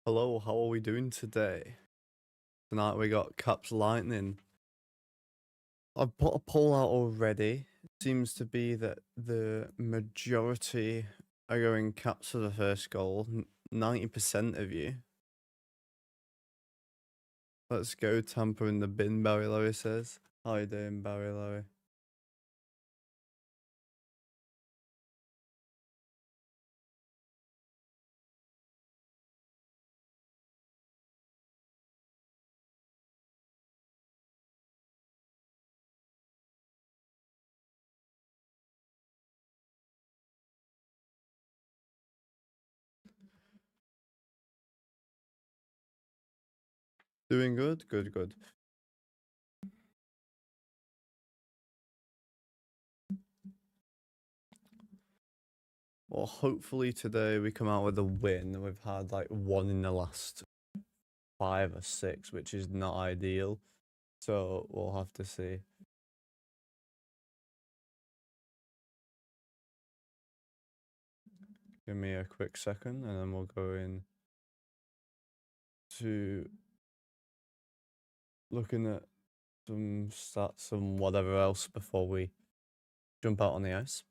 Hello, how are we doing today? Tonight we got Caps Lightning. I've put a poll out already. It seems to be that the majority are going Caps for the first goal. 90% of you. Let's go Tampa in the bin, Barry Lowy says. How you doing, Barry Lowy? Doing good? Good, good. Well, hopefully today we come out with a win. We've had like one in the last 5 or 6, which is not ideal. So we'll have to see. Give me a quick second and then we'll go in to looking at some stats and whatever else before we jump out on the ice.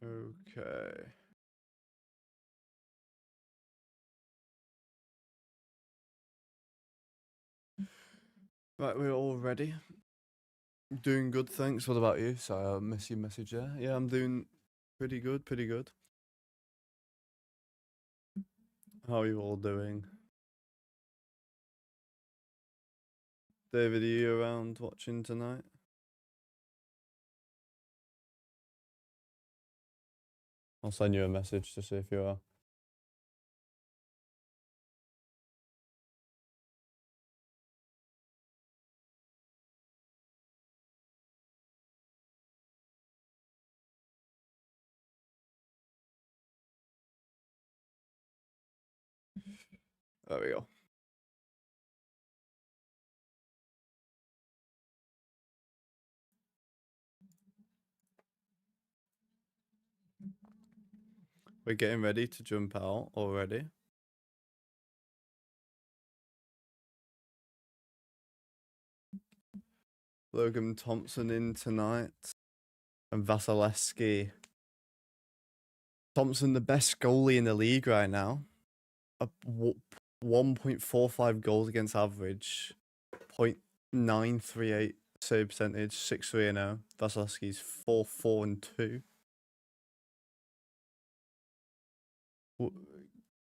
Okay. Right, we're all ready. Doing good, thanks. What about you? Sorry, I missed your message there. Yeah, I'm doing pretty good, pretty good. How are you all doing? David, are you around watching tonight? I'll send you a message to see if you are. There we go. We're getting ready to jump out already. Logan Thompson in tonight. And Vasilevsky. Thompson, the best goalie in the league right now. 1.45 goals against average. 0.938 save percentage. 6-3-0. Vasilevsky's 4-4-2.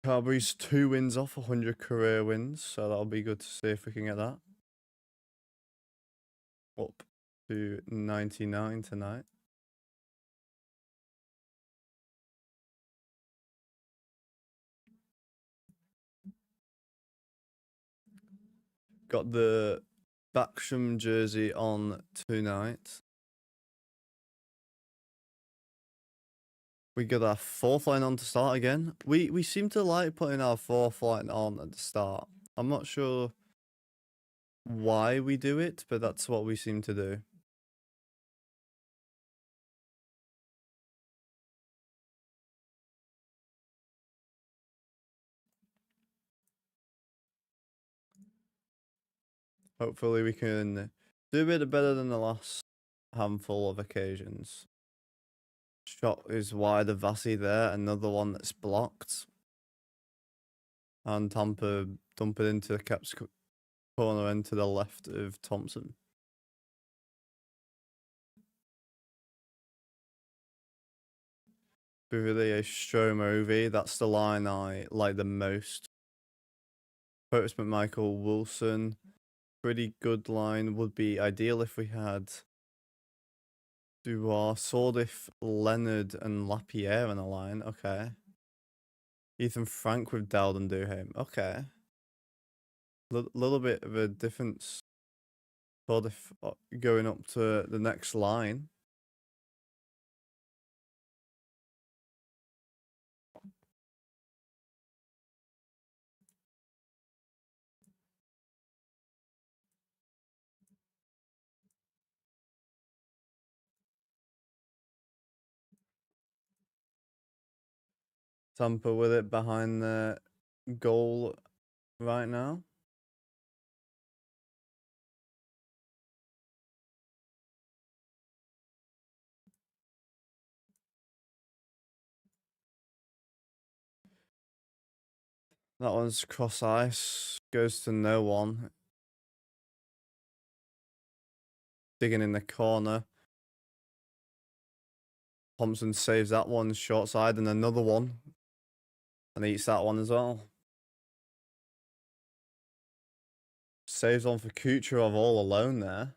Carberry's 2 wins off 100 career wins, so that'll be good to see if we can get that up to 99 tonight. Got the Backstrom jersey on tonight. We got our 4th line on to start again. We seem to like putting our 4th line on at the start. I'm not sure why we do it, but that's what we seem to do. Hopefully we can do a bit better than the last handful of occasions. Shot is wide of Vasi there, another one that's blocked. And Tampa dump it into the Caps corner end to the left of Thompson. Really a Stromovi, that's the line I like the most. Curtis McMichael Wilson, pretty good line. Would be ideal if we had Dubois, Sordif, Leonard, and Lapierre on the line. Okay. Ethan Frank with Dowd and Duham. Okay. Little bit of a difference. Sordif going up to the next line. Tampa with it behind the goal right now. That one's cross ice. Goes to no one. Digging in the corner. Thompson saves that one short side and another one. And eats that one as well. Saves one for Kucherov all alone there.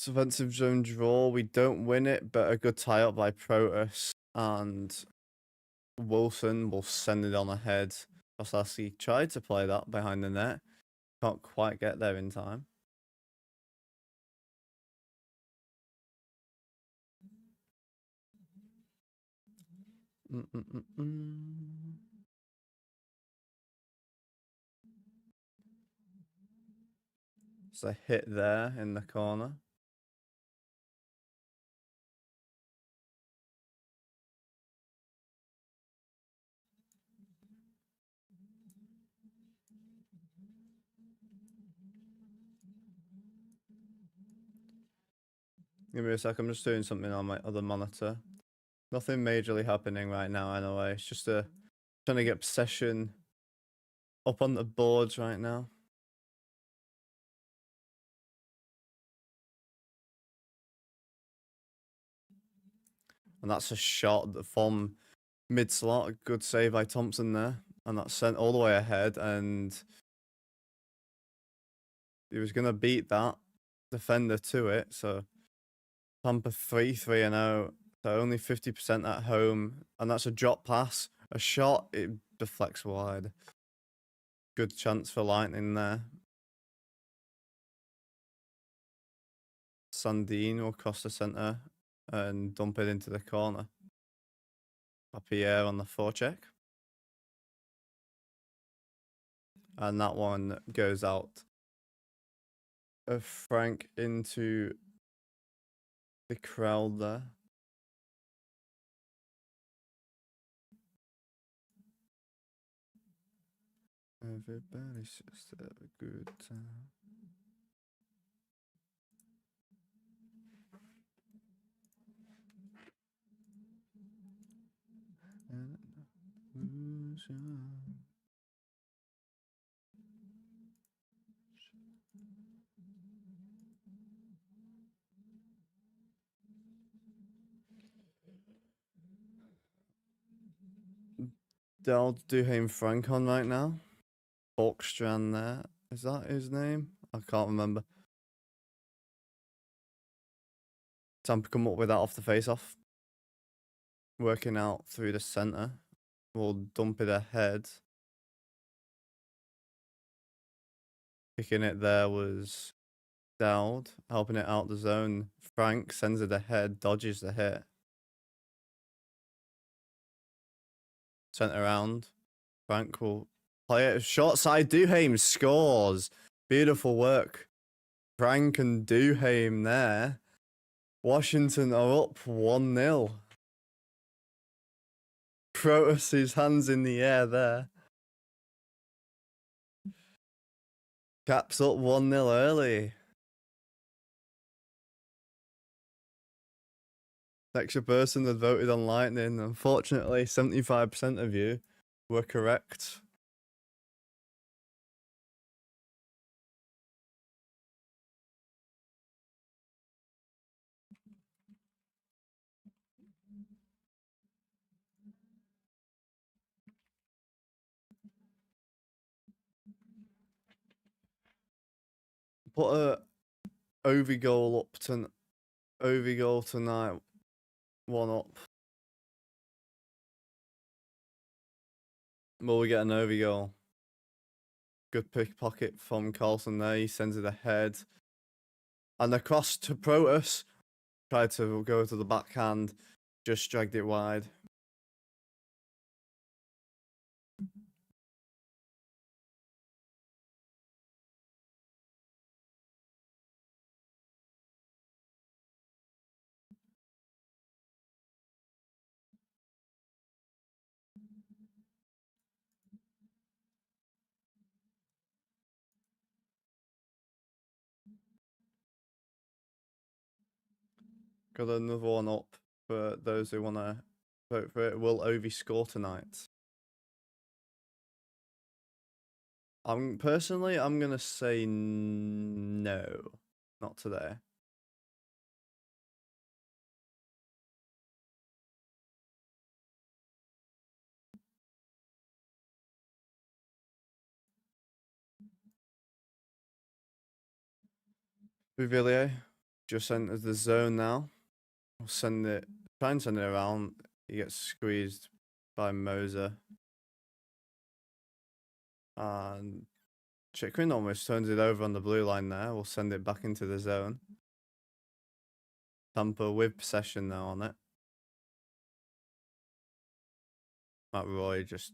Defensive zone draw. We don't win it, but a good tie up by Protus, and Wilson will send it on ahead. Osaski tried to play that behind the net. Can't quite get there in time. It's a hit there in the corner. Give me a sec, I'm just doing something on my other monitor. Nothing majorly happening right now anyway. It's just trying to get possession up on the boards right now. And that's a shot from mid-slot. A good save by Thompson there. And that's sent all the way ahead. And he was going to beat that defender to it. So Tampa 3-3-0. So only 50% at home. And that's a drop pass. A shot, it deflects wide. Good chance for Lightning there. Sandine will cross the centre and dump it into the corner. Pierre on the forecheck. And that one goes out of Frank into the crowd there. Everybody's just have a good time. Del Duhaime Frank on right now. Borkstrand there. Is that his name? I can't remember. Tampa come up with that off the face-off. Working out through the centre. We'll dump it ahead. Picking it there was Dowd. Helping it out the zone. Frank sends it ahead. Dodges the hit. Sent around. Frank will play it. Short side. Duhaime scores. Beautiful work. Frank and Duhaime there. Washington are up 1-0. Protus' hands in the air there. Caps up 1-0 early. Extra person that voted on Lightning. Unfortunately, 75% of you were correct. Put a Ovi goal up to Ovi goal tonight. 1 up. Will we get an Ovi goal? Good pickpocket from Carlson there. He sends it ahead. And across to Protus. Tried to go to the backhand. Just dragged it wide. Got another 1 up for those who want to vote for it. Will Ovi score tonight? Personally, I'm going to say no. Not today. Bouvillier just enters the zone now. We'll try and send it around. He gets squeezed by Moser. And Chikrin almost turns it over on the blue line there. We'll send it back into the zone. Tampa with possession now on it. Matt Roy just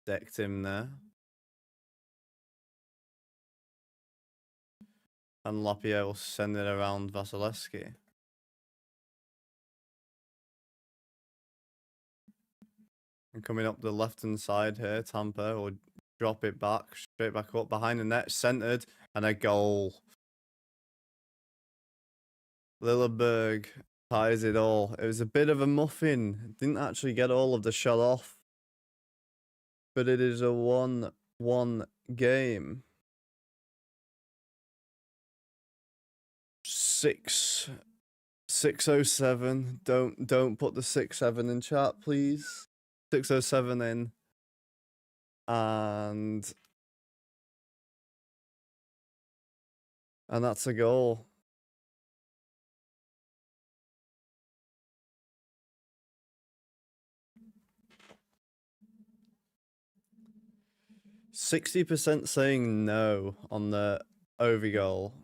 decked him there. And Lapierre will send it around Vasilevsky. And coming up the left-hand side here, Tampa will drop it back, straight back up behind the net, centered, and a goal. Lilleberg ties it all. It was a bit of a muffin. Didn't actually get all of the shot off. But it is a 1-1 game. 607. Don't put the 6-7 in chat, please. 607 in. And that's a goal. %60 saying no on the Ovi goal.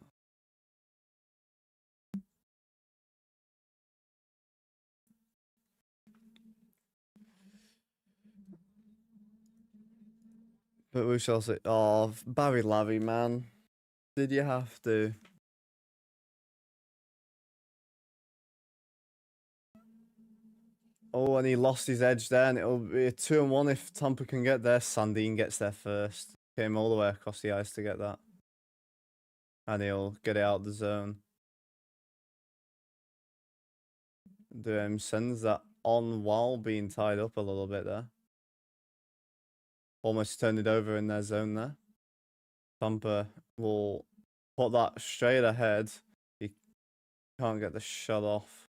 But we shall see. Oh, Barry Lavy, man. Did you have to? Oh, and he lost his edge there, and it'll be a 2-1 if Tampa can get there. Sandin gets there first. Came all the way across the ice to get that. And he'll get it out of the zone. Sends that on while being tied up a little bit there. Almost turned it over in their zone there. Tampa will put that straight ahead. He can't get the shot off.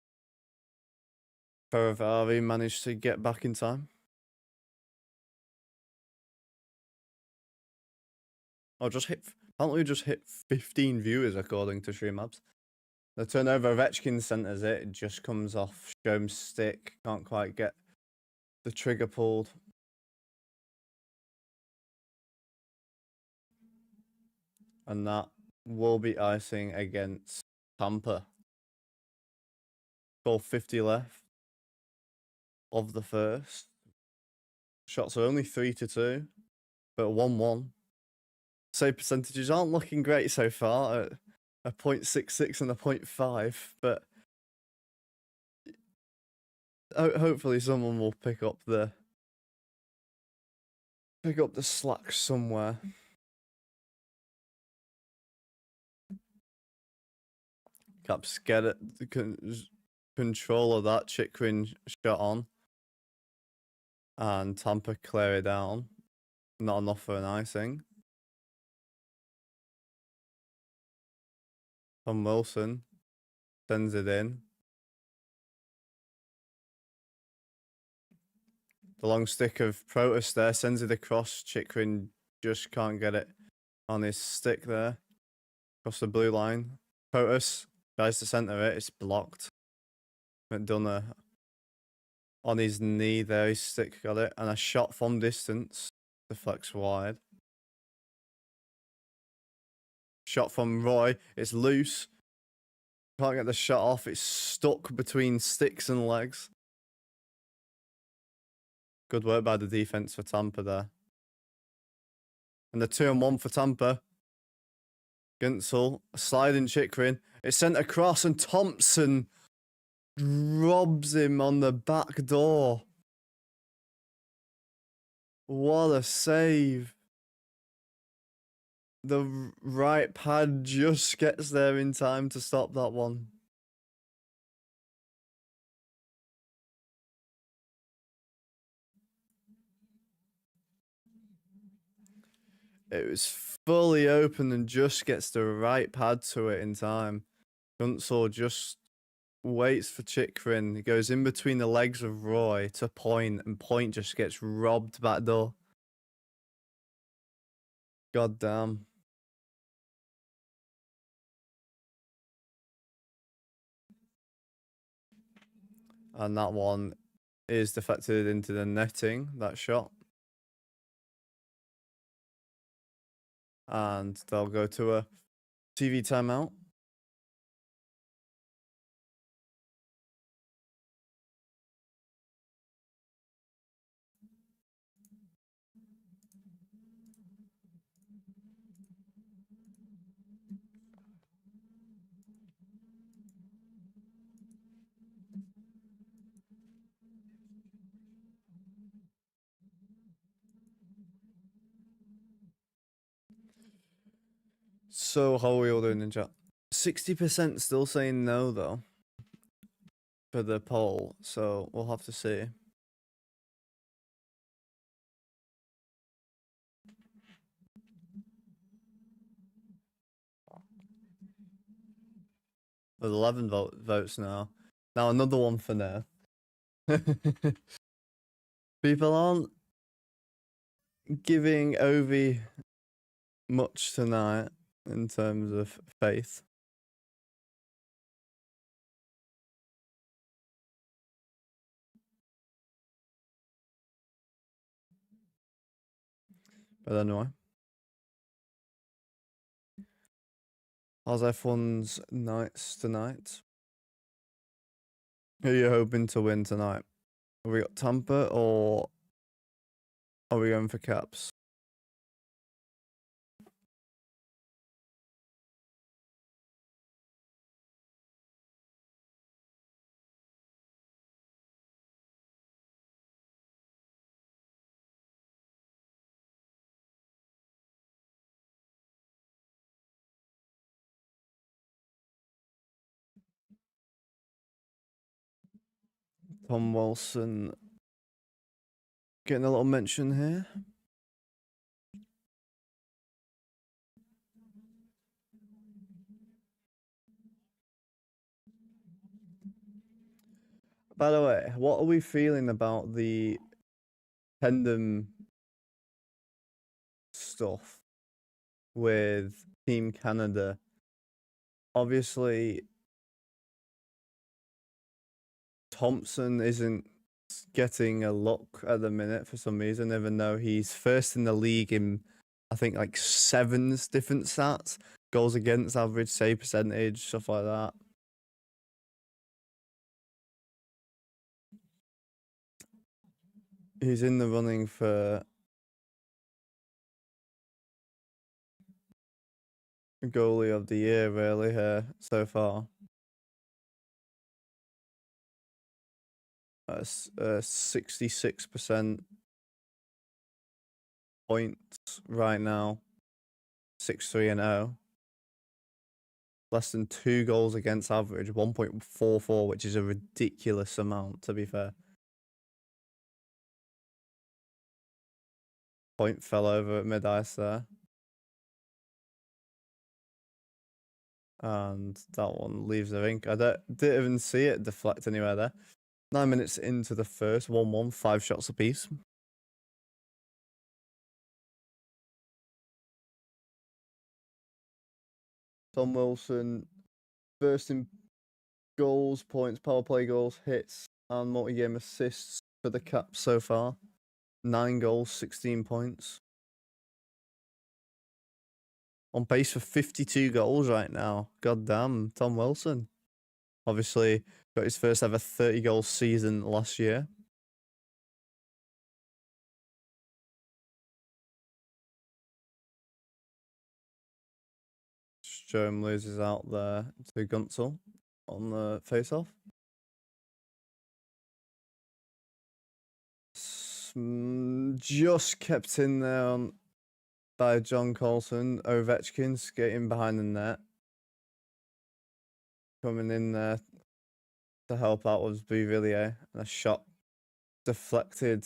Ferravari managed to get back in time. Apparently just hit 15 viewers according to Streamlabs. The turnover of Etchkin centers it. It just comes off Strome's stick. Can't quite get the trigger pulled. And that will be icing against Tampa. 12:50 left of the first. Shots are only 3-2, but 1-1. Save percentages aren't looking great so far at a .66 and a .5, but hopefully someone will pick up the slack somewhere. Caps get it, control of that. Chikrin shot on. And Tampa clear it down. Not enough for an icing. Tom Wilson sends it in. The long stick of Protus there sends it across. Chikrin just can't get it on his stick there. Across the blue line. Protus tries to center it. It's blocked. McDonough on his knee there. His stick got it. And a shot from distance. Deflects wide. Shot from Roy. It's loose. Can't get the shot off. It's stuck between sticks and legs. Good work by the defense for Tampa there. And the 2-on-1 for Tampa. Gunsel, sliding Chikrin. It's sent across and Thompson robs him on the back door. What a save. The right pad just gets there in time to stop that one. It was fully open and just gets the right pad to it in time. Gunsel just waits for Chikrin. He goes in between the legs of Roy to Point, and Point just gets robbed back door. God damn. And that one is deflected into the netting, that shot. And they'll go to a TV timeout. So how are we all doing in chat? 60% still saying no though for the poll, so we'll have to see. With 11 votes now. Now another one for no. People aren't giving Ovi much tonight in terms of faith. But anyway. How's everyone's nights tonight? Who are you hoping to win tonight? Have we got Tampa or are we going for Caps? Tom Wilson getting a little mention here. By the way, what are we feeling about the tandem stuff with Team Canada? Obviously, Thompson isn't getting a look at the minute for some reason, even though he's first in the league in, I think, like 7 different stats. Goals against average, save percentage, stuff like that. He's in the running for goalie of the year, really, here so far. 66% points right now. 6-3-0. Less than 2 goals against average, 1.44, which is a ridiculous amount, to be fair. Point fell over at mid-ice there. And that one leaves the rink. I didn't even see it deflect anywhere there. 9 minutes into the first, 1-1, 5 shots apiece. Tom Wilson, first in goals, points, power play goals, hits, and multi-game assists for the Caps so far. 9 goals, 16 points. On pace for 52 goals right now. God damn, Tom Wilson. Obviously, got his first ever 30-goal season last year. Strom loses out there to Guntzel on the face-off. Just kept in there by John Colson. Ovechkin skating behind the net. Coming in there to help out was Bouvillier. And a shot deflected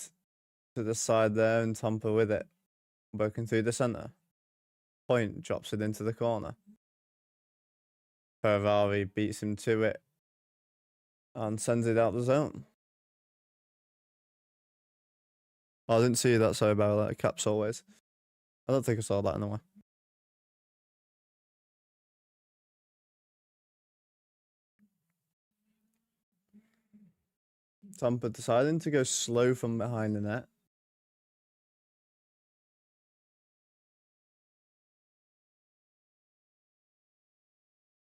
to the side there, and Tampa with it. Working through the centre. Point drops it into the corner. Ferrari beats him to it and sends it out the zone. Oh, I didn't see that, sorry about that. Caps always. I don't think I saw that anyway. Tampa deciding to go slow from behind the net.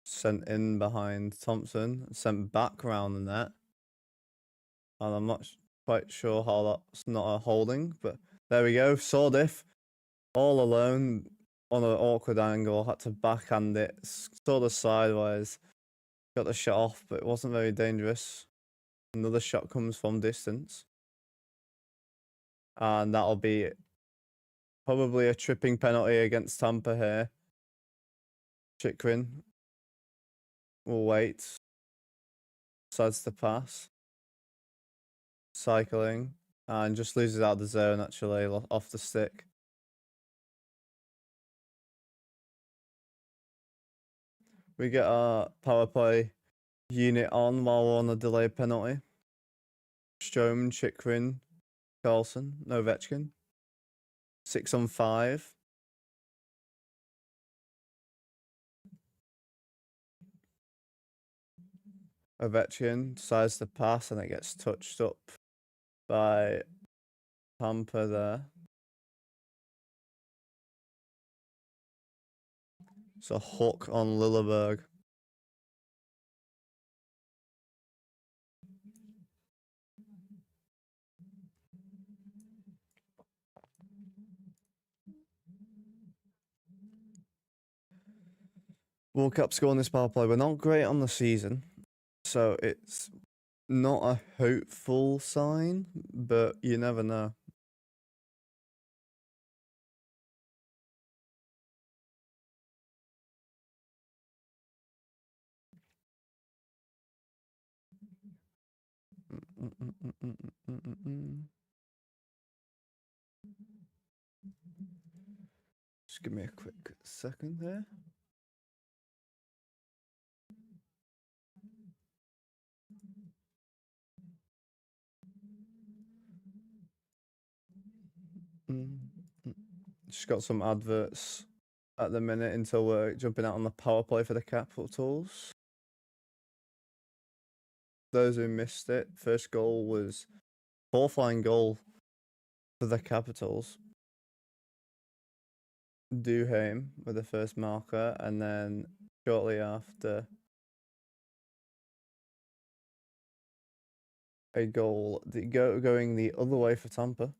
Sent in behind Thompson, sent back round the net. And I'm not quite sure how that's not a holding, but there we go. Sawdiff, all alone on an awkward angle, had to backhand it, sort of sideways. Got the shot off, but it wasn't very dangerous. Another shot comes from distance. And that'll be probably a tripping penalty against Tampa here. Chikrin will wait. Decides to pass. Cycling. And just loses out of the zone, actually, off the stick. We get our power play unit on while we're on a delayed penalty. Strome, Chikrin, Carlson, Ovechkin. 6-on-5. Ovechkin decides to pass and it gets touched up by Tampa there. It's a hook on Lilleberg. World Cup score on this power play. We're not great on the season, so it's not a hopeful sign, but you never know. Just give me a quick second there. Just got some adverts at the minute until we're jumping out on the power play for the Capitals. Those who missed it, first goal was fourth line goal for the Capitals. Duhaime with the first marker, and then shortly after, a goal going the other way for Tampa.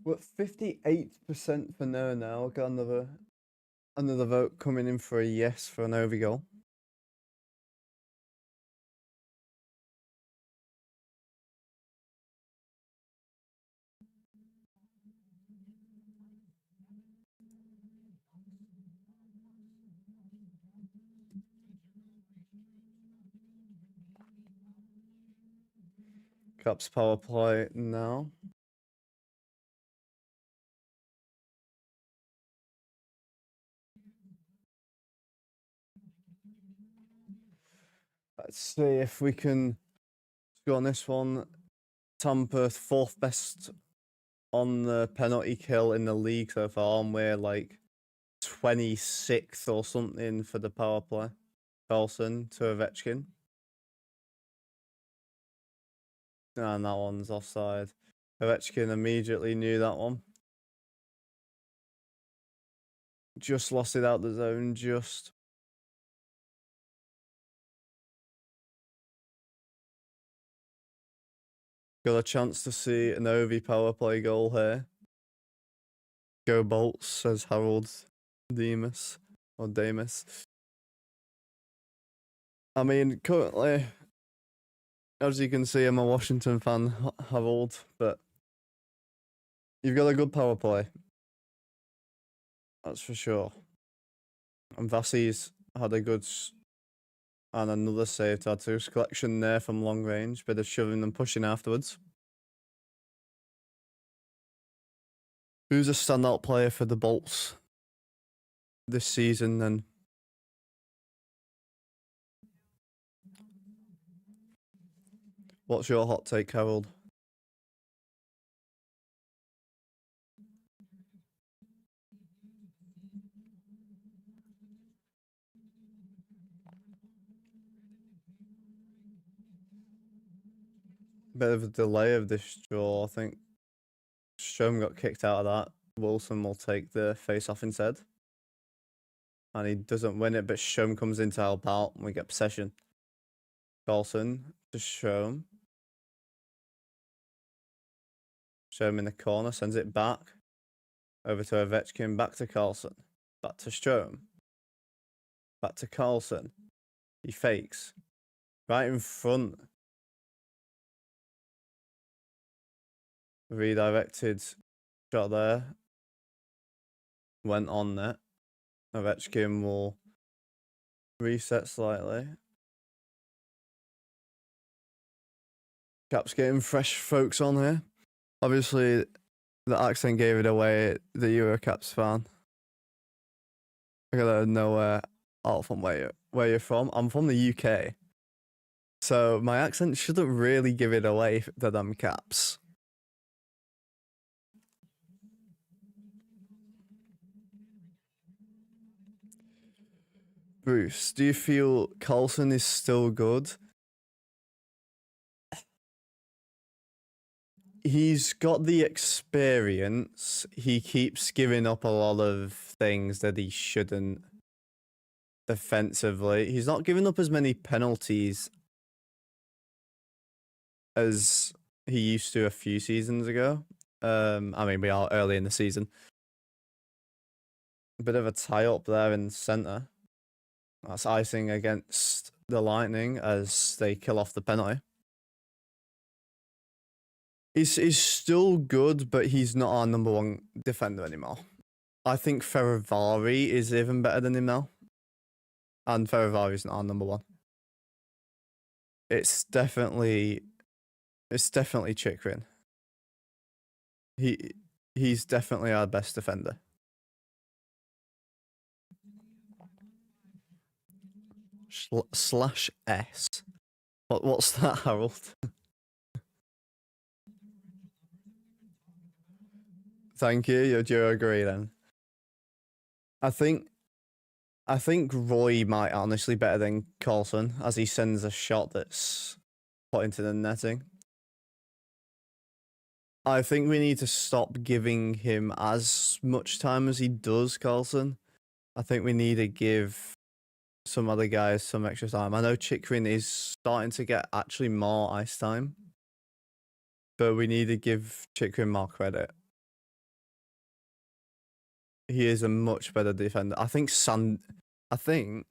We're at 58% for no now. Got another vote coming in for a yes for an Ovi goal. Caps power play now. Let's see if we can go on this one. Tampa, 4th best on the penalty kill in the league so far, and we're like 26th or something for the power play. Carlson to Ovechkin. And that one's offside. Ovechkin immediately knew that one. Just lost it out the zone, just. Got a chance to see an Ovi power play goal here. Go Bolts, says Harold Demas. Or Damus. I mean, currently, as you can see, I'm a Washington fan, Harold, but you've got a good power play. That's for sure. And Vasi's had a good and another save to add to his collection there from long range. Bit of shoving and pushing afterwards. Who's a standout player for the Bolts this season then? What's your hot take, Harold? Bit of a delay of this draw. I think Strom got kicked out of that. Wilson will take the face-off instead. And he doesn't win it, but Strom comes in to help out, and we get possession. Carlson to Strom. Strom in the corner, sends it back. Over to Ovechkin, back to Carlson. Back to Strom. Back to Carlson. He fakes. Right in front. Redirected shot there. Went on net. Ovechkin will reset slightly. Caps getting fresh folks on here. Obviously, the accent gave it away. The Eurocaps fan. I gotta know from where you're from. I'm from the UK, so my accent shouldn't really give it away that I'm Caps. Bruce, do you feel Carlson is still good? He's got the experience. He keeps giving up a lot of things that he shouldn't defensively. He's not giving up as many penalties as he used to a few seasons ago. I mean, we are early in the season. A bit of a tie-up there in the centre. That's icing against the Lightning as they kill off the penalty. He's still good, but he's not our number one defender anymore. I think Ferravari is even better than him now. And Ferravari's not our number one. It's definitely Chikrin. He's definitely our best defender. Slash S. What's that, Harold? Thank you. Do you agree then? I think Roy might honestly better than Carlson as he sends a shot that's put into the netting. I think we need to stop giving him as much time as he does, Carlson. I think we need to give some other guys some extra time. I know Chikrin is starting to get actually more ice time, but we need to give Chikrin more credit. He is a much better defender. I think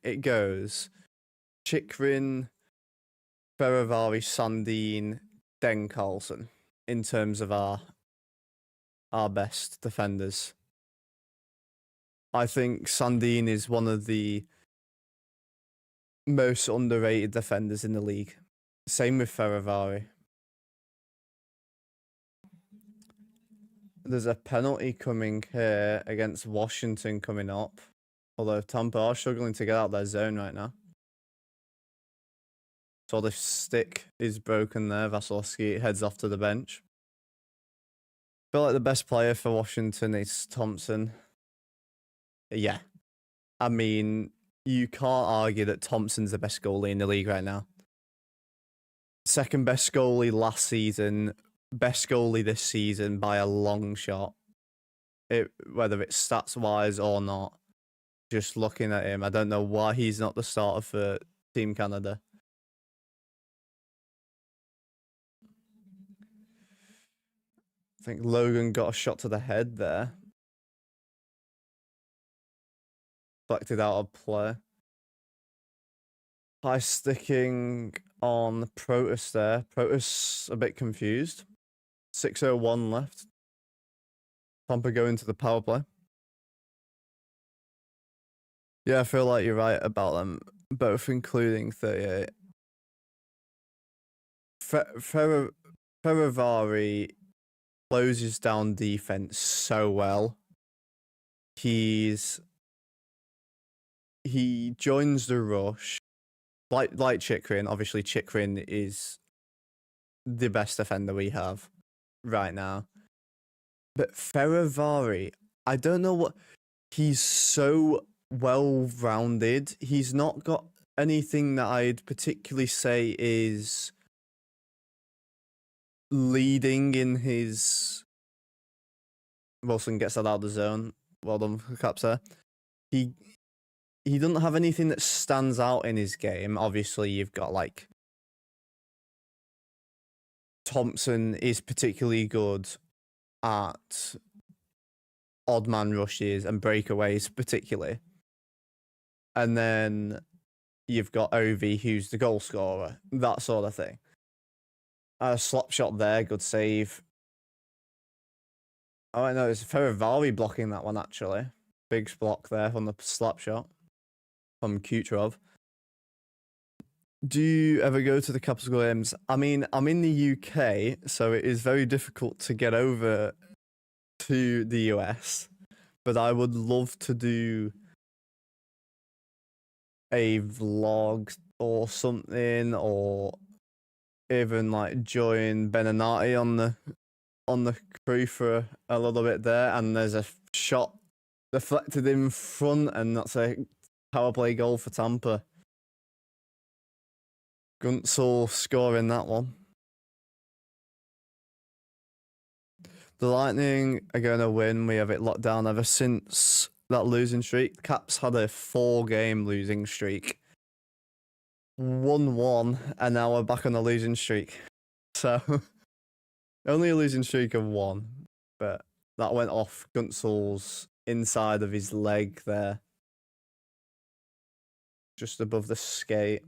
it goes Chikrin, Ferravari, Sandin, then Carlson in terms of our best defenders. I think Sandin is one of the most underrated defenders in the league. Same with Ferravari. there's a penalty coming here against Washington coming up. Although Tampa are struggling to get out their zone right now. So the stick is broken there. Vasilevsky heads off to the bench. I feel like the best player for Washington is Thompson. Yeah. I mean, you can't argue that Thompson's the best goalie in the league right now. Second best goalie last season, best goalie this season by a long shot. Whether it's stats-wise or not, just looking at him, I don't know why he's not the starter for Team Canada. I think Logan got a shot to the head there. Deflected out of play. High sticking on Protus there. Protus a bit confused. 6:01 left. Tampa going to the power play. Yeah, I feel like you're right about them both, including 38. Ferravari closes down defense so well. He joins the rush. Like Chikrin, obviously Chikrin is the best defender we have right now. But Ferravari, I don't know what... He's so well-rounded. He's not got anything that I'd particularly say is leading in his... Wilson gets that out of the zone. Well done for Caps there. He doesn't have anything that stands out in his game. Obviously, you've got, like... Thompson is particularly good at odd man rushes and breakaways, particularly. And then you've got Ovi, who's the goal scorer, that sort of thing. A slap shot there, good save. Oh, I know, it's Ferravari blocking that one, actually. Big block there on the slap shot from Kucherov. Do you ever go to the Caps games? I mean, I'm in the UK, so it is very difficult to get over to the US. But I would love to do a vlog or something, or even like join Benanati on the crew for a little bit there. And there's a shot deflected in front, and that's a power play goal for Tampa. Gunsel scoring that one. The Lightning are going to win. We have it locked down ever since that losing streak. The Caps had a 4-game losing streak. 1-1, and now we're back on a losing streak. So, only a losing streak of 1, but that went off Gunsel's inside of his leg there. Just above the skate.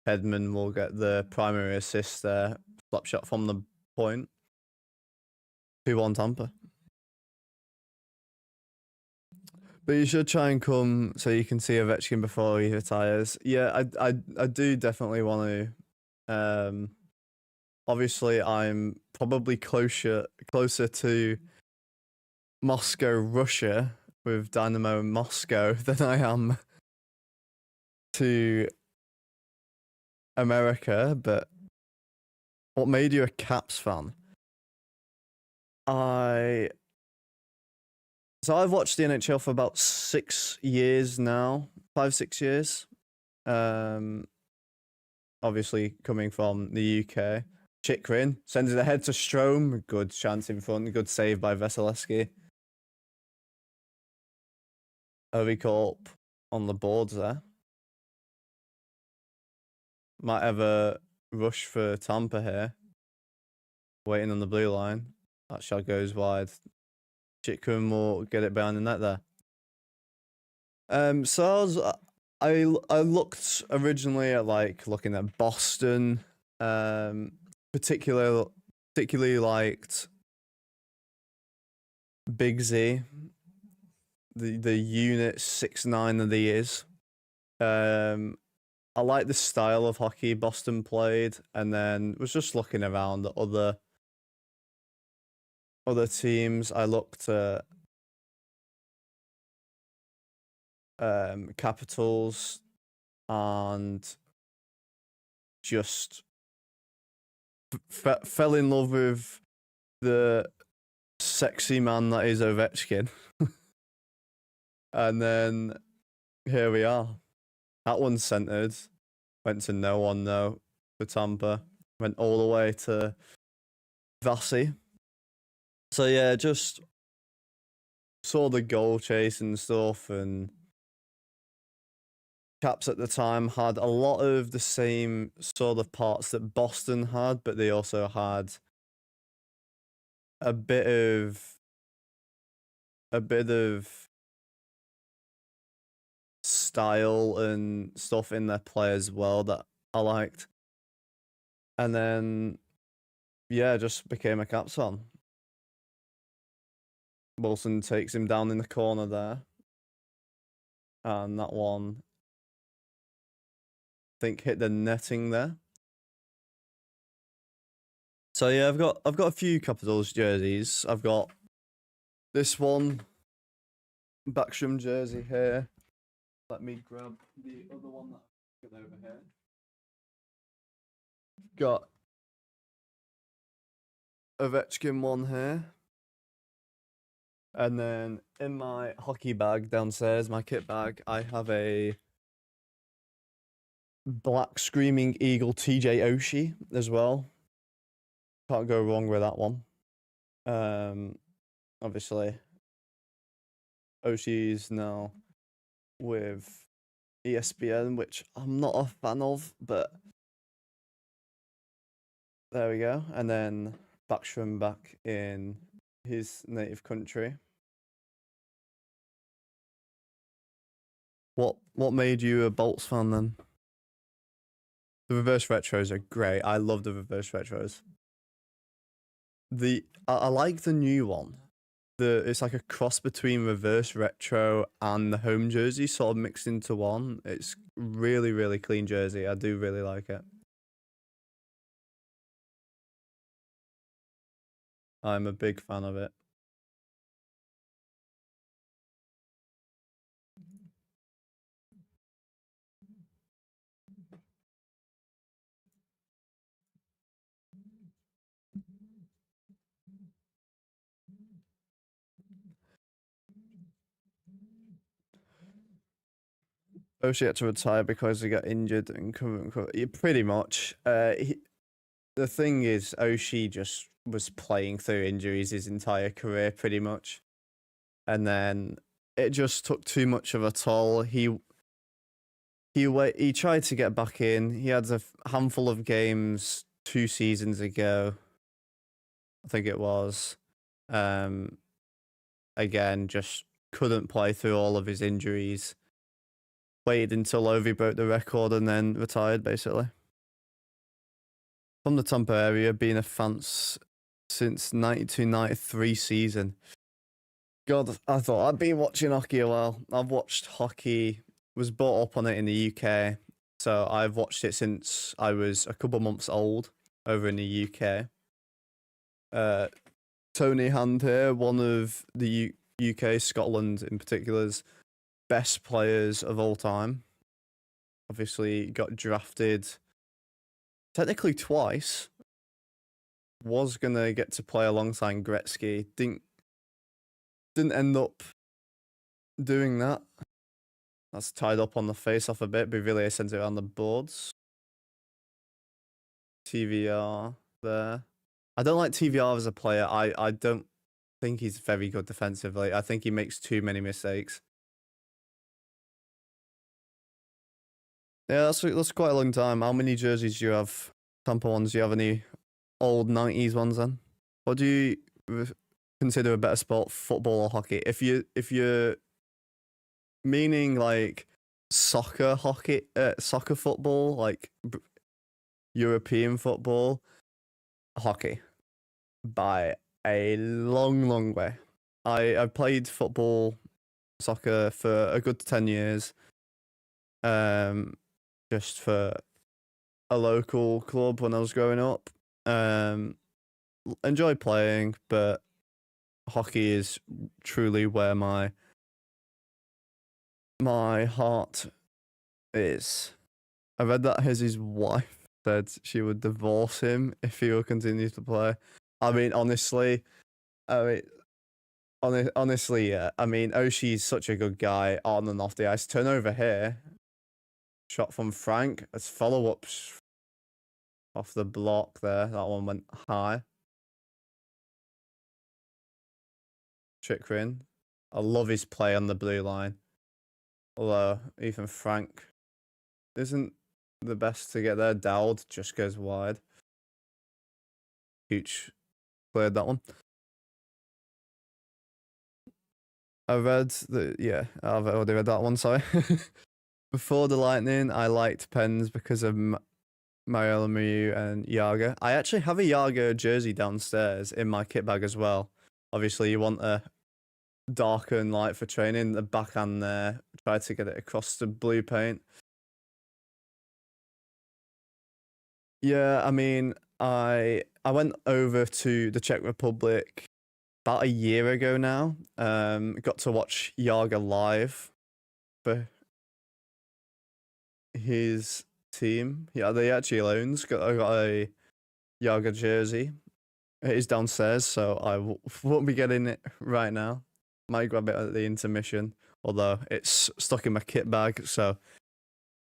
Hedman will get the primary assist there. Slap shot from the point. 2-1 Tampa. But you should try and come so you can see Ovechkin before he retires. Yeah, I do definitely want to. Obviously, I'm probably closer to Moscow, Russia, with Dynamo Moscow than I am to America. But what made you a Caps fan? So I've watched the NHL for about 6 years now, 5-6 years. Obviously coming from the UK. Chikrin sends it ahead to Strome. Good chance in front. Good save by Vasilevsky. Ovicorp on the boards there. Might have a rush for Tampa here. Waiting on the blue line. That shot goes wide. Chikrin will get it behind the net there. So I looked originally at looking at Boston. Particularly liked Big Z, the unit 6'9" that he is. I I like the style of hockey Boston played, and then was just looking around at other teams. I looked at Capitals and just fell in love with the sexy man that is Ovechkin. And then here we are. That one's centered. Went to no one though for Tampa. Went all the way to Vasi. So yeah, just saw the goal chase and stuff, and Caps at the time had a lot of the same sort of parts that Boston had, but they also had a bit of style and stuff in their play as well that I liked. And then yeah, just became a Caps fan. Wilson takes him down in the corner there. And that one, I think, hit the netting there. So yeah, I've got a few Capitals jerseys. I've got this one, Backstrom jersey here. Let me grab the other one that I've got over here. Got Ovechkin one here. And then in my hockey bag downstairs, my kit bag, I have a black Screaming Eagle TJ Oshie as well. Can't go wrong with that one. Obviously, Oshie's now with ESPN, which I'm not a fan of, but there we go. And then Backstrom back in his native country. What made you a Bolts fan then? The reverse retros are great. I love the reverse retros. I like the new one. It's like a cross between reverse retro and the home jersey sort of mixed into one. It's really, really clean jersey. I do really like it. I'm a big fan of it. Oshie had to retire because he got injured and yeah, pretty much. The thing is, Oshie just was playing through injuries his entire career, pretty much, and then it just took too much of a toll. He tried to get back in. He had a handful of games 2 seasons ago, I think it was. Again, just couldn't play through all of his injuries. Waited until Ovi broke the record and then retired, basically. From the Tampa area, being a fan since 92-93 season. God, I thought I'd been watching hockey a while. I've watched hockey, was brought up on it in the UK, so I've watched it since I was a couple months old over in the UK. Tony Hand here, one of the UK, Scotland in particular's best players of all time. Obviously got drafted technically twice. Was gonna get to play alongside Gretzky. Didn't end up doing that. That's tied up on the face-off a bit. Bivilliers sent it around the boards. TVR there. I don't like TVR as a player. I don't think he's very good defensively. I think he makes too many mistakes. Yeah, that's quite a long time. How many jerseys do you have? Tampa ones? Do you have any old 90s ones then? What do you consider a better sport, football or hockey? If you're meaning like soccer football, like European football, hockey by a long way. I played soccer for a good 10 years. just for a local club when I was growing up. Enjoy playing, but hockey is truly where my heart is. I read that his wife said she would divorce him if he would continue to play. I mean, honestly, I mean, honestly, yeah. I mean, Oshi's such a good guy on and off the ice. Turnover here. Shot from Frank. It's follow-ups off the block there. That one went high. Chikrin. I love his play on the blue line. Although Ethan Frank isn't the best to get there. Dowd just goes wide. Hooch cleared that one. I read the I've already read that one, sorry. Before the Lightning, I liked Pens because of Mario Lemieux and Yager. I actually have a Yager jersey downstairs in my kit bag as well. Obviously, you want a darker and light for training. The backhand there, try to get it across the blue paint. Yeah, I mean, I went over to the Czech Republic about a year ago now. Got to watch Yager live for his team. Yeah, they actually owns. I got a Yager jersey. It is downstairs, so I won't be getting it right now. Might grab it at the intermission, although it's stuck in my kit bag, so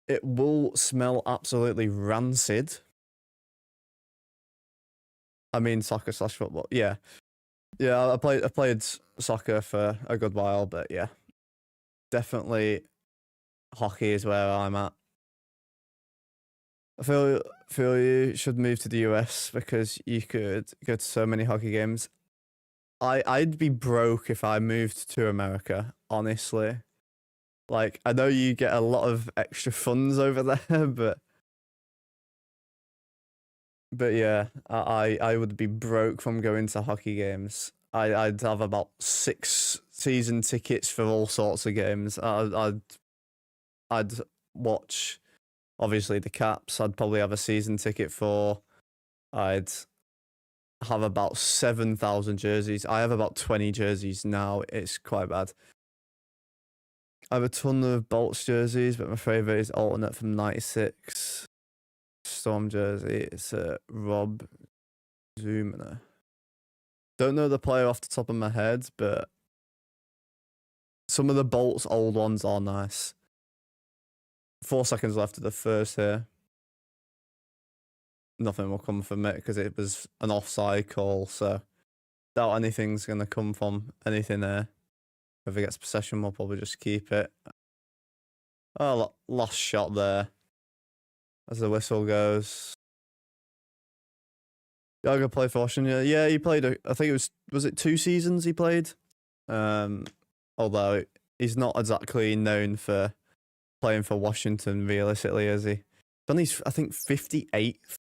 it will smell absolutely rancid. I mean, soccer/football. Yeah, I played soccer for a good while, but yeah, definitely hockey is where I'm at. I feel you should move to the US because you could go to so many hockey games. I'd be broke if I moved to America, honestly. Like, I know you get a lot of extra funds over there, but yeah, I would be broke from going to hockey games. I'd have about 6 season tickets for all sorts of games. I'd watch, obviously, the Caps. I'd probably have a season ticket for. I'd have about 7,000 jerseys. I have about 20 jerseys now. It's quite bad. I have a ton of Bolts jerseys, but my favourite is alternate from 96. Storm jersey. It's a Rob Zumner. Don't know the player off the top of my head, but some of the Bolts old ones are nice. 4 seconds left of the first here. Nothing will come from it because it was an offside call, so doubt anything's going to come from anything there. If he gets possession, we'll probably just keep it. Oh, last shot there. As the whistle goes. Yager played for Washington. Yeah, he played, I think it was it 2 seasons he played? Although he's not exactly known for playing for Washington, realistically, is he? He's on his, I think, 58th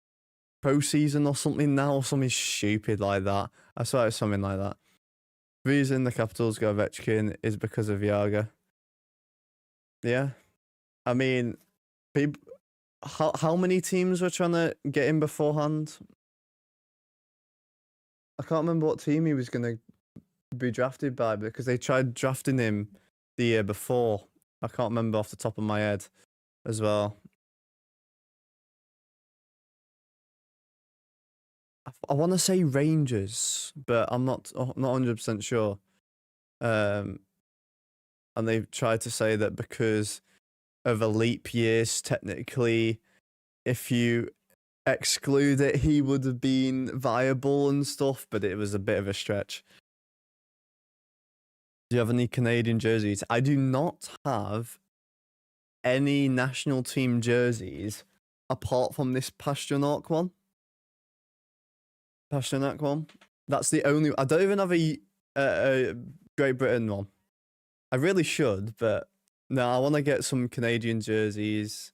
pro season or something now, or something stupid like that. I swear it's something like that. The reason the Capitals go Ovechkin is because of Yager. Yeah. I mean, how many teams were trying to get him beforehand? I can't remember what team he was going to be drafted by because they tried drafting him the year before. I can't remember off the top of my head as well. I want to say Rangers, but I'm not 100% sure. And they tried to say that because of a leap years, technically, if you exclude it, he would have been viable and stuff, but it was a bit of a stretch. Do you have any Canadian jerseys? I do not have any national team jerseys apart from this Pasternak one. That's the only. I don't even have a Great Britain one. I really should, but no, I want to get some Canadian jerseys,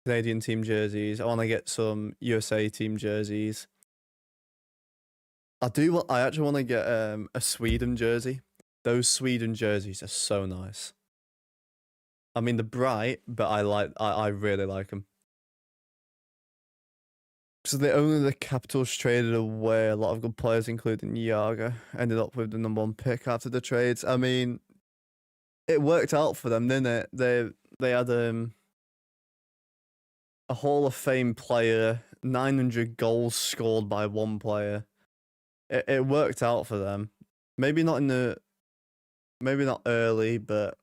Canadian team jerseys. I want to get some USA team jerseys. I actually want to get a Sweden jersey. Those Sweden jerseys are so nice. I mean, they're bright, but I really like them. So only the Capitals traded away a lot of good players, including Yaga. Ended up with the #1 pick after the trades. I mean, it worked out for them, didn't it? They had a Hall of Fame player, 900 goals scored by one player. It worked out for them. Maybe not early, but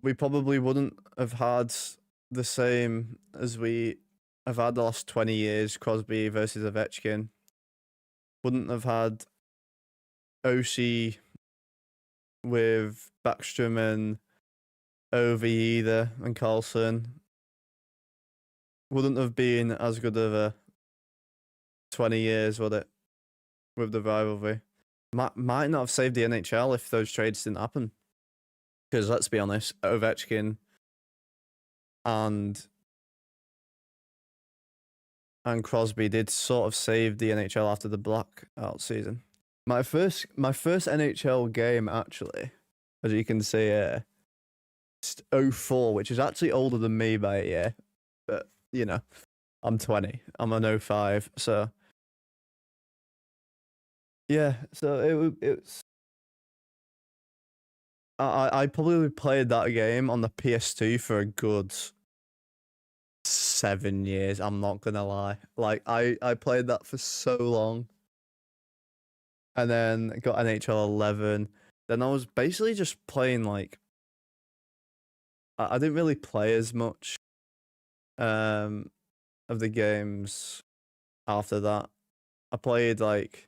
we probably wouldn't have had the same as we have had the last 20 years, Crosby versus Ovechkin. Wouldn't have had OC with Backstrom and Ovi either, and Carlson. Wouldn't have been as good of a 20 years, would it? With the rivalry. Might not have saved the NHL if those trades didn't happen. Because let's be honest, Ovechkin and Crosby did sort of save the NHL after the blackout season. My first NHL game, actually, as you can see here, 04, which is actually older than me by a year. But, you know, I'm 20. I'm an 05, so... Yeah, so it's... I probably played that game on the PS2 for a good 7 years, I'm not gonna lie. Like, I played that for so long. And then got NHL 11. Then I was basically just playing, like... I didn't really play as much of the games after that. I played, like,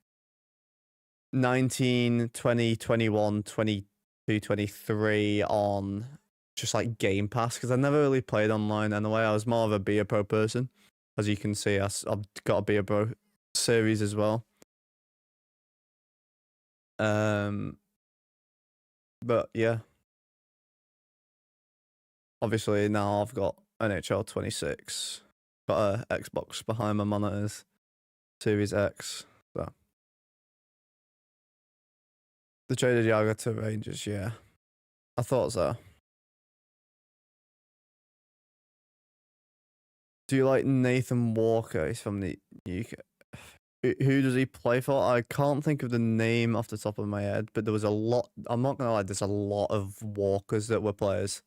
19, 20, 21, 22, 23 on just, like, Game Pass, because I never really played online anyway. I was more of a Be A Pro person. As you can see, I've got a Be A Pro series as well. But yeah. Obviously now I've got NHL 26. Got a Xbox behind my monitors. Series X. So. The traded Yaga to Rangers, yeah. I thought so. Do you like Nathan Walker? He's from the UK. Who does he play for? I can't think of the name off the top of my head, but there was a lot. I'm not gonna lie, there's a lot of Walkers that were players.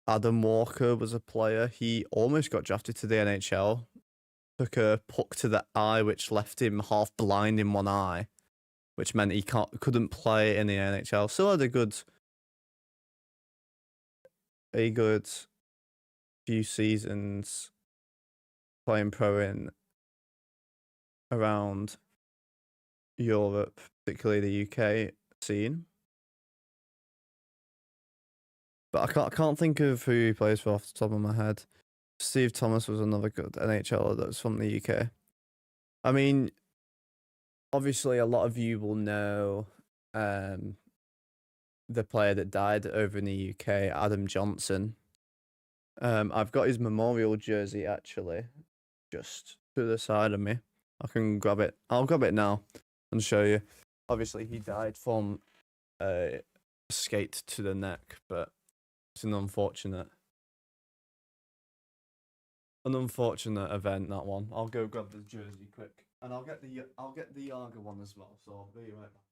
Adam Walker was a player. He almost got drafted to the NHL. Took a puck to the eye, which left him half blind in one eye, which meant he couldn't play in the NHL. Still had a good few seasons playing pro in around Europe, particularly the UK scene. But I can't think of who he plays for off the top of my head. Steve Thomas was another good NHLer that was from the UK. I mean, obviously, a lot of you will know the player that died over in the UK, Adam Johnson. I've got his memorial jersey actually, just to the side of me. I can grab it. I'll grab it now and show you. Obviously, he died from a skate to the neck, but it's an unfortunate event, that one. I'll go grab the jersey quick, and I'll get the Yaga one as well. So I'll be right back.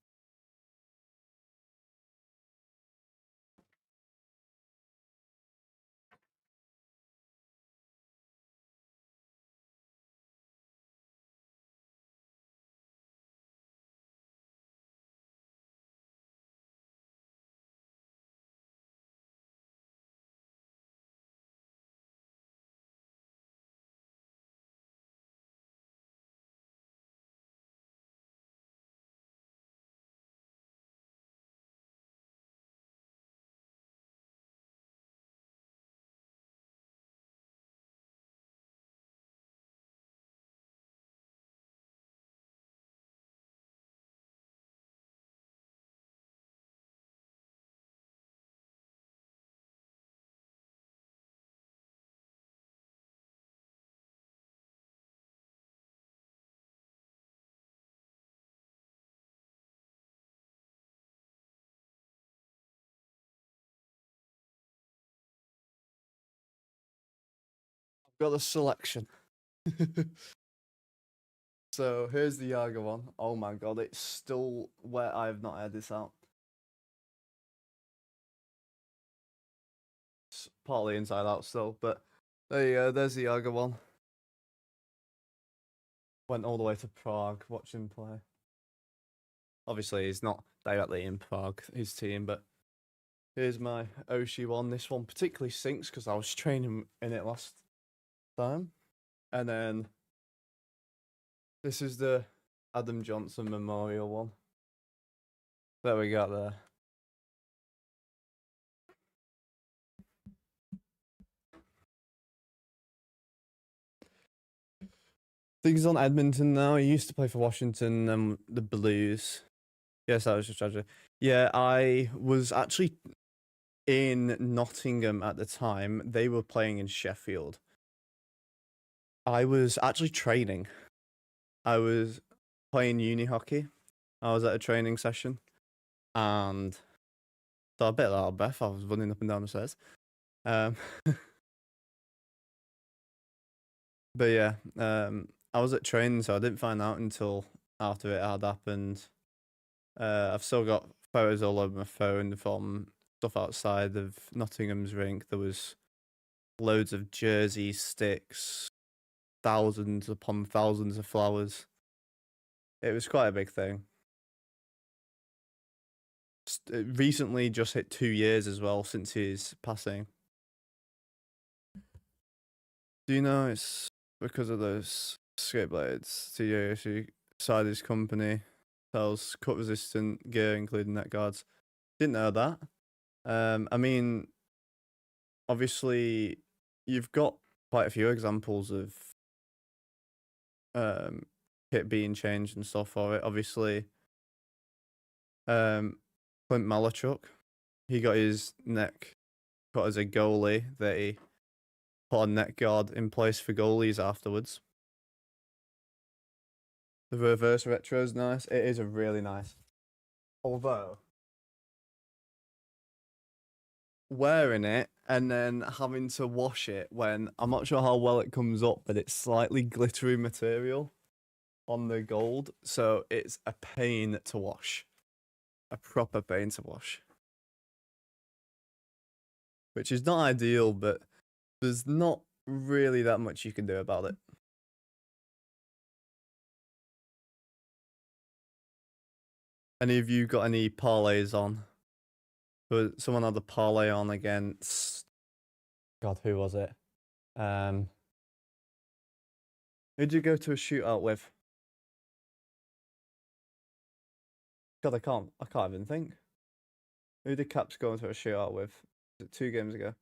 got the selection. So here's the Yaga one. Oh my god, it's still wet. I have not had this out. It's partly inside out still, but there you go. There's the Yaga one. Went all the way to Prague, watched him play. Obviously, he's not directly in Prague, his team, but here's my Oshie one. This one particularly sinks because I was training in it last time. And then this is the Adam Johnson Memorial one that we got there. Things on Edmonton now. He used to play for Washington and the Blues. Yes, that was just tragic. Yeah, I was actually in Nottingham at the time. They were playing in Sheffield. I was actually training. I was playing uni hockey. I was at a training session, and so a bit out of breath. I was running up and down the stairs. But yeah, I was at training, so I didn't find out until after it had happened. I've still got photos all over my phone from stuff outside of Nottingham's rink. There was loads of jerseys, sticks, thousands upon thousands of flowers. It was quite a big thing. It recently just hit 2 years as well since his passing. Do you know it's because of those skate blades? TJC started his company, sells cut resistant gear, including neck guards. Didn't know that. I mean, obviously, you've got quite a few examples of kit being changed and stuff for it. Obviously, Clint Malachuk, he got his neck cut as a goalie. They put a neck guard in place for goalies afterwards. The reverse retro is nice. It is a really nice. Although, wearing it and then having to wash it when I'm not sure how well it comes up, but it's slightly glittery material on the gold, so it's a pain to wash. A proper pain to wash. Which is not ideal, but there's not really that much you can do about it. Any of you got any parlays on? Someone had a parlay on against... God, who was it? Who'd you go to a shootout with? God, I can't even think. Who did Caps go into a shootout with? Was it 2 games ago?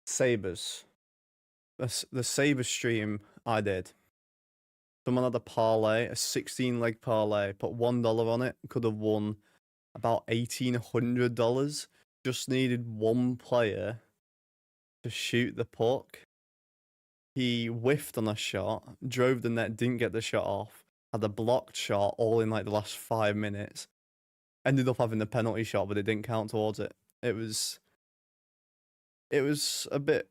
Sabres. The Sabres stream I did. Someone had a parlay, a 16-leg parlay, put $1 on it, could have won about $1,800. Just needed one player to shoot the puck. He whiffed on a shot, drove the net, didn't get the shot off, had a blocked shot all in like the last 5 minutes. Ended up having the penalty shot, but it didn't count towards it. It was a bit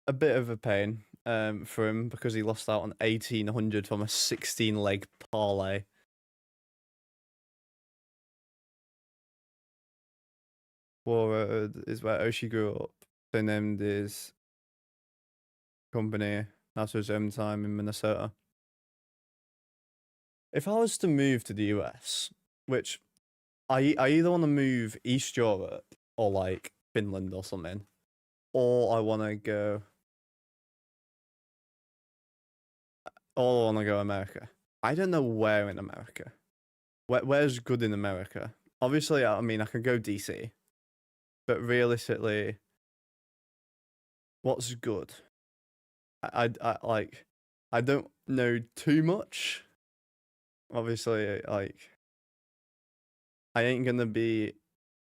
of a pain for him because he lost out on 1,800 from a 16-leg parlay. Warroad is where Oshie grew up. They named his company after his own time in Minnesota. If I was to move to the US, which I either want to move East Europe or like Finland or something, or I want to go America. I don't know where in America. Where's good in America? Obviously, I mean, I could go DC, but realistically, what's good? I don't know too much. Obviously, like, I ain't gonna be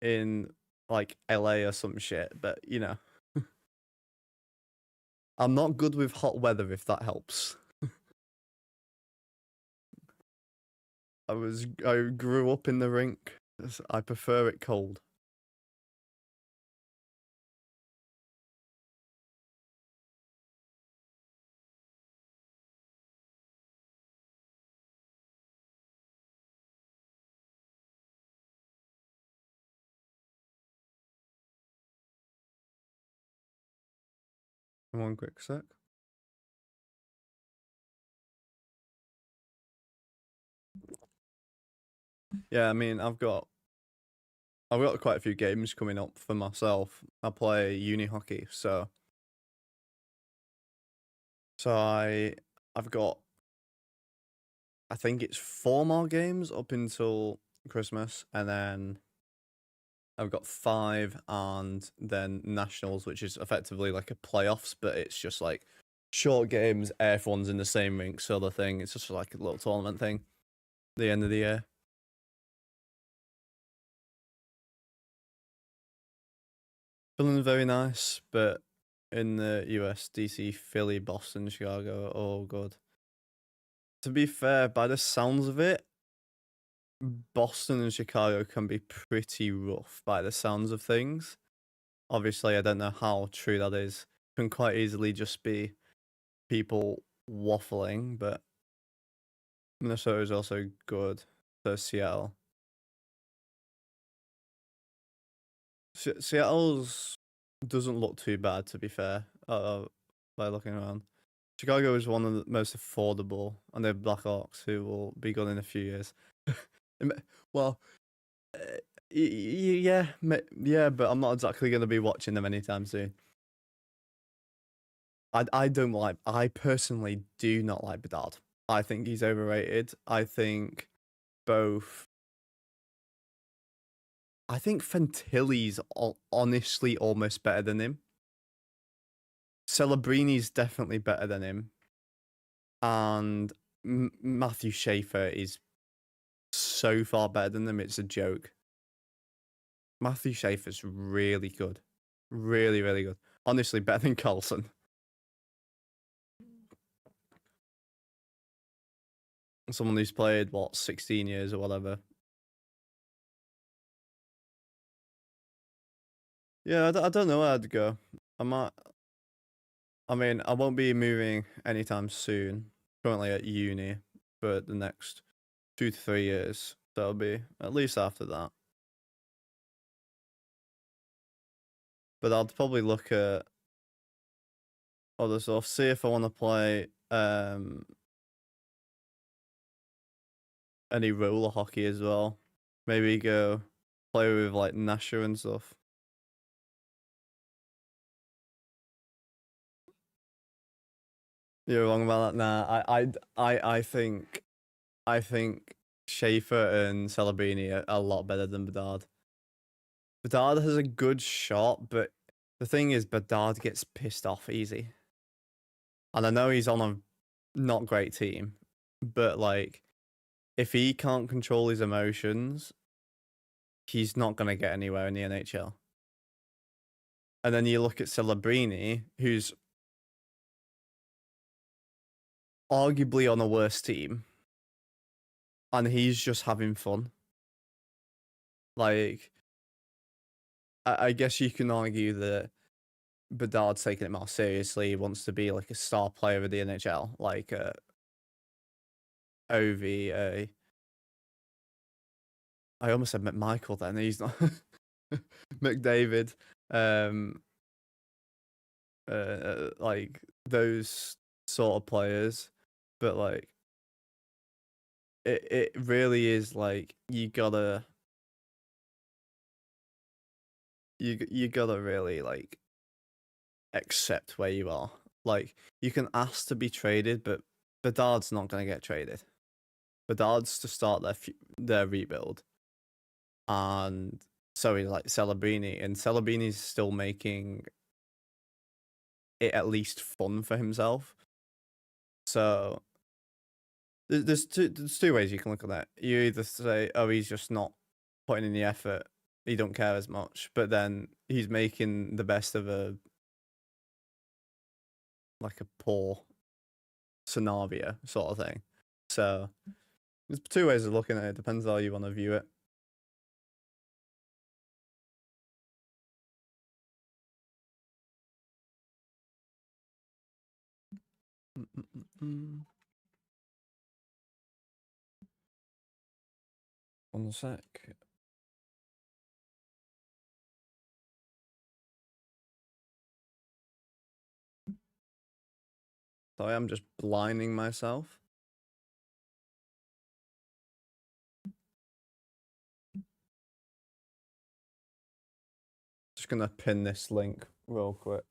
in like LA or some shit, but you know, I'm not good with hot weather if that helps. I grew up in the rink. I prefer it cold. One quick sec. Yeah, I mean, I've got quite a few games coming up for myself. I play uni hockey, so I've got, I think it's 4 more games up until Christmas, and then I've got 5, and then nationals, which is effectively like a playoffs, but it's just like short games. Everyone's in the same rink, sort of thing. It's just like a little tournament thing. The end of the year. Feeling very nice, but in the US, DC, Philly, Boston, Chicago, all good. To be fair, by the sounds of it, Boston and Chicago can be pretty rough by the sounds of things. Obviously, I don't know how true that is. Can quite easily just be people waffling, but Minnesota is also good. So Seattle. Seattle's doesn't look too bad, to be fair, by looking around. Chicago is one of the most affordable, and they're Blackhawks, who will be gone in a few years. Well, yeah, yeah, but I'm not exactly going to be watching them anytime soon. I personally do not like Bedard. I think he's overrated. I think Fantilli's honestly almost better than him. Celebrini's definitely better than him. And Matthew Schaefer is so far better than them, it's a joke. Matthew Schaefer's really good. Really, really good. Honestly, better than Carlson. Someone who's played, 16 years or whatever. Yeah, I don't know where I'd go. I mean, I won't be moving anytime soon. Currently at uni for the next 2 to 3 years. So it'll be at least after that. But I'll probably look at other stuff, see if I want to play any roller hockey as well. Maybe go play with like Nasher and stuff. You're wrong about that. Nah, I think Schaefer and Celebrini are a lot better than Bedard. Bedard has a good shot, but the thing is, Bedard gets pissed off easy. And I know he's on a not great team, but like, if he can't control his emotions, he's not going to get anywhere in the NHL. And then you look at Celebrini, who's arguably on a worse team, and he's just having fun. Like, I guess you can argue that Bedard's taking it more seriously. He wants to be like a star player of the NHL, like Ovi. I almost said McMichael then. He's not McDavid. Like those sort of players, but like it really is like you gotta really like accept where you are. Like you can ask to be traded, but Bedard's not gonna get traded. Bedard's to start their rebuild, and so is like Celebrini, and Celebrini's still making it at least fun for himself. So there's two ways you can look at that. You either say, oh, he's just not putting in the effort, he don't care as much, but then he's making the best of a poor scenario sort of thing. So there's two ways of looking at it. Depends how you want to view it. One sec. Sorry, I'm just blinding myself. Just gonna pin this link real quick.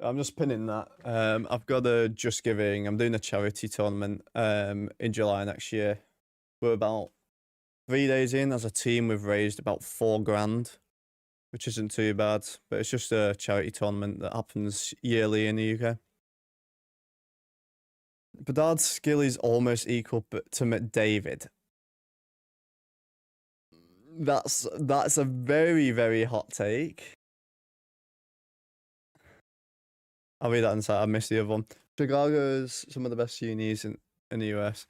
I'm just pinning that. I've got a Just Giving. I'm doing a charity tournament in July next year. We're about 3 days in as a team. We've raised about $4,000, which isn't too bad. But it's just a charity tournament that happens yearly in the UK. Bedard's skill is almost equal to McDavid. That's a very, very hot take. I'll read that inside. I missed the other one. Chicago's some of the best unis in the US.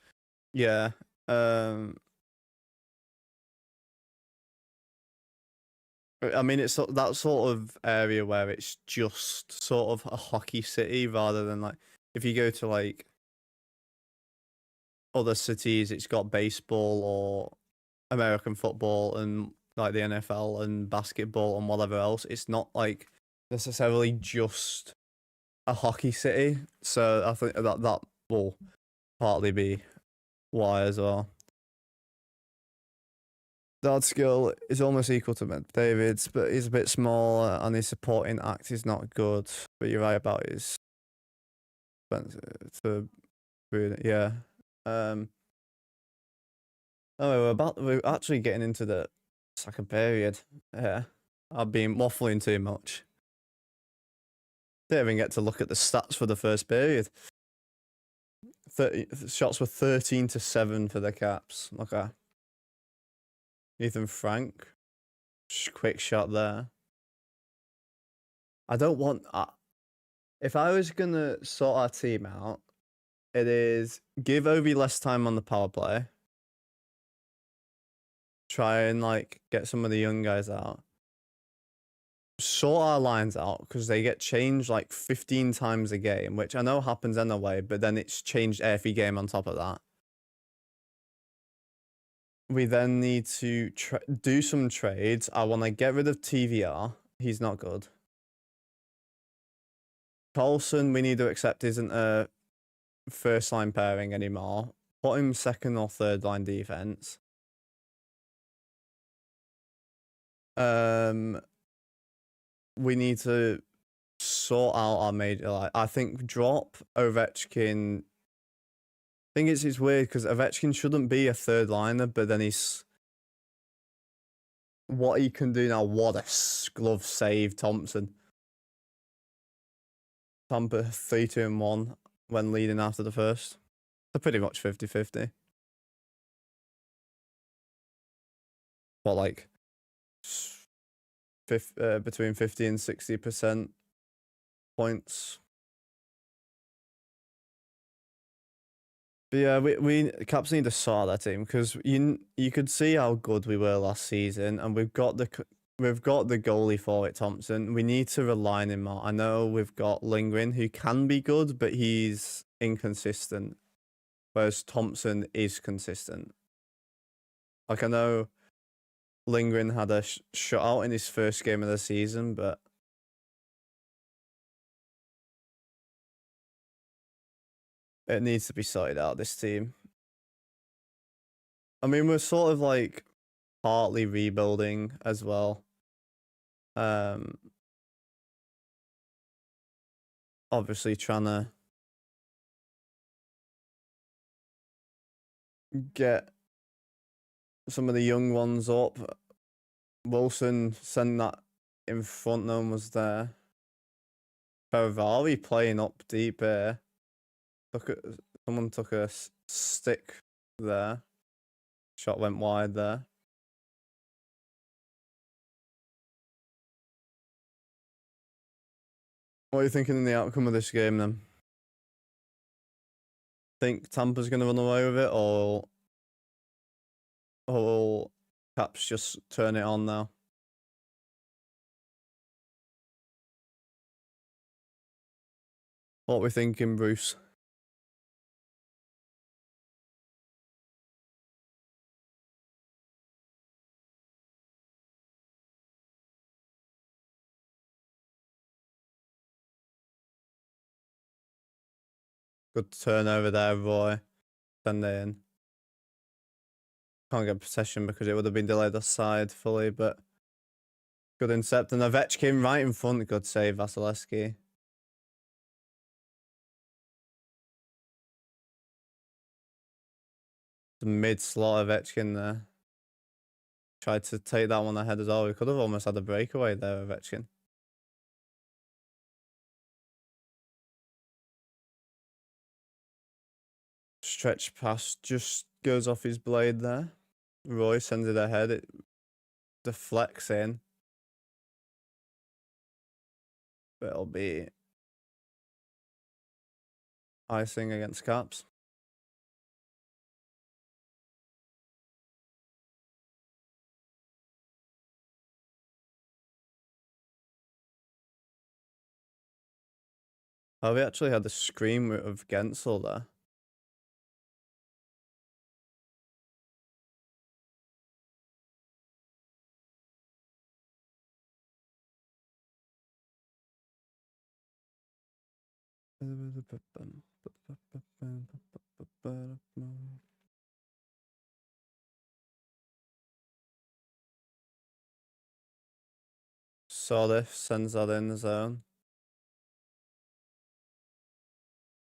Yeah. I mean, it's that sort of area where it's just sort of a hockey city rather than like if you go to like other cities, it's got baseball or American football and like the NFL and basketball and whatever else. It's not like necessarily just a hockey city. So I think that will partly be why as well. Dad's skill is almost equal to David's, but he's a bit smaller and his supporting act is not good. But you're right about his to yeah. Oh, we're actually getting into the second period. Yeah, I've been waffling too much. Didn't even get to look at the stats for the first period. 30 shots were 13-7 for the Caps. Okay. Ethan Frank, quick shot there. I don't want. If I was gonna sort our team out, it is give Ovi less time on the power play. Try and like get some of the young guys out. Sort our lines out because they get changed like 15 times a game, which I know happens anyway, but then it's changed every game on top of that. We then need to do some trades. I want to get rid of TVR. He's not good. Carlson, we need to accept isn't a first line pairing anymore. Put him second or third line defense. We need to sort out our major. Like, I think drop Ovechkin. I think it's weird because Ovechkin shouldn't be a third liner, but then he's what he can do now. What a glove save, Thompson. Tampa 3-2-1 when leading after the first. They're pretty much 50-50. What, like between 50 and 60% points. But yeah, we Caps need to sort that team because you could see how good we were last season, and we've got the goalie for it, Thompson. We need to rely on him more. I know we've got Lindgren, who can be good, but he's inconsistent, whereas Thompson is consistent. Like, I know Lindgren had a shutout in his first game of the season, but it needs to be sorted out, this team. I mean, we're sort of like partly rebuilding as well. Obviously trying to get some of the young ones up. Wilson sent that in front, no one was there. Ferrari playing up deep here. Someone took a stick there. Shot went wide there. What are you thinking in the outcome of this game then? Think Tampa's going to run away with it, or will Caps just turn it on now? What are we thinking, Bruce? Good turnover there, Roy. Send it in. Can't get possession because it would have been delayed offside fully, but good intercept. And Ovechkin right in front. Good save, Vasilevsky. The mid-slot Ovechkin there. Tried to take that one ahead as well. We could have almost had a breakaway there, Ovechkin. Stretch pass just goes off his blade there. Roy sends it ahead. It deflects in. But it'll be icing against Caps. Oh, we actually had the scream of Gensel there. Sordif sends that in the zone.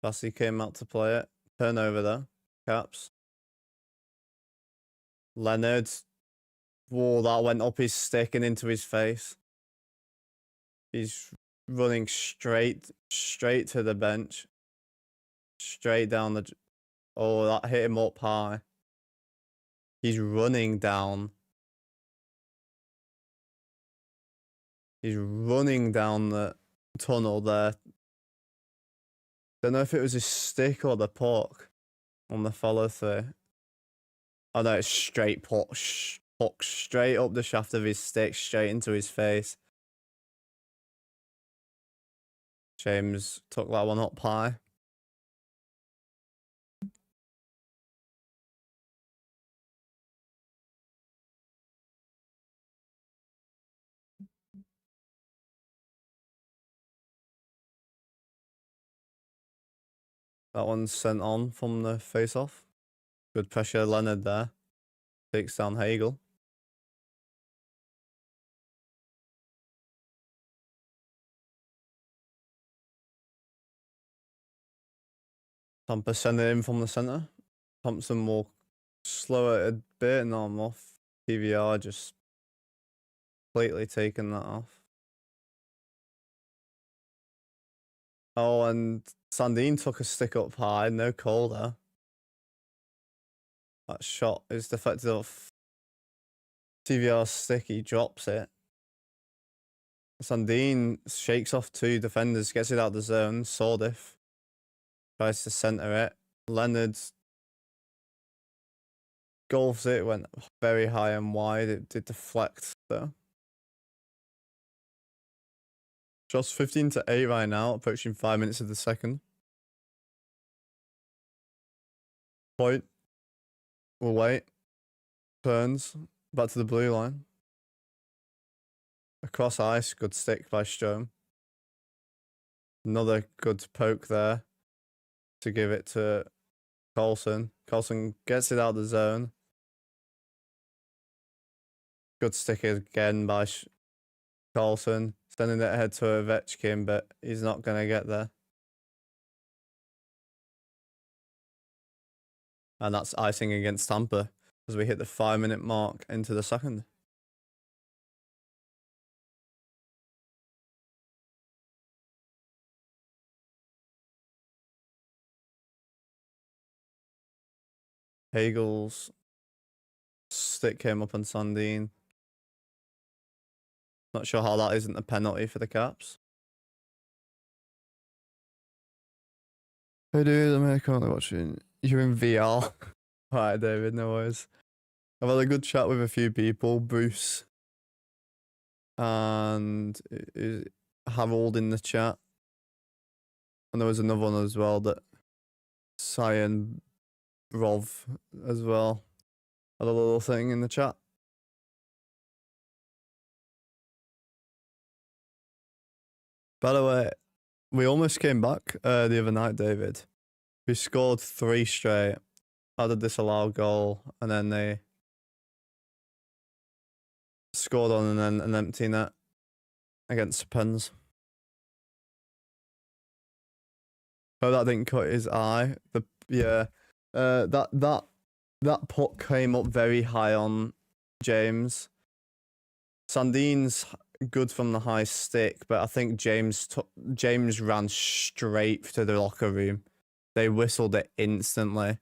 Bassey came out to play it. Turnover there. Caps. Leonard. Whoa, that went up his stick and into his face. He's running straight to the bench. Straight down the... Oh, that hit him up high. He's running down. He's running down the tunnel there. Don't know if it was his stick or the puck on the follow through. Oh no, it's straight puck straight up the shaft of his stick, straight into his face. James took that one up high. That one's sent on from the face-off. Good pressure, Leonard there. Takes down Hagel. Tampa sending in from the centre. Thompson will slow it a bit, and I'm off. PVR just completely taking that off. Oh, and Sandine took a stick up high, no call there. That shot is deflected off TVR's stick, he drops it. Sandine shakes off two defenders, gets it out of the zone. Sordif tries to centre it. Leonard golfs it, went very high and wide. It did deflect though. Just 15-8 right now, approaching 5 minutes of the second. Point. We'll wait. Turns. Back to the blue line. Across ice, good stick by Strome. Another good poke there to give it to Carlson. Carlson gets it out of the zone. Good stick again by Carlson. Sending it ahead to Ovechkin, but he's not going to get there. And that's icing against Tampa as we hit the 5-minute mark into the second. Hagel's stick came up on Sandine. Not sure how that isn't a penalty for the Caps. Hey dude, I'm currently watching. You're in VR. Alright, David, no worries. I've had a good chat with a few people. Bruce and Harold in the chat. And there was another one as well that Cyan Brov as well. Had a little thing in the chat. By the way, we almost came back the other night, David. We scored 3 straight. Had a disallowed goal, and then they scored on an empty net against the Pens. Oh, that didn't cut his eye. That puck came up very high on James. Sandin's good from the high stick, but I think James ran straight to the locker room. They whistled it instantly.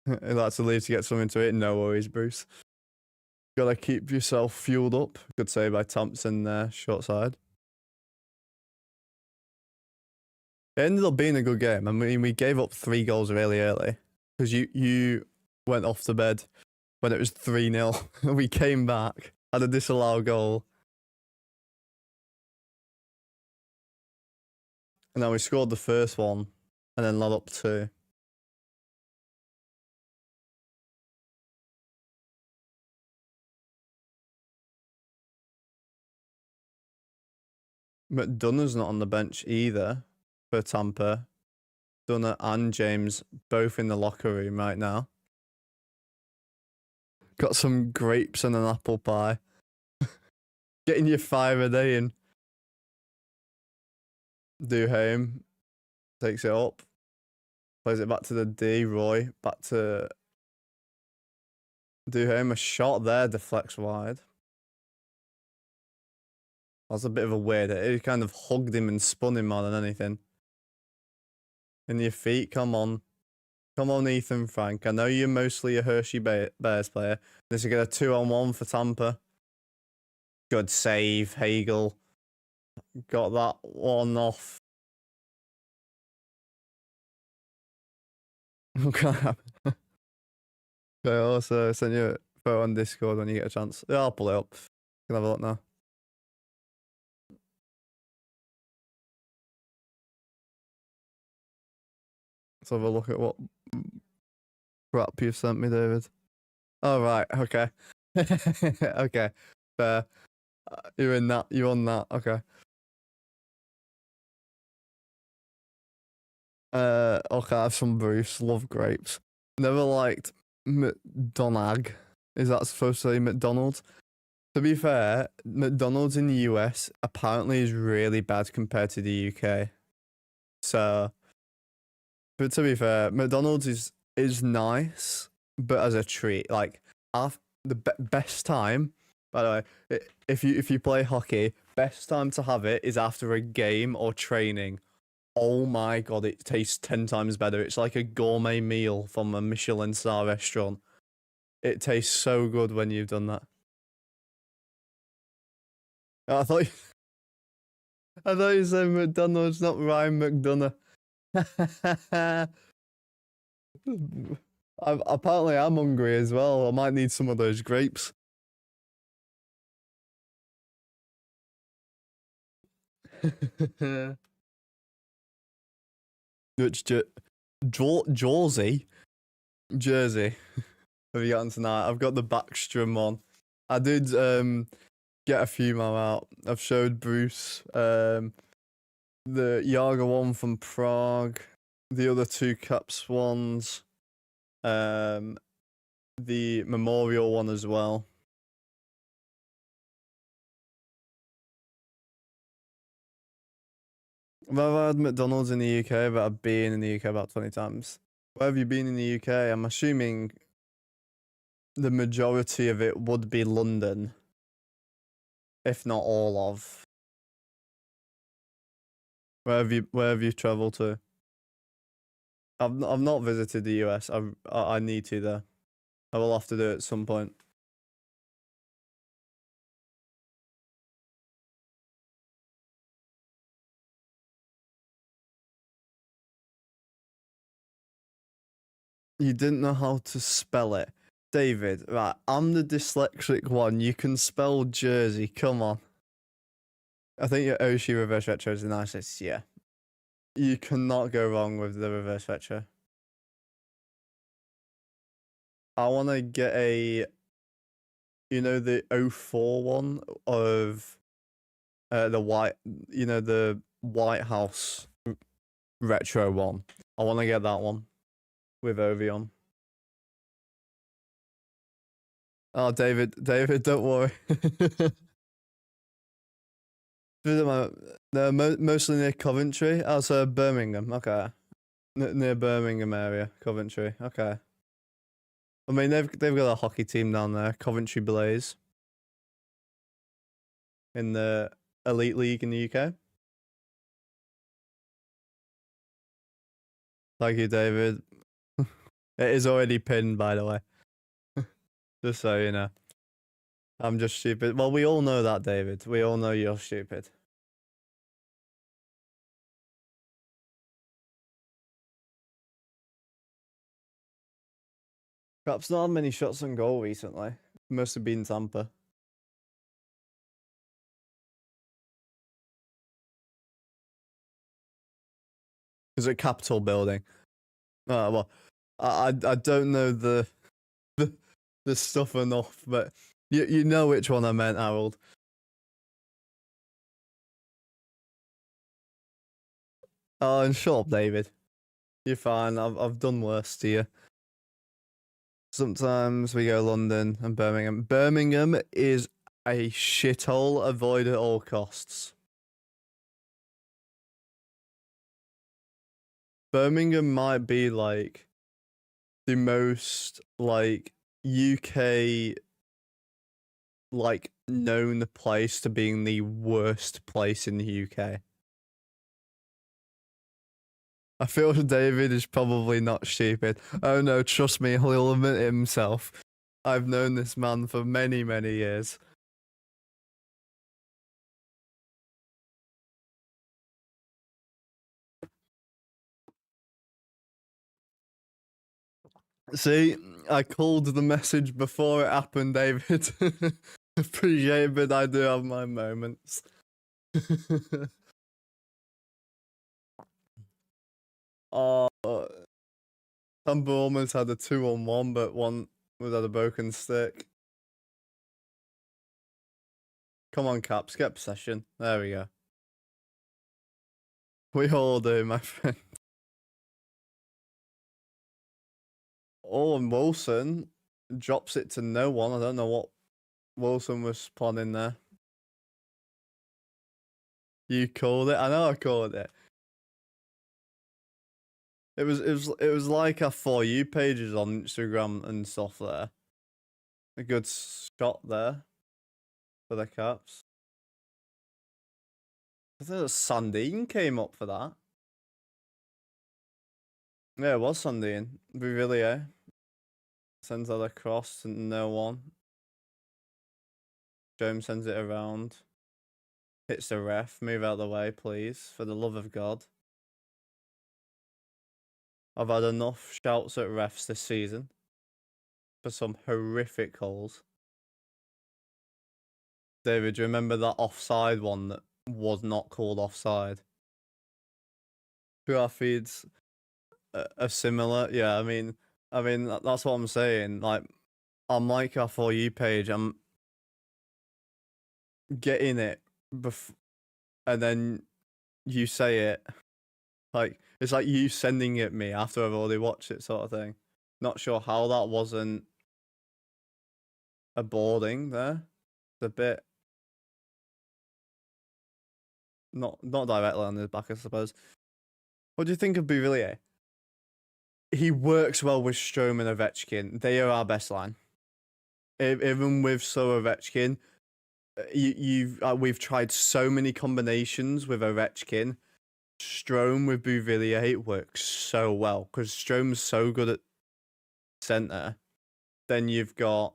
I'd like to leave to get something to eat. No worries, Bruce. Gotta keep yourself fueled up. Good save by Thompson there, short side. It ended up being a good game. I mean, we gave up 3 goals really early because you went off to bed when it was 3-0. We came back, had a disallowed goal, and then we scored the first one, and then led up 2. McDonough's not on the bench either for Tampa. Dunner and James both in the locker room right now. Got some grapes and an apple pie. Getting your 5 a day in. Duhaime takes it up. Plays it back to the D. Roy. Back to Duhaime. A shot there deflects wide. That's a bit of a weird. It kind of hugged him and spun him more than anything. In your feet, come on. Come on, Ethan Frank. I know you're mostly a Hershey Bears player. This is a 2-on-1 for Tampa. Good save, Hagel. Got that one off. Okay, also send you a photo on Discord when you get a chance. Yeah, I'll pull it up. You can have a look now. Let's have a look at what crap you've sent me, David. Oh, right. Okay. Okay. Fair. You're in that. You're on that. Okay. Okay, I have some Bruce. Love grapes. Never liked McDonagh. Is that supposed to say McDonald's? To be fair, McDonald's in the US apparently is really bad compared to the UK. So, but to be fair, McDonald's is nice, but as a treat. Like, best time. By the way, if you play hockey, best time to have it is after a game or training. Oh my god, it tastes 10 times better. It's like a gourmet meal from a Michelin star restaurant. It tastes so good when you've done that. I thought you said McDonald's, not Ryan McDonough. Apparently I'm hungry as well. I might need some of those grapes. Which Jersey? Have you gotten tonight? I've got the Backstrom one. I did get a few more out. I've showed Bruce the Yaga one from Prague, the other 2 Caps ones, the Memorial one as well. I've had McDonald's in the UK, but I've been in the UK about 20 times. Where have you been in the UK? I'm assuming the majority of it would be London, if not all of. Where have you travelled to? I've not visited the US. I need to though. I will have to do it at some point. You didn't know how to spell it. David, right, I'm the dyslexic one. You can spell Jersey, come on. I think your Oshi reverse retro is the nicest, yeah. You cannot go wrong with the reverse retro. I want to get a you know the 04 one of the the White House retro one. I want to get that one with Ovi on. Oh, David, don't worry. No, mostly near Coventry. Oh, so Birmingham. Okay, near Birmingham area, Coventry. Okay. I mean, they've got a hockey team down there, Coventry Blaze, in the Elite League in the UK. Thank you, David. It is already pinned, by the way. Just so you know. I'm just stupid. Well, we all know that, David. We all know you're stupid. Perhaps not had many shots on goal recently. Must have been Tampa. Is it Capitol building? Oh well, I don't know the the stuff enough, but you know which one I meant, Harold. Oh, and shut up, David. You're fine. I've done worse to you. Sometimes we go London and Birmingham. Birmingham is a shithole. Avoid at all costs. Birmingham might be like the most like UK like known place to being the worst place in the UK. I feel David is probably not stupid. Oh no, trust me, he'll admit it himself. I've known this man for many, many years. See, I called the message before it happened, David. Appreciate it, but I do have my moments. Oh, Tampa almost had a 2-on-1, but one was at a broken stick. Come on, Caps, get possession. There we go. We all do, my friend. Oh, and Wilson drops it to no one. I don't know what Wilson was planning there. You called it. I know I called it. It was like our For You pages on Instagram and stuff there. A good shot there for the Caps. I think Sandine came up for that. Yeah, it was Sandine. Bouvillier sends that across to no one. Jones sends it around. Hits the ref. Move out of the way, please. For the love of God. I've had enough shouts at refs this season for some horrific calls. David, do you remember that offside one that was not called offside? Who our feeds are similar. Yeah, I mean that's what I'm saying. Like, I'm like our For You page. I'm getting it, and then you say it. Like, it's like you sending it me after I've already watched it, sort of thing. Not sure how that wasn't a boarding there. It's a bit not directly on his back, I suppose. What do you think of Bouvillier? He works well with Strome and Ovechkin. They are our best line. Even with Ovechkin, we've tried so many combinations with Ovechkin. Strome with Bouvillier works so well because Strome's so good at center. Then you've got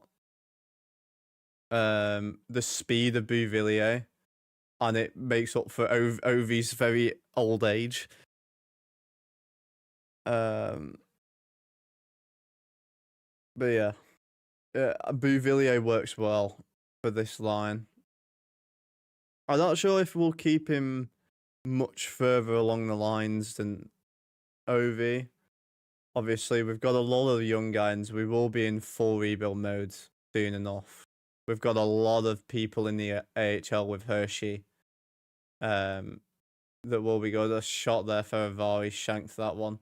the speed of Bouvillier, and it makes up for Ovi's very old age. But yeah, Bouvillier works well for this line. I'm not sure if we'll keep him much further along the lines than Ovi. Obviously, we've got a lot of young guys. We will be in full rebuild mode soon enough We've got a lot of people in the AHL with Hershey. That will be good. A shot there for Avari, shanked that one.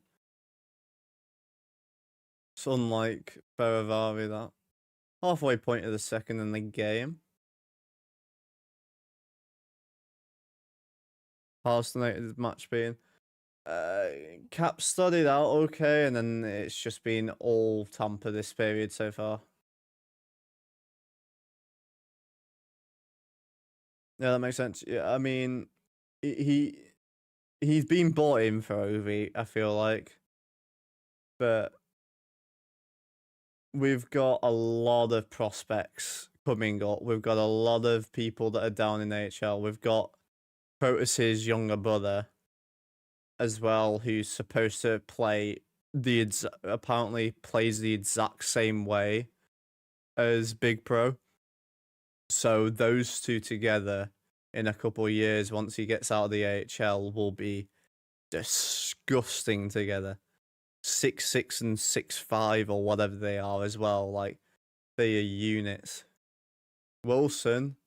It's unlike Ferravari, that. Halfway point of the second in the game. Halstonated match being. Cap started out okay, and then it's just been all Tampa this period so far. Yeah, that makes sense. Yeah, I mean, he's been bought in for Ovi, I feel like, but we've got a lot of prospects coming up. We've got a lot of people that are down in AHL. We've got Protus's younger brother as well, who's supposed to play apparently plays the exact same way as Big Pro. So those two together in a couple of years, once he gets out of the AHL, will be disgusting together. 6'6" and 6'5" or whatever they are as well. Like, they are units. Wilson,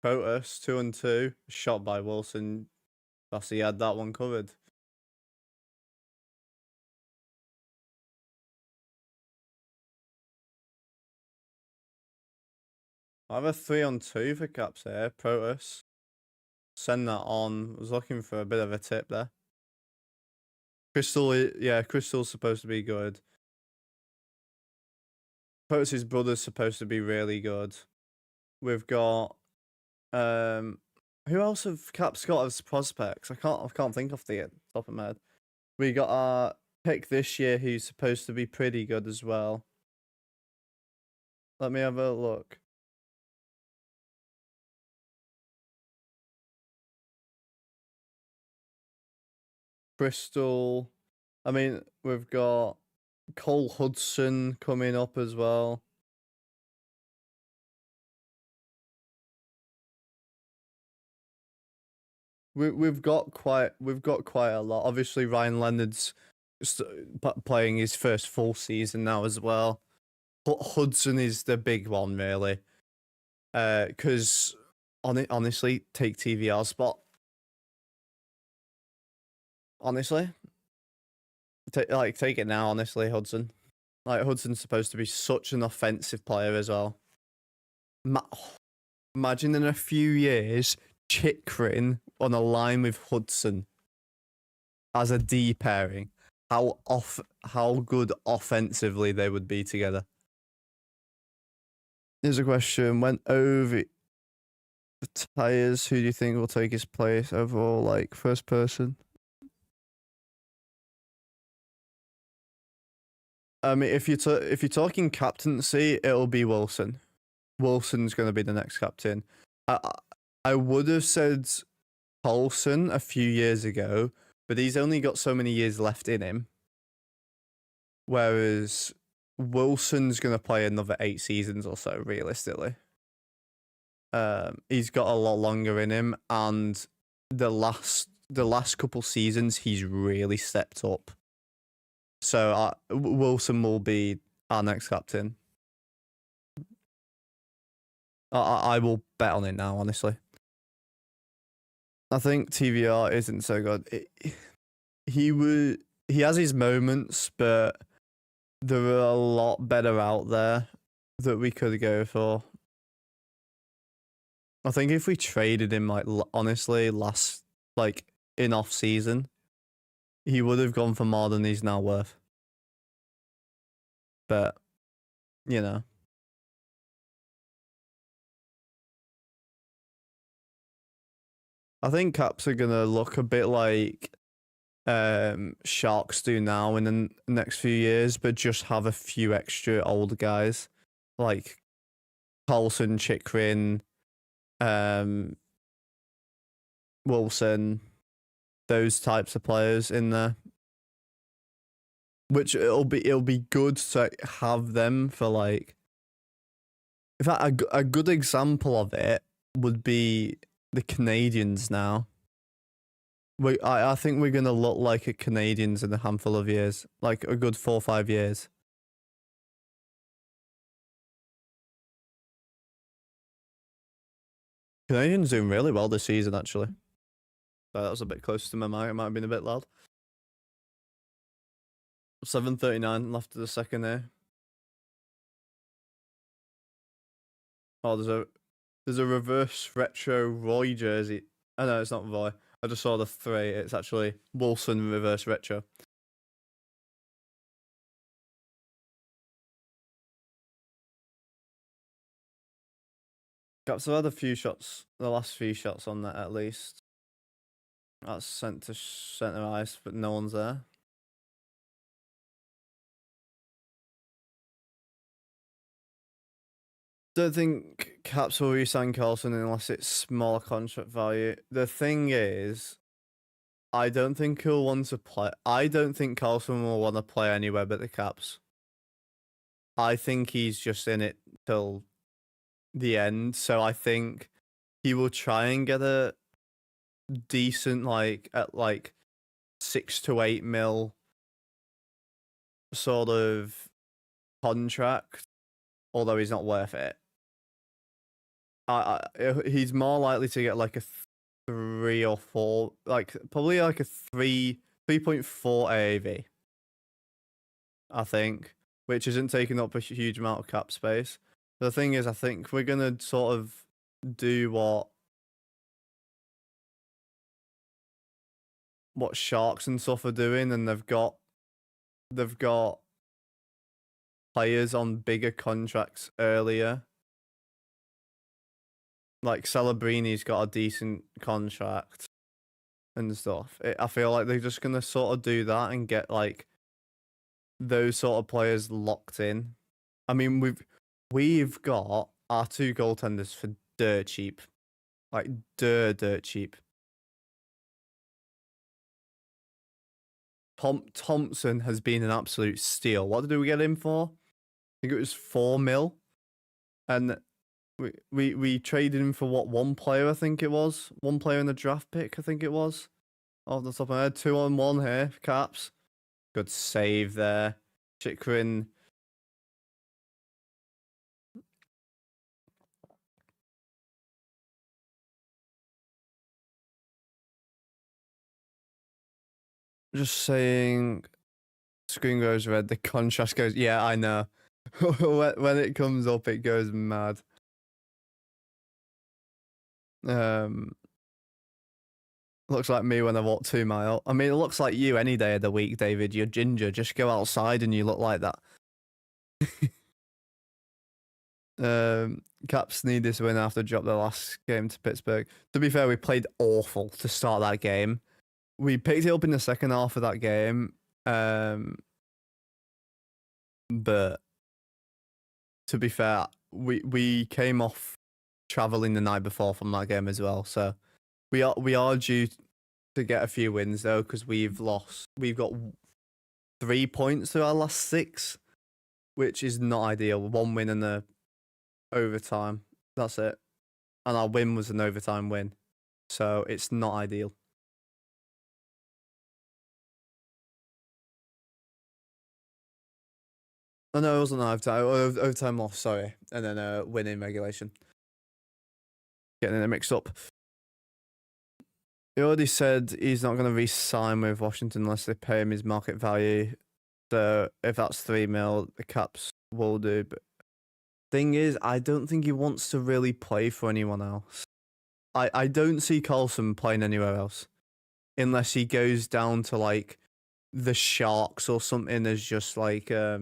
Protus, 2-2, shot by Wilson. That's he had that one covered. I have a 3-on-2 for Caps here. Protus. Send that on. Was looking for a bit of a tip there. Crystal, yeah, Crystal's supposed to be good. Protus's brother's supposed to be really good. We've got who else have Caps got as prospects? I can't think off the top of my head. We got our pick this year who's supposed to be pretty good as well. Let me have a look. Bristol. I mean, we've got Cole Hudson coming up as well. We've got quite a lot. Obviously, Ryan Leonard's playing his first full season now as well. But Hudson is the big one, really. Because honestly, take TVR spot. Honestly, take it now. Honestly, Hudson. Like, Hudson's supposed to be such an offensive player as well. Imagine in a few years, Chikrin on a line with Hudson as a D pairing. How good offensively they would be together. Here's a question. Went over the tires. Who do you think will take his place overall, like first person? I mean, if you're talking captaincy, it'll be Wilson. Wilson's going to be the next captain. I would have said Paulson a few years ago, but he's only got so many years left in him. Whereas Wilson's going to play another 8 seasons or so, realistically. He's got a lot longer in him, and the last couple seasons, he's really stepped up. So Wilson will be our next captain. I will bet on it now, honestly. I think TVR isn't so good. He has his moments, but there are a lot better out there that we could go for. I think if we traded him, like, honestly, in off season, he would have gone for more than he's now worth. But, you know. I think Caps are going to look a bit like Sharks do now in the next few years, but just have a few extra old guys like Carlson, Chikrin, Wilson, those types of players in there. Which it'll be good to have them for, like. In fact, a good example of it would be the Canadians now. I think we're gonna look like a Canadians in a handful of years, like a good 4 or 5 years. Canadians doing really well this season, actually. That was a bit close to my mic. It might have been a bit loud. 7:39 left of the second here. Oh, there's a reverse retro Roy jersey. Oh no, it's not Roy. I just saw the 3. It's actually Wilson reverse retro. Caps have had a few shots, the last few shots on that at least. That's sent to centre ice, but no one's there. Don't think Caps will re-sign Carlson unless it's smaller contract value. The thing is, I don't think he'll want to play. I don't think Carlson will want to play anywhere but the Caps. I think he's just in it till the end. So I think he will try and get a decent, at 6 to 8 mil sort of contract, although he's not worth it. He's more likely to get like a 3 or 4, probably like a 3.4 AAV, I think, which isn't taking up a huge amount of cap space. The thing is, I think we're gonna sort of do what Sharks and stuff are doing, and they've got players on bigger contracts earlier. Like Celebrini's got a decent contract and stuff. I feel like they're just gonna sort of do that and get like those sort of players locked in. I mean, we've got our 2 goaltenders for dirt cheap, like dirt cheap. Thompson has been an absolute steal. What did we get him for? I think it was 4 mil, and we traded him for what, 1 player? I think it was 1 player in the draft pick. I think it was off the top of my head. 2-on-1 here, Caps. Good save there, Chikrin. Just saying, screen goes red. The contrast goes. Yeah, I know. When it comes up, it goes mad. Looks like me when I walk 2 mile. I mean, it looks like you any day of the week, David. You're ginger. Just go outside and you look like that. Caps need this win after drop their last game to Pittsburgh. To be fair, we played awful to start that game. We picked it up in the second half of that game. But to be fair, we came off traveling the night before from that game as well. So we are due to get a few wins though, because we've got 3 points to our last 6, which is not ideal. 1 win in the overtime. That's it. And our win was an overtime win. So it's not ideal. Oh no, it wasn't overtime. Overtime loss, sorry. And then win in regulation. Getting it mixed up. He already said he's not going to re-sign with Washington unless they pay him his market value. So if that's 3 mil, the Caps will do. But thing is, I don't think he wants to really play for anyone else. I don't see Carlson playing anywhere else, unless he goes down to like the Sharks or something as just like I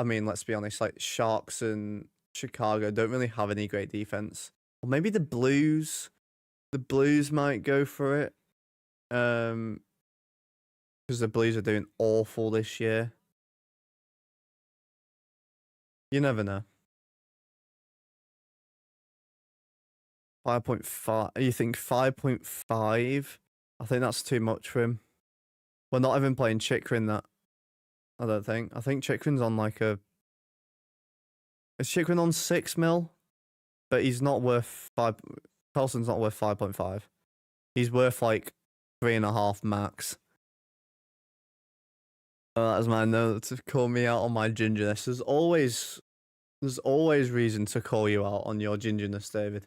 mean, let's be honest, like Sharks and Chicago don't really have any great defense. Or maybe the Blues. The Blues might go for it. Because the Blues are doing awful this year. You never know. 5.5. You think 5.5? I think that's too much for him. We're not even playing Chikrin that. I don't think. I think Chikrin's on like a. Is Chikrin on 6 mil? But he's not worth 5. Carlson's not worth 5.5. He's worth like 3.5 max. That is my note to call me out on my gingerness. There's always There's always reason to call you out on your gingerness, David.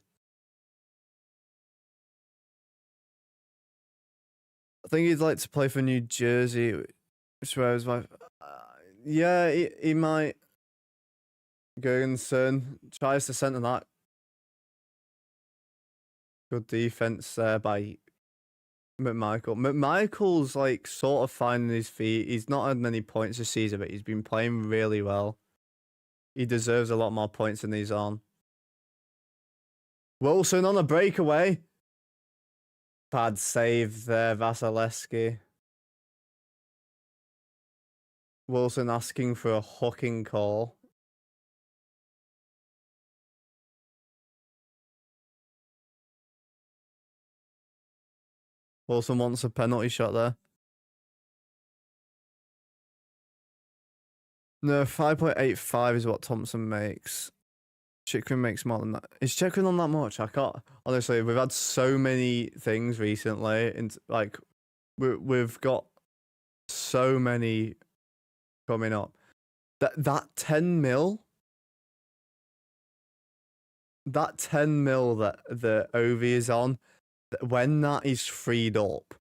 I think he'd like to play for New Jersey, which was my. Yeah, he might. Gergensen tries to centre that. Good defense there by McMichael. McMichael's like sort of finding his feet. He's not had many points this season, but he's been playing really well. He deserves a lot more points than he's on. Wilson on a breakaway. Bad save there, Vasilevsky. Wilson asking for a hooking call. Wilson wants a penalty shot there. No, 5.85 is what Thompson makes. Chychrun makes more than that. Is Chychrun on that much? I can't. Honestly, we've had so many things recently. And like, we've got so many coming up. That 10 mil. That 10 mil that the Ovi is on, when that is freed up,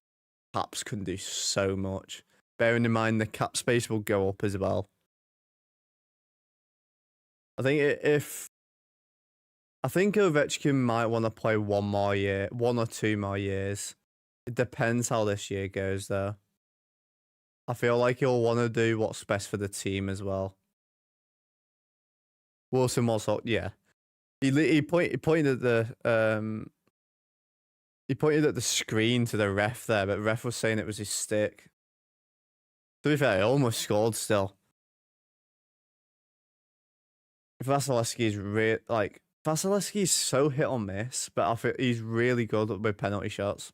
Caps can do so much. Bearing in mind the cap space will go up as well. I think I think Ovechkin might want to play one more year, 1 or 2 more years. It depends how this year goes, though. I feel like he'll want to do what's best for the team as well. Wilson was, yeah. He pointed at the he pointed at the screen to the ref there, but the ref was saying it was his stick. To be fair, he almost scored still. Vasilevsky's Vasilevsky's so hit or miss, but I feel he's really good with penalty shots.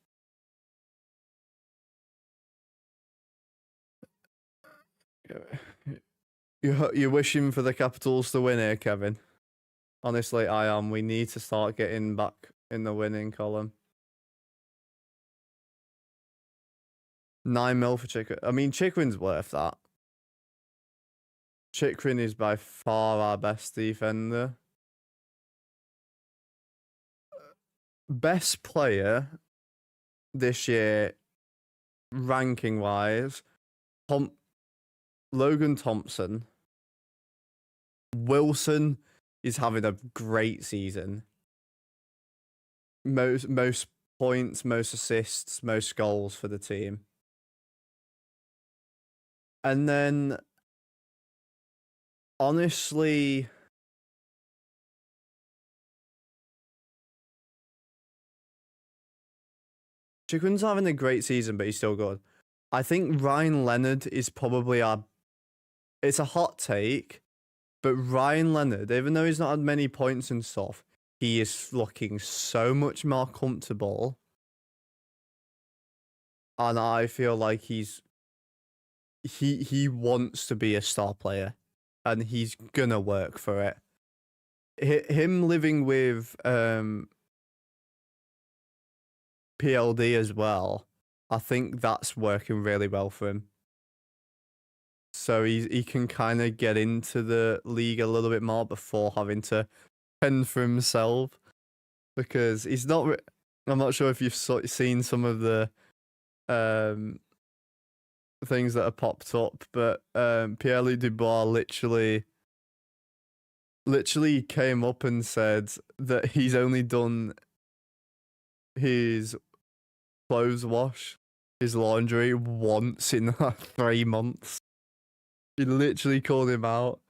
You're wishing for the Capitals to win here, Kevin. Honestly, I am. We need to start getting back in the winning column. 9 mil for Chychrun. I mean, Chychrun's worth that. Chychrun is by far our best defender. Best player this year, ranking wise, Logan Thompson. Wilson is having a great season. Most points, most assists, most goals for the team. And then, honestly, Chicken's having a great season, but he's still good. I think Ryan Leonard is probably our. It's a hot take, but Ryan Leonard, even though he's not had many points and stuff, he is looking so much more comfortable. And I feel like he wants to be a star player, and he's gonna work for it. Him living with PLD as well, I think that's working really well for him. So he can kind of get into the league a little bit more before having to fend for himself, because he's not. I'm not sure if you've seen some of the things that have popped up, but Pierre-Luc Dubois literally came up and said that he's only done his clothes wash, his laundry once in like 3 months. He literally called him out.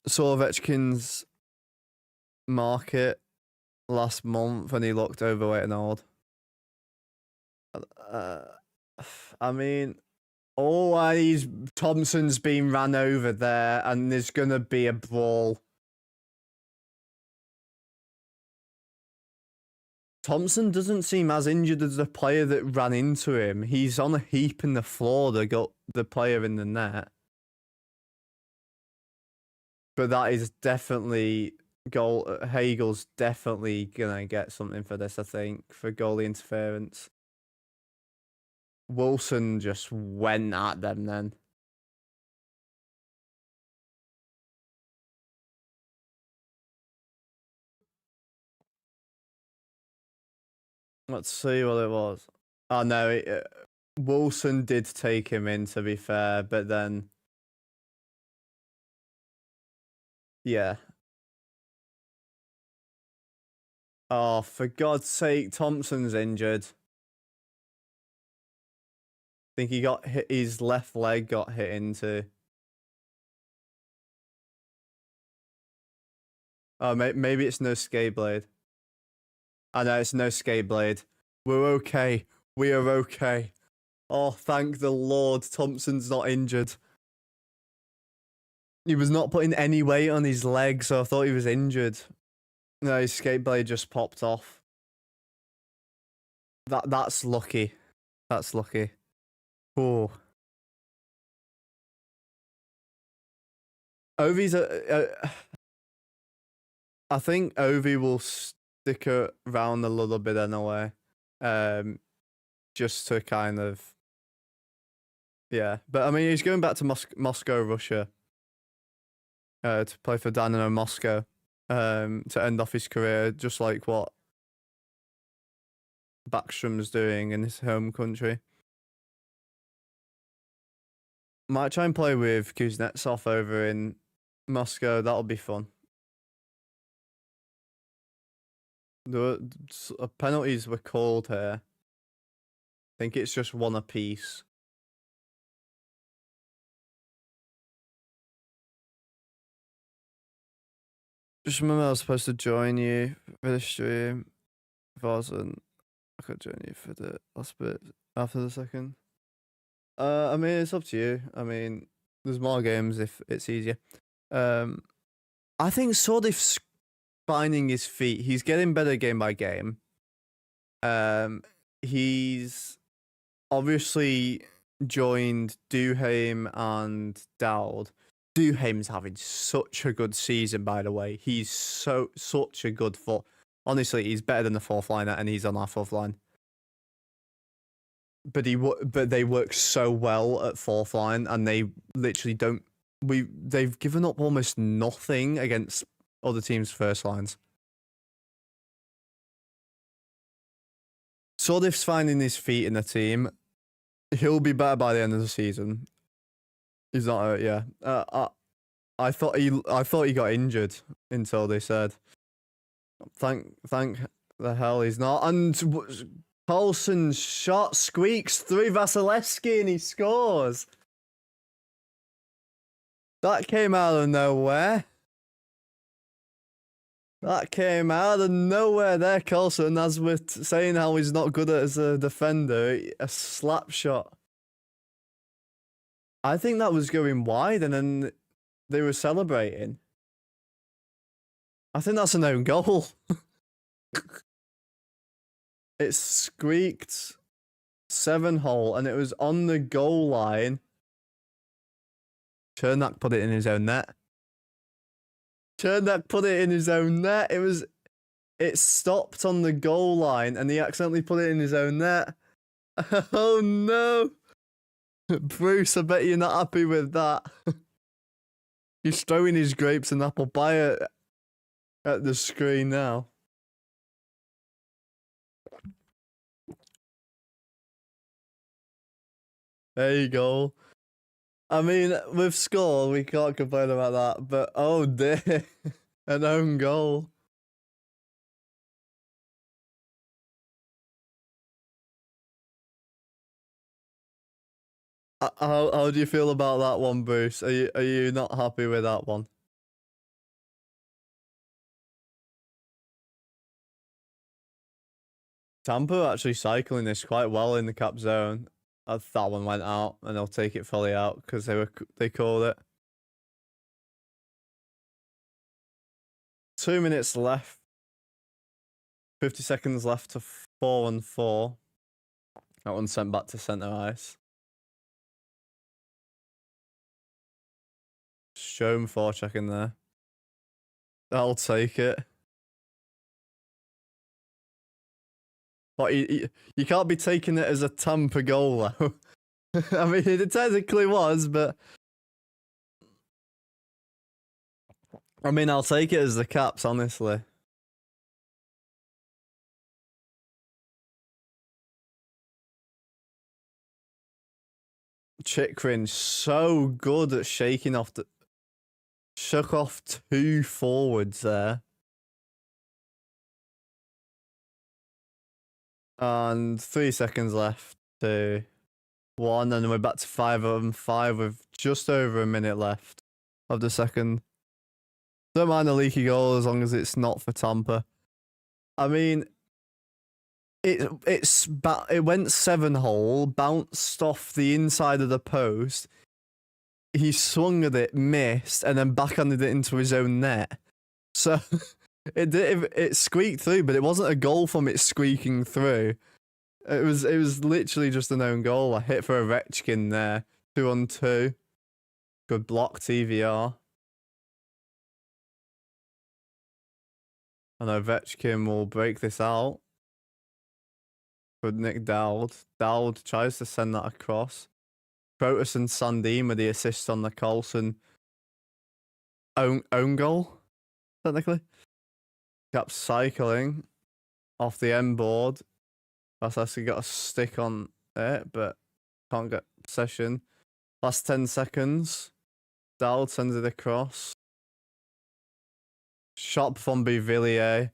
Saw Ovechkin's market last month and he looked overweight and old. I mean, Thompson's been ran over there and there's gonna be a brawl. Thompson doesn't seem as injured as the player that ran into him. He's on a heap in the floor that got the player in the net. But that is definitely Hagel's definitely gonna get something for this, I think, for goalie interference. Wilson just went at them then. Let's see what it was. Oh no, Wilson did take him in, to be fair, but then yeah. Oh, for God's sake, Thompson's injured. I think he got hit. His left leg got hit into. Oh, maybe it's no skate blade. I know it's no skate blade. We're okay. We are okay. Oh, thank the Lord, Thompson's not injured. He was not putting any weight on his leg, so I thought he was injured. No, his skate blade just popped off. That's lucky. That's lucky. Oh. Ovi's I think Ovi will stick around a little bit anyway. Just to kind of yeah. But I mean he's going back to Moscow, Russia. To play for Dynamo Moscow. To end off his career, just like what Backstrom's doing in his home country. Might try and play with Kuznetsov over in Moscow. That'll be fun. The penalties were called here. I think it's just one apiece. Just remember I was supposed to join you for the stream. If I wasn't, I could join you for the last bit after the second. I mean, it's up to you. I mean, there's more games if it's easier. I think Sordif's finding his feet. He's getting better game by game. He's obviously joined Duhaime and Dowd. Duhaime's having such a good season, by the way. He's such a good foot. Honestly, he's better than the fourth liner, and he's on our fourth line. But they work so well at fourth line, and they literally don't. They've given up almost nothing against other teams' first lines. Sordif's finding his feet in the team. He'll be better by the end of the season. He's not. Yeah. I thought he got injured until they said. Thank the hell he's not. And Paulson's shot squeaks through Vasilevsky and he scores. That came out of nowhere. That came out of nowhere there, Coulson, as we're saying how he's not good as a defender. A slap shot. I think that was going wide and then they were celebrating. I think that's an own goal. It squeaked 7-hole and it was on the goal line. Chernak put it in his own net. Chernak put it in his own net. It stopped on the goal line and he accidentally put it in his own net. Oh no. Bruce, I bet you're not happy with that. He's throwing his grapes and apple pie at the screen now. There you go. I mean, with score, we can't complain about that, but oh dear. An own goal. How do you feel about that one, Bruce? Are you not happy with that one? Tampa are actually cycling this quite well in the cap zone. That one went out, and they'll take it fully out because they called it. 2 minutes left. 50 seconds left to 4-on-4. That one's sent back to center ice. Show him forechecking there. I'll take it. But you can't be taking it as a Tampa goal, though. I mean, it technically was, but I mean, I'll take it as the Caps, honestly. Chikrin so good at shook off two forwards there. And 3 seconds left to 1, and we're back to 5-on-5 with just over a minute left of the second. Don't mind a leaky goal as long as it's not for Tampa. I mean, it went 7-hole, bounced off the inside of the post. He swung at it, missed, and then backhanded it into his own net. So it squeaked through, but it wasn't a goal from it squeaking through. It was literally just an own goal. I hit for Ovechkin there, 2-on-2. Good block, TVR. And Ovechkin will break this out. Good Nick Dowd. Dowd tries to send that across. Protus and Sandin with the assist on the Carlson own goal, technically. Caps cycling off the end board. Vasilevsky got a stick on it, but can't get possession. Last 10 seconds. Dowd sends it across. Shot from Beauvillier.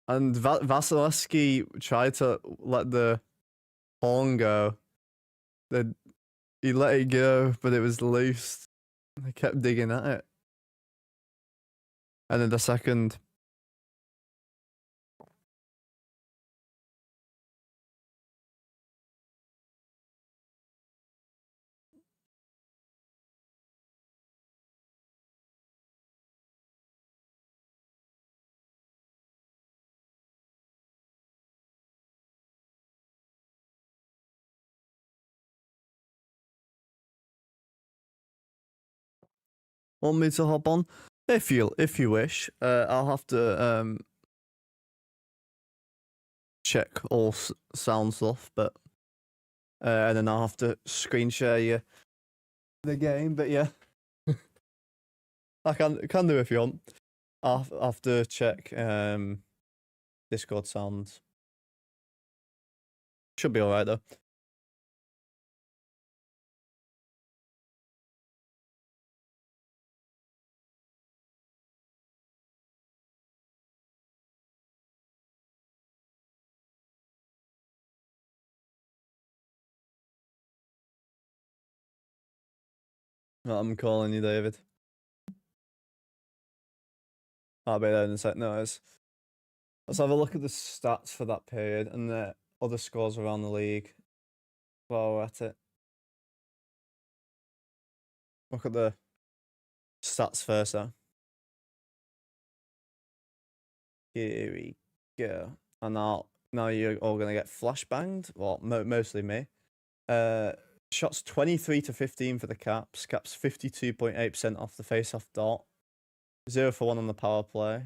And Vasilevsky tried to let the horn go. He let it go, but it was loose. They kept digging at it. And in the second. Want me to hop on? If you wish. I'll have to check all sound stuff, but and then I'll have to screen share you the game. But yeah, I can do if you want. I'll have to check Discord sounds. Should be alright though. I'm calling you, David. I'll be there in a sec. No, let's have a look at the stats for that period and the other scores around the league while we're at it. Look at the stats first, though. Here we go. And now you're all gonna get flashbanged. Well, mostly me. Shots 23-15 for the Caps. Caps 52.8% off the face-off dot. 0 for 1 on the power play.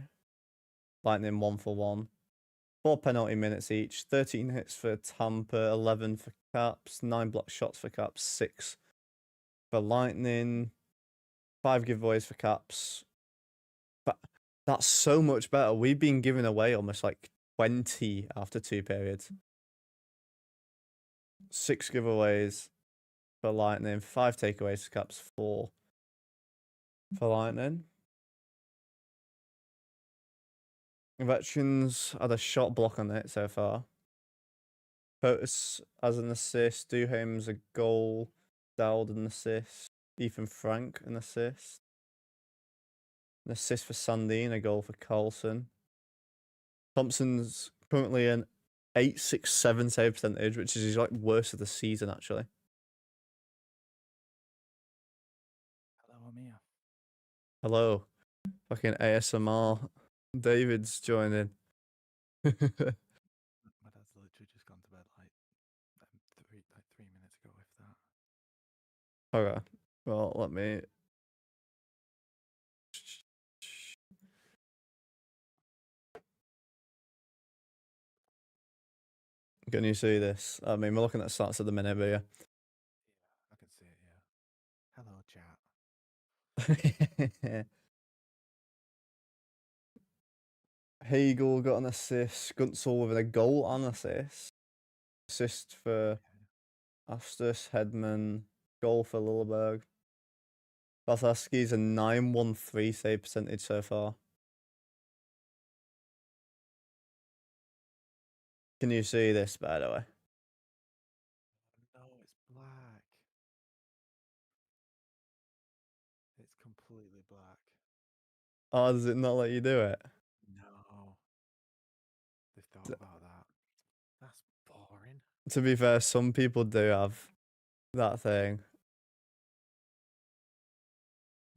Lightning 1 for 1. 4 penalty minutes each. 13 hits for Tampa. 11 for Caps. 9 block shots for Caps. 6 for Lightning. 5 giveaways for Caps. But that's so much better. We've been giving away almost like 20 after 2 periods. 6 giveaways for Lightning. 5 takeaways for Caps. 4 for Lightning. Veterans had a shot block on it so far. Protus as an assist. Duhaim's a goal. Dowd an assist. Ethan Frank an assist. An assist for Sandin, a goal for Carlson. Thompson's currently an 8.67 save percentage, which is his like worst of the season actually. Hello, Amir. Hello. Fucking ASMR. David's joining. My dad's literally just gone to bed like 3 minutes ago, if that. Okay. Well, let me. Can you see this? I mean, we're looking at stats at the minute, but Yeah, I can see it. Yeah. Hello, chat. yeah. Hagel got an assist. Gunsel with a goal and assist. Assist for Okay. Astus, Hedman, goal for Lilleberg. Vasaski's a 913 save percentage so far. Can you see this, by the way? No, it's black. It's completely black. Oh, does it not let you do it? No. They've thought about that. That's boring. To be fair, some people do have that thing.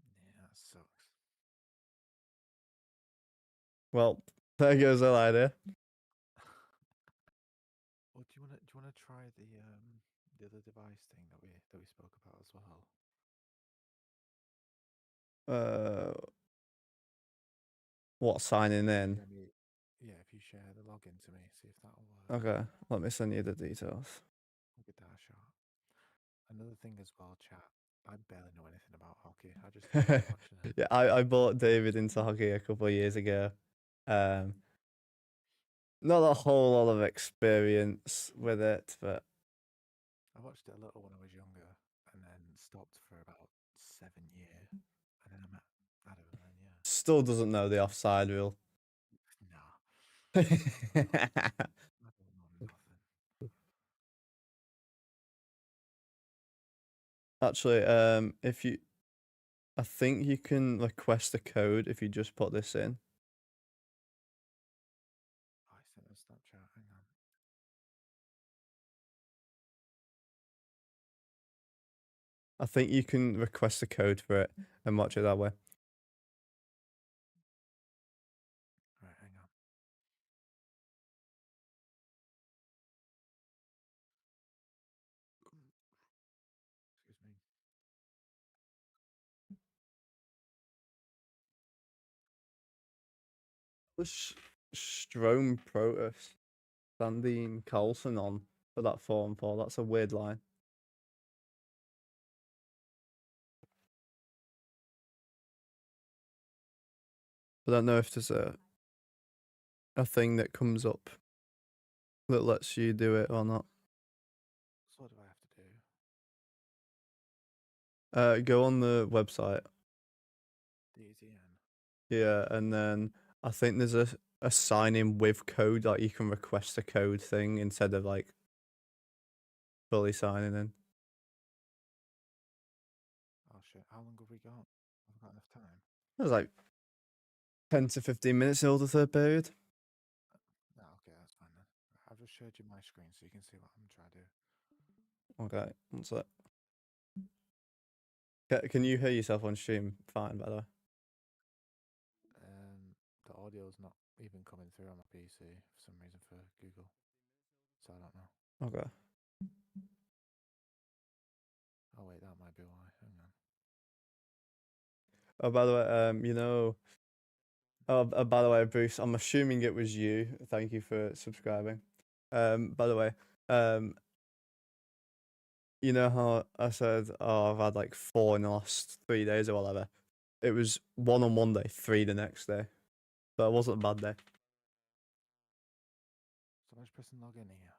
Yeah, that sucks. Well, there goes that idea. Well, do you wanna try the other device thing that we spoke about as well? Uh, what, signing in? Share me, yeah. If you share the login to me, see if that'll work. Okay, let me send you the details. We'll give that a shot. Another thing as well, chat. I barely know anything about hockey. I just enjoy watching it. Yeah, I bought David into hockey a couple of years ago. Um, Not a whole lot of experience with it, but I watched it a little when I was younger, and then stopped for about 7 years, and then I'm at Adam, and then yeah, still doesn't know the offside rule. nah, I don't know nothing. Actually, if you, I think you can request a code if you just put this in. Oh, I sent a Snapchat. Hang on. I think you can request a code for it and watch it that way. Right, hang on. Excuse me. Was Strome Protus, Sandine Carlson on for that 4-on-4? That's a weird line. I don't know if there's a thing that comes up that lets you do it or not. So what do I have to do? Go on the website. DZN. Yeah, and then I think there's a sign in with code, like you can request a code thing instead of like fully signing in. Oh shit! How long have we got? I've got enough time. It was like 10 to 15 minutes till the third period. No, okay, that's fine then. I've just showed you my screen so you can see what I'm trying to do. Okay, one sec. Can you hear yourself on stream? Fine, by the way. The audio's not even coming through on my PC for some reason for Google, so I don't know. Okay. Oh wait, that might be why. Hang on. Oh, by the way, by the way, Bruce, I'm assuming it was you. Thank you for subscribing. By the way, you know how I said, oh, I've had like 4 in the last 3 days or whatever. It was 1 on one day, 3 the next day. So it wasn't a bad day. So I'm just pressing login here.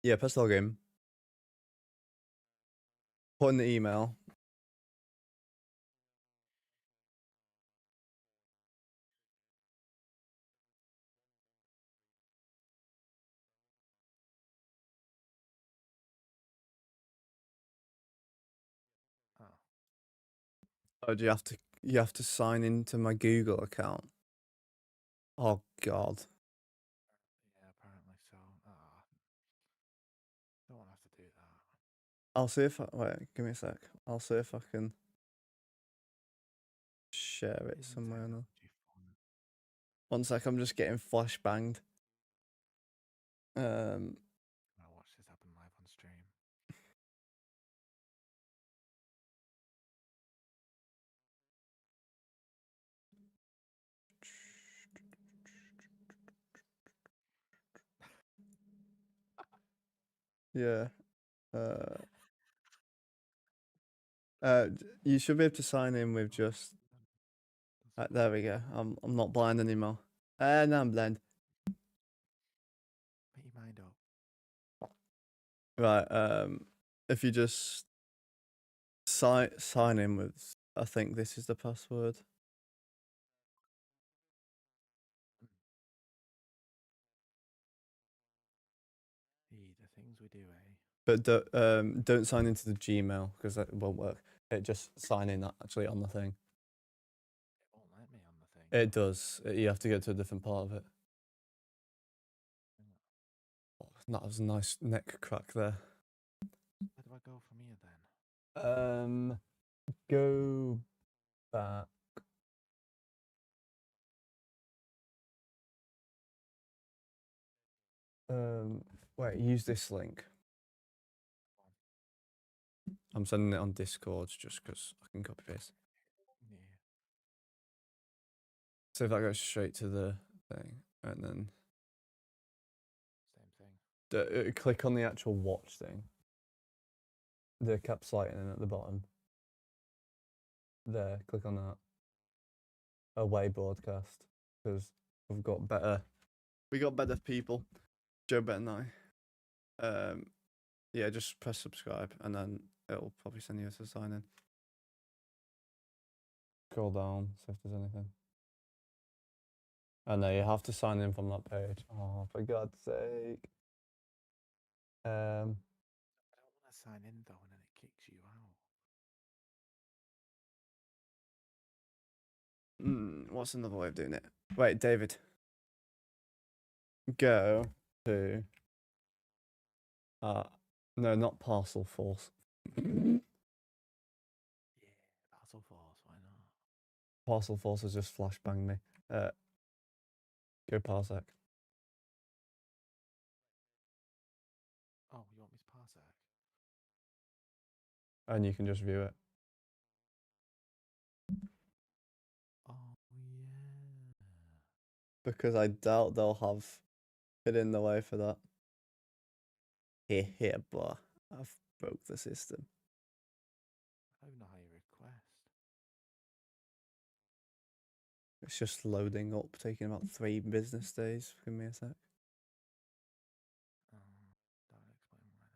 Yeah, press login. Put in the email. Oh, Oh, do you have to sign into my Google account? Oh God. yeah, apparently so. Ah, don't want to have to do that. I'll see if I wait, give me a sec. I'll see if I can share it Isn't somewhere. technology fun? One sec, I'm just getting flash banged. I'll watch this happen live on stream. Yeah. You should be able to sign in with just. There we go. I'm not blind anymore. No, I'm blind. Make your mind up. Right. If you just sign in with, I think this is the password. The things we do, eh? But don't sign into the Gmail because that won't work. It just sign in actually on the thing. It won't let me on the thing. It does. You have to get to a different part of it. Oh, that was a nice neck crack there. Where do I go from here then? Go back. Wait, use this link. I'm sending it on Discord just because I can copy paste. Yeah. So if that goes straight to the thing, and then Same thing. click on the actual watch thing. The Caps Lightning at the bottom. There, click on that. Away broadcast, because we got better people. Joe better than I. Yeah, just press subscribe, and then it'll probably send you to sign in. Scroll down, see if there's anything. Oh no, you have to sign in from that page. Oh, for God's sake. I don't want to sign in though, and then it kicks you out. What's another way of doing it? Wait, David. Go to. No, not Parcel Force. Yeah, Battle Force, why not? Parcel Force has just flashbanged me. Go Parsec. Oh, you want me to Parsec? And you can just view it. Oh, yeah. Because I doubt they'll have it in the way for that. Here, boy. I've broke the system. I don't even know how you request. It's just loading up, taking about 3 business days. Give me a sec. Don't explain right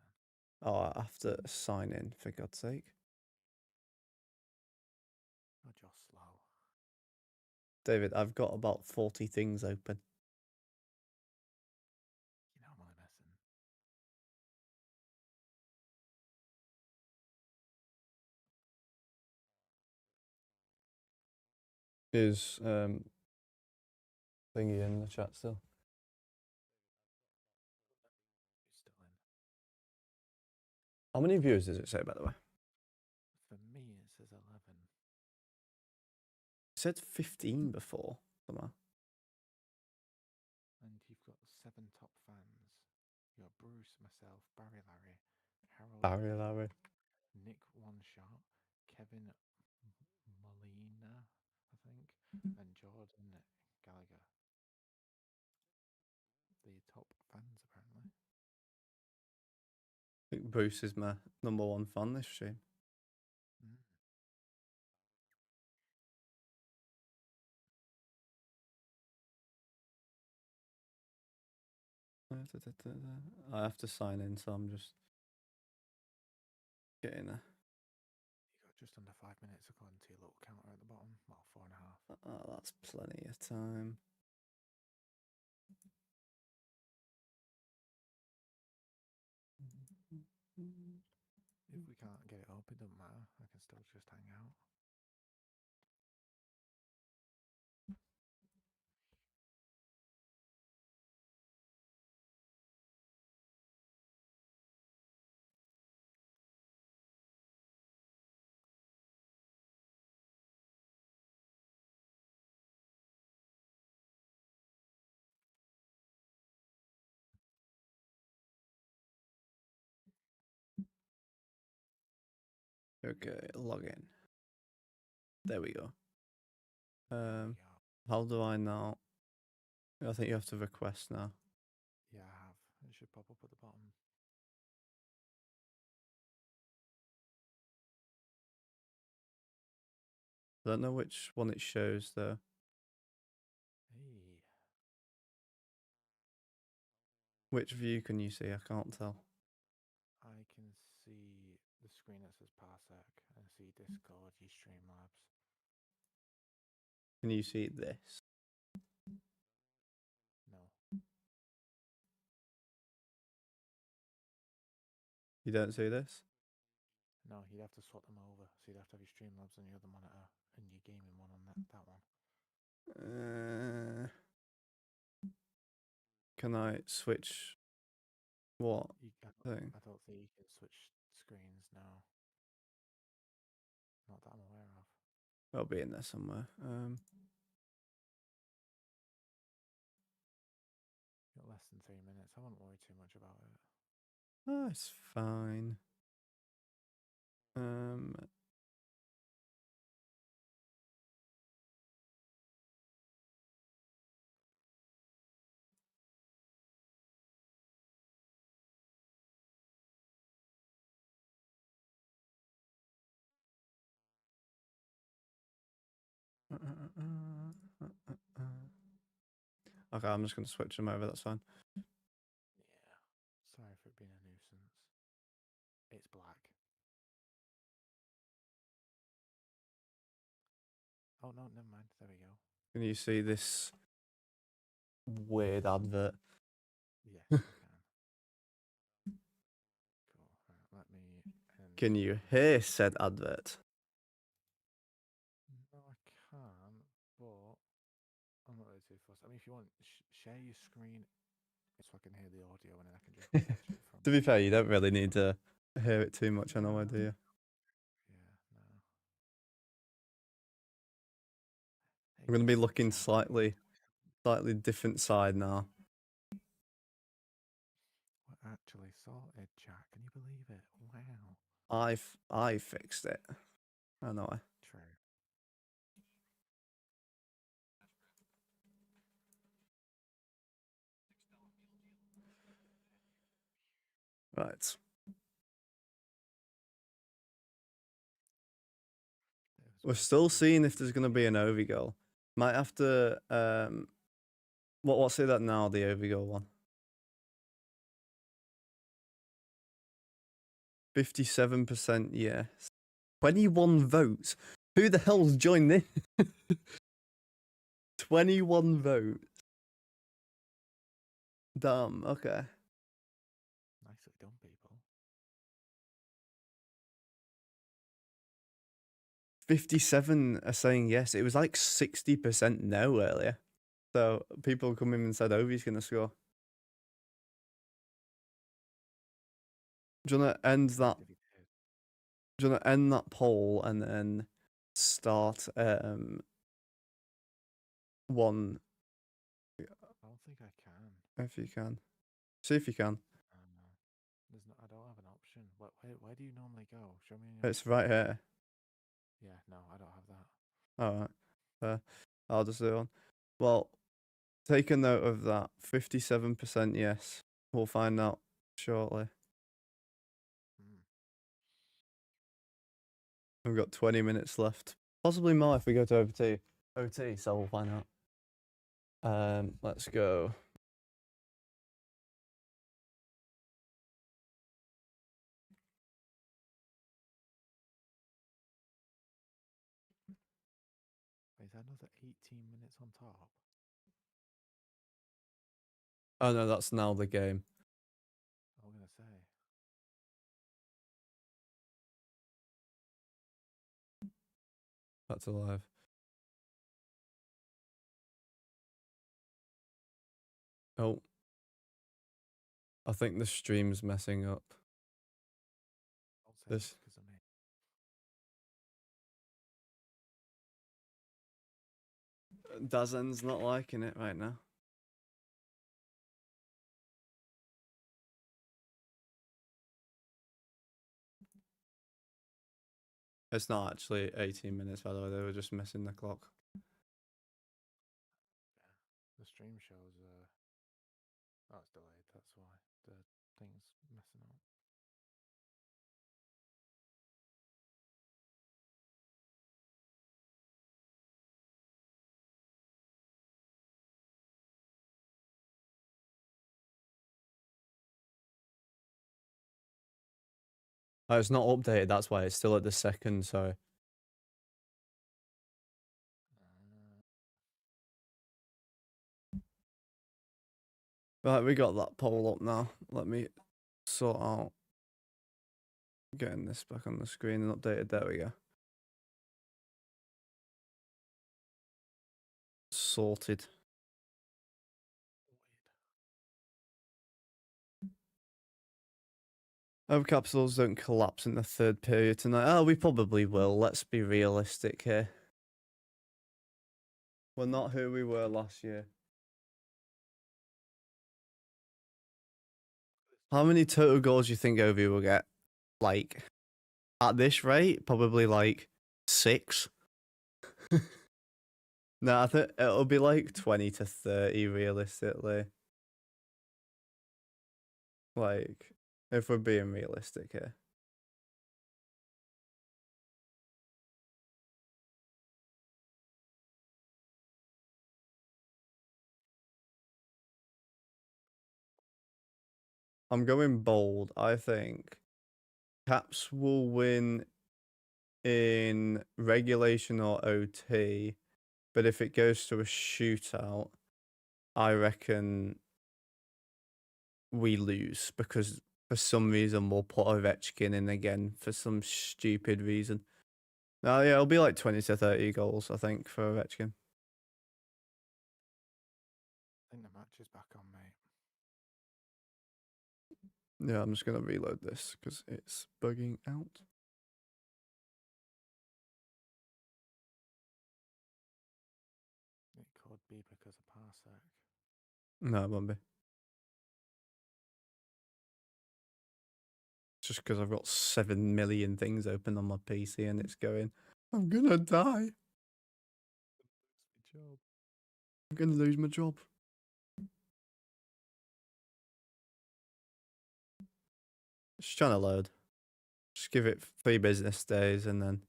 then. Oh, I have to sign in, for God's sake. You're just slow. David, I've got about 40 things open. You know I'm only messing. Is thingy in the chat still? You're still in. How many views does it say, by the way? For me, it says 11. It said 15 before, somehow. And you've got 7 top fans. You got Bruce, myself, Barry Larry, Harold, Barry Larry. Nick One Shot, Kevin Molina, I think, and Jordan Gallagher. The top fans, apparently. I think Bruce is my #1 fan this stream. I have to sign in, so I'm just getting there. You got just under 5 minutes according to your little counter at the bottom. Well, 4.5. Oh, that's plenty of time. If we can't get it up, it doesn't matter. I can still just hang out. Okay, log in. There we go. Yeah, How do I now? I think you have to request now. I have. It should pop up at the bottom. I don't know which one it shows though. Hey, Which view can you see? I can't tell. I can see the screen that says Parsec and see Discord, Streamlabs. Can you see this? No, You don't see this? no, you'd have to swap them over. So you'd have to have your Streamlabs on your other monitor and your gaming one on that one. Can I switch what thing? I don't think you can switch screens now. Not that I'm aware of. It'll be in there somewhere. Got less than 3 minutes. I wouldn't worry too much about it. Oh, it's fine. Okay, I'm just going to switch them over. That's fine. Yeah. Sorry for it being a nuisance. It's black. Oh, no, never mind. There we go. Can you see this weird advert? Yes, I can. Cool. Right, let me end. Can you hear said advert? No, I can't, but I'm not really too fussed. I mean, if you want, share your screen so I can hear the audio and then I can just watch it from. To be fair, you don't really need to hear it too much anyway, do you? Yeah, no. Hey, I'm going to be guess what, looking chat? slightly different side now. We're actually sorted, chat. Can you believe it? Wow. I fixed it. I know. True. Right. We're still seeing if there's going to be an Ovi goal. Might have to. What's it that now? The Ovi goal one. 57% yes. 21 votes. Who the hell's joined this? 21 votes. Damn. Okay. Nicely done, people. 57 are saying yes. It was like 60% no earlier. So people come in and said Ovi's going to score. Do you want to end that? Do you want to end that poll and then start one? I don't think I can. If you can. See if you can. There's no, I don't have an option. Where do you normally go? Show me. On your It's right here. Yeah, no, I don't have that. Alright. I'll just do one. Well, take a note of that. 57% yes. We'll find out shortly. We've got 20 minutes left. Possibly more if we go to OT, so we'll find out. Let's go. Is that another 18 minutes on top? Oh no, that's now the game. I was gonna say. That's alive. Oh. I think the stream's messing up. Don't say this because of me. Dazen's not liking it right now. It's not actually 18 minutes, by the way. They were just missing the clock. Yeah. The stream shows. Oh, it's delayed. That's why the thing's messing up. Oh, it's not updated. That's why it's still at the second. Sorry. Right, we got that poll up now. Let me sort out getting this back on the screen and updated. There we go. Sorted. Hope Capitals don't collapse in the third period tonight. Oh, we probably will. Let's be realistic here. We're not who we were last year. How many total goals do you think Ovi will get? Like, at this rate, probably like 6. No, I think it'll be like 20 to 30 realistically. Like, if we're being realistic here. I'm going bold. I think Caps will win in regulation or OT, but if it goes to a shootout, I reckon we lose because for some reason we'll put Ovechkin in again for some stupid reason. No, yeah, it'll be like 20 to 30 goals, I think, for Ovechkin. I think the match is back on, mate. Yeah, I'm just going to reload this because it's bugging out. It could be because of Parsec. No, it won't be. Just because I've got 7 million things open on my PC and it's going, I'm going to die. I'm going to lose my job. Just trying to load. Just give it 3 business days and then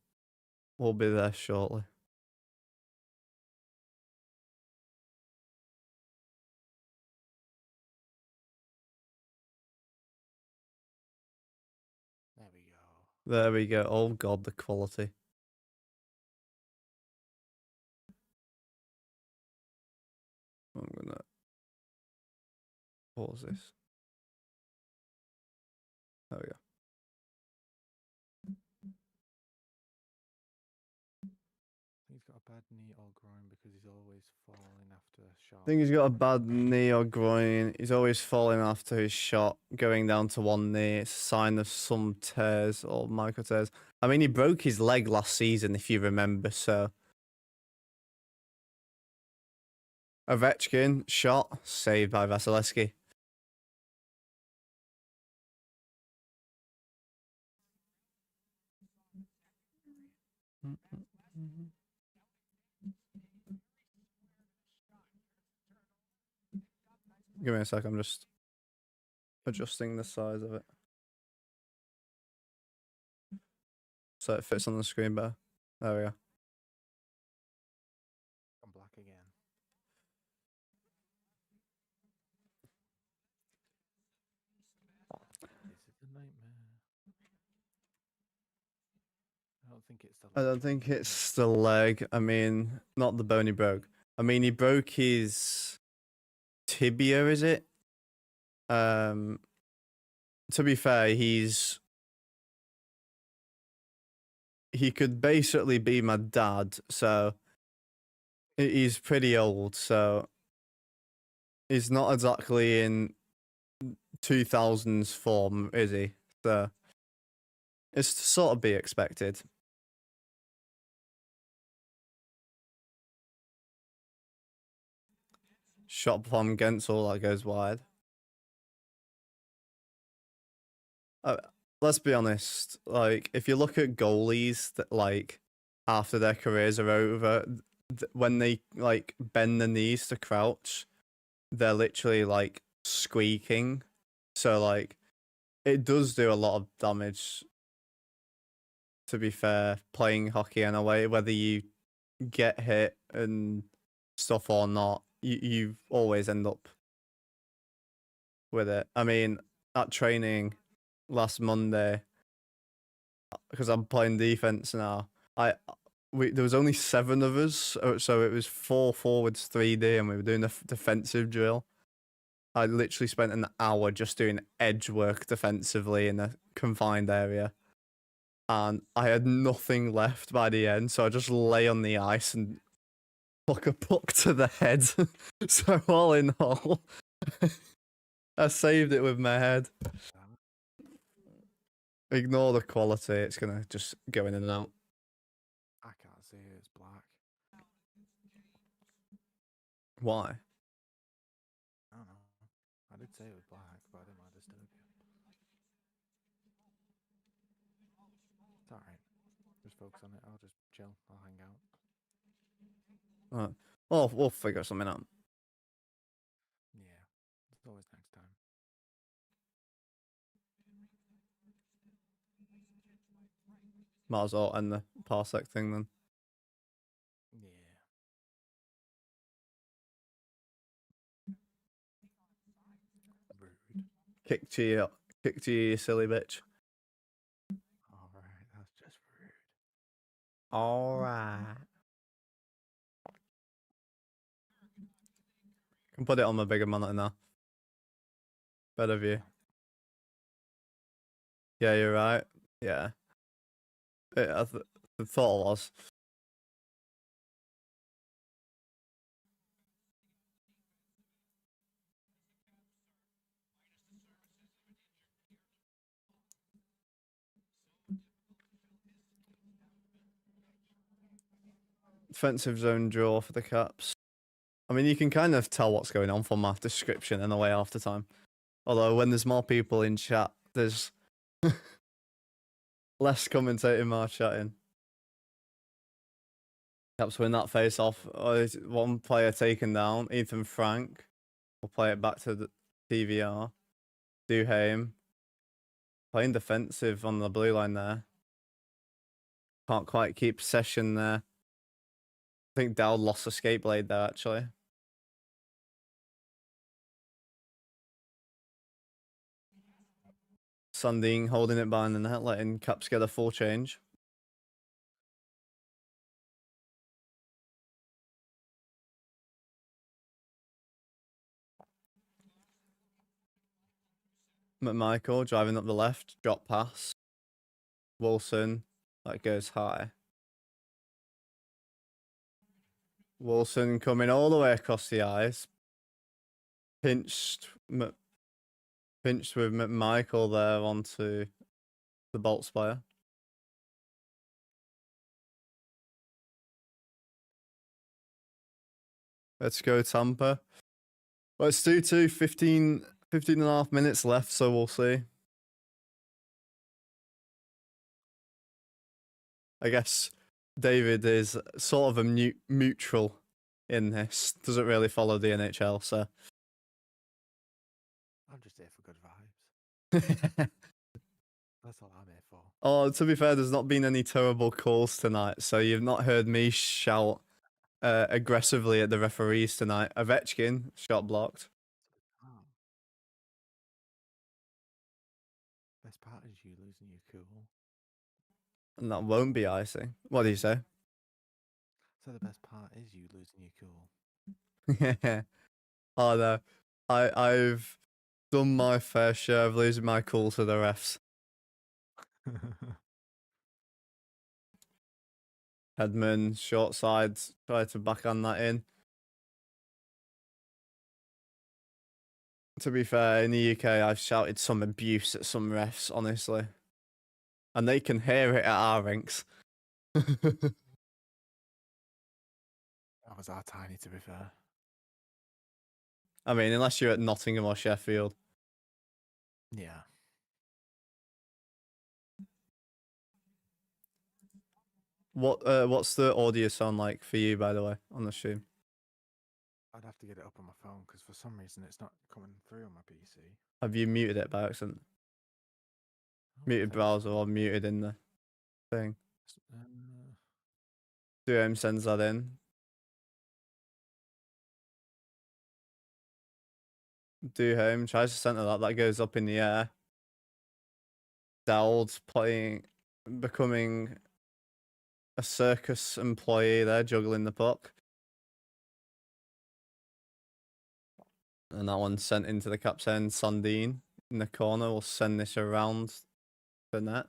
we'll be there shortly. There we go. There we go. Oh god, the quality. I'm gonna pause this. There we go. He's got a bad knee or groin because he's always falling after a shot. I think he's got a bad knee or groin. He's always falling after his shot, going down to one knee. It's a sign of some tears or micro tears. I mean, he broke his leg last season, if you remember, so. Ovechkin, shot, saved by Vasilevsky. Give me a sec, I'm just adjusting the size of it. So it fits on the screen better. There we go. I'm black again. This is a nightmare. I don't think it's the leg. I don't think it's the leg. I mean, not the bone he broke. I mean, he broke his tibia, is it? To be fair, he could basically be my dad, so he's pretty old, so he's not exactly in 2000s form, is he? So it's to sort of be expected. Shot from Gensel that goes wide. Let's be honest. Like, if you look at goalies that like after their careers are over, when they like bend the knees to crouch, they're literally like squeaking. So like, it does do a lot of damage. To be fair, playing hockey in a way, whether you get hit and stuff or not, you always end up with it. I mean, at training last Monday, because I'm playing defense now. There was only 7 of us, so it was 4 forwards, 3D, and we were doing a defensive drill. I literally spent an hour just doing edge work defensively in a confined area. And I had nothing left by the end, so I just lay on the ice and took a puck to the head. So all in all, I saved it with my head. Ignore the quality, it's gonna just go in and out. I can't see it, it's black. Why? I don't know. I did say it was black, but I didn't want to disturb you. It's alright. Just focus on it. I'll just chill. I'll hang out. Well, we'll figure something out. Yeah. It's always next time. Might as well end the parsec thing then. Yeah. Rude. Kick to you, you silly bitch. Alright, that's just rude. Alright. Can put it on my bigger monitor now. Better view. Yeah, you're right. Yeah. I thought it was. Defensive zone draw for the Caps. I mean, you can kind of tell what's going on from my description in a way half the time. Although when there's more people in chat, there's less commentating, more chatting. Caps win that face off. One player taken down. Ethan Frank will play it back to the TVR. Duhaime playing defensive on the blue line there. Can't quite keep possession there. I think Dowd lost a skate blade there actually. Sundin holding it behind the net, letting Caps get a full change. McMichael driving up the left, drop pass. Wilson, that goes high. Wilson coming all the way across the ice. Pinched with McMichael there onto the Bolts player. Let's go Tampa. Well, it's 2-2, 15 and a half minutes left, so we'll see. I guess David is sort of a neutral in this. Doesn't really follow the NHL, so. I'm just here for good vibes. That's all I'm here for. Oh, to be fair, there's not been any terrible calls tonight, so you've not heard me shout aggressively at the referees tonight. Ovechkin, shot blocked. Oh. Best part is you losing your cool. And that won't be icing. What do you say? So the best part is you losing your cool. Yeah. Oh no. I've done my fair share of losing my cool to the refs. Hedman, short side, try to backhand that in. To be fair, in the UK, I've shouted some abuse at some refs, honestly. And they can hear it at our rinks. That was our tiny, to be fair. I mean, unless you're at Nottingham or Sheffield. Yeah. What's the audio sound like for you, by the way, on the stream? I'd have to get it up on my phone because for some reason it's not coming through on my PC. Have you muted it by accident? Muted browser or muted in the thing? Duhaime sends that in. Duhaime tries to center that. That goes up in the air. Dowd playing becoming a circus employee there, juggling the puck. And that one's sent into the Caps end. Sandin in the corner will send this around the net.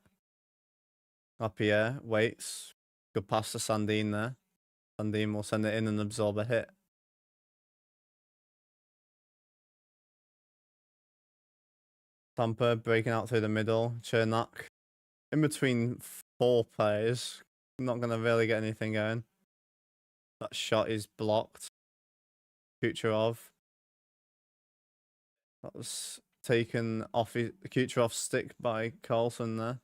Lapierre waits. Good pass to Sandin there. Sandin will send it in and absorb a hit. Tampa breaking out through the middle. Chernak in between 4 players. Not going to really get anything going. That shot is blocked. Kucherov. That was taken off Kucherov's stick by Carlson there.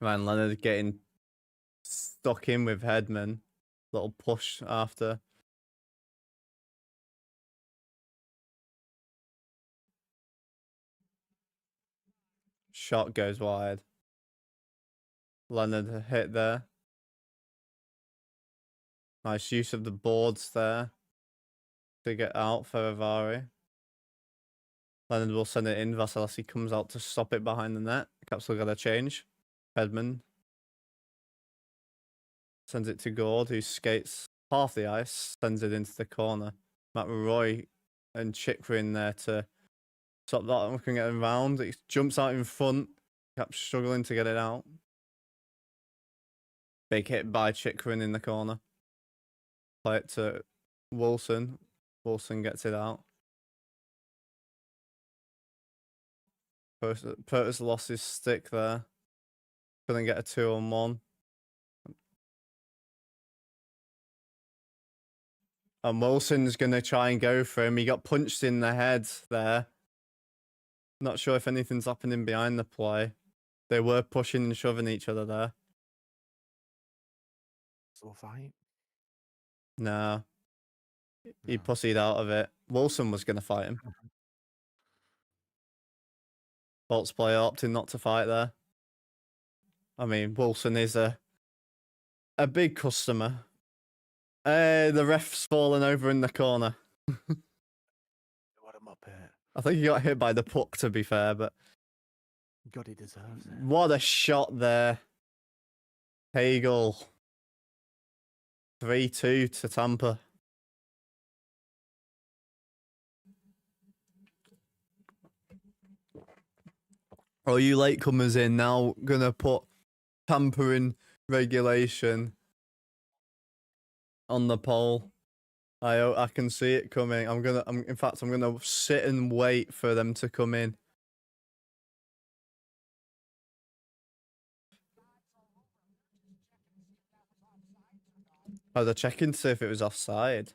Ryan Leonard getting stuck in with Hedman. Little push after. Shot goes wide. Leonard hit there. Nice use of the boards there to get out for Avari. Leonard will send it in. Vasilevsky comes out to stop it behind the net. Caps will get a change. Hedman sends it to Gord, who skates half the ice, sends it into the corner. Matt Roy and Chikra in there to stop that. Looking at him around. He jumps out in front. Caps struggling to get it out. Big hit by Chikrin in the corner. Play it to Wilson. Wilson gets it out. Curtis lost his stick there. Couldn't get a 2-on-1. And Wilson's going to try and go for him. He got punched in the head there. Not sure if anything's happening behind the play. They were pushing and shoving each other there. So fight. No. He No. pussied out of it. Wilson was going to fight him. Bolts player opting not to fight there. I mean, Wilson is a big customer. The ref's fallen over in the corner. What a muppet. I think he got hit by the puck, to be fair, but God, he deserves it. what a shot there. Hagel. 3-2 to Tampa. All you latecomers in now gonna put Tampa in regulation on the poll. I can see it coming. In fact, I'm gonna sit and wait for them to come in. Oh, they're checking to see if it was offside.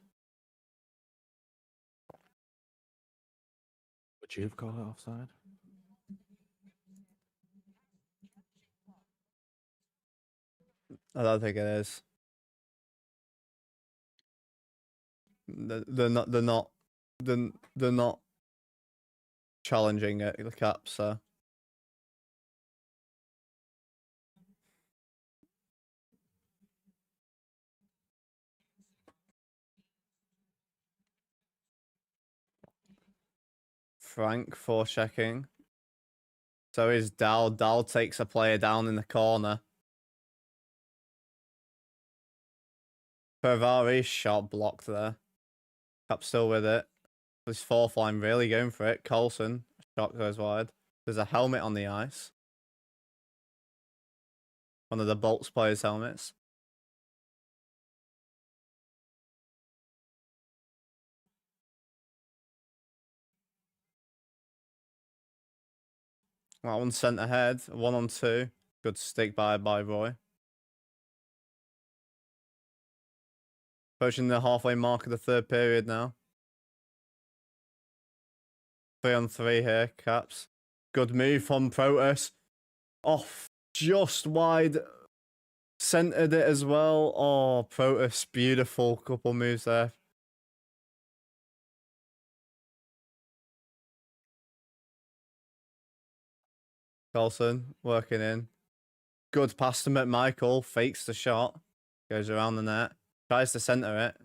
Would you have called it offside? I don't think it is. They're not challenging it, the Caps, so. Frank for checking. So is Dal. Dal takes a player down in the corner. Ferrari's shot blocked there. Caps still with it. This 4th line really going for it. Coulson, shot goes wide. There's a helmet on the ice. One of the Bolts players' helmets. That one's sent ahead. 1-on-2. Good stick by Roy. Approaching the halfway mark of the 3rd period now. 3-on-3 here, Caps. Good move from Protus. Off just wide. Centered it as well. Oh, Protus, beautiful couple moves there. Carlson working in. Good pass to McMichael. Fakes the shot. Goes around the net. Tries to center it.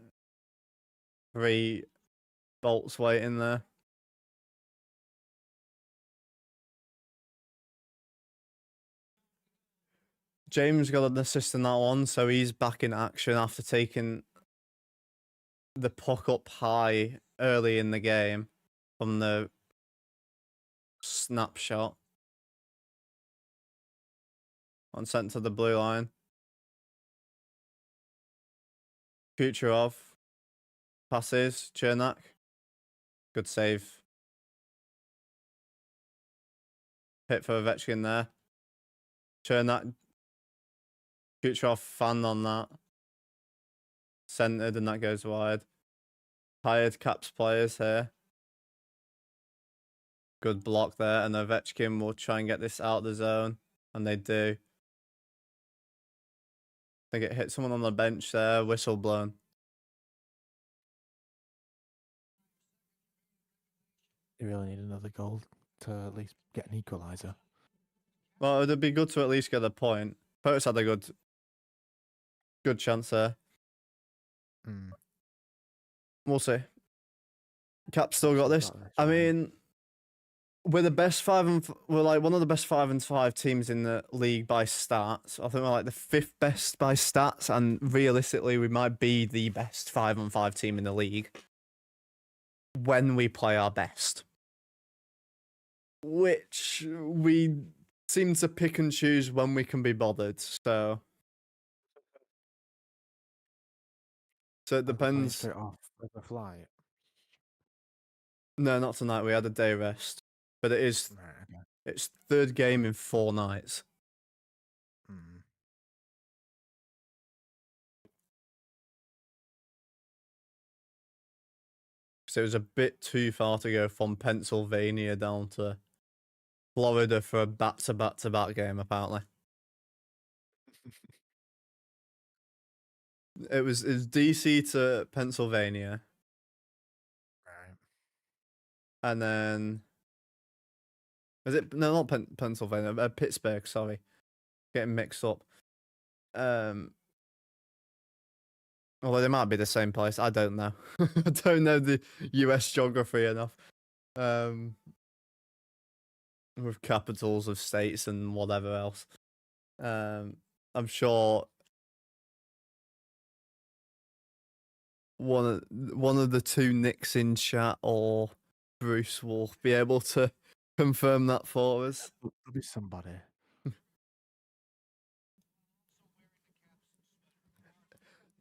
3 Bolts waiting there. James got an assist in that one, so he's back in action after taking the puck up high early in the game from the snapshot. On sent to the blue line. Kucherov. Passes. Chernak. Good save. Hit for Ovechkin there. Chernak. Kucherov fan on that. Centered and that goes wide. Hired Caps players here. Good block there, and Ovechkin will try and get this out of the zone, and they do. I think it hit someone on the bench there, whistle blown. You really need another goal to at least get an equaliser. Well, it'd be good to at least get a point. Poets had a good chance there. We'll see. Cap still got this. I mean, we're the best we're like one of the best 5-5 teams in the league by stats. I think we're like the 5th best by stats, and realistically, we might be the best 5-5 team in the league when we play our best, which we seem to pick and choose when we can be bothered. So it depends. Straight off with a flight. No, not tonight. We had a day rest, but it is. Right, okay. It's 3rd game in 4 nights. So it was a bit too far to go from Pennsylvania down to Florida for a back-to-back game, apparently. It was DC to Pennsylvania. Right. And then... Is it? No, not Pennsylvania. Pittsburgh, sorry. Getting mixed up. Although they might be the same place. I don't know. I don't know the US geography enough. With capitals of states and whatever else. I'm sure one of the two Nicks in chat or Bruce will be able to confirm that for us. There'll be somebody.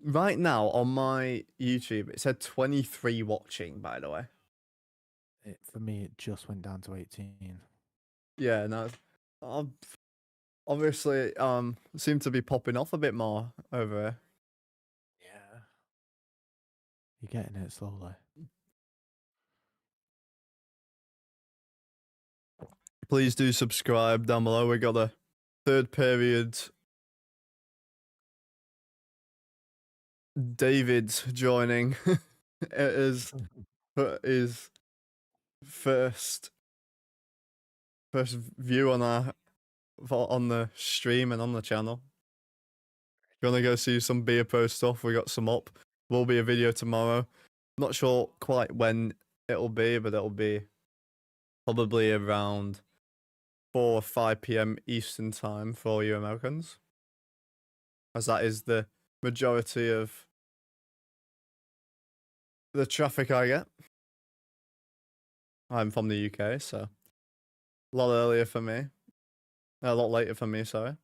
Right now on my YouTube, it said 23 watching, by the way. For me, it just went down to 18. Yeah, no. Obviously, seem to be popping off a bit more over here. Yeah. You're getting it slowly. Please do subscribe down below. We got a 3rd period. David's joining. It is his first view on the stream and on the channel. Gonna go see some beer pro stuff. We got some up. Will be a video tomorrow. Not sure quite when it'll be, but it'll be probably around 4 or 5 p.m. Eastern time for all you Americans, as that is the majority of the traffic I get. I'm from the UK, so a lot earlier for me. A lot later for me, sorry.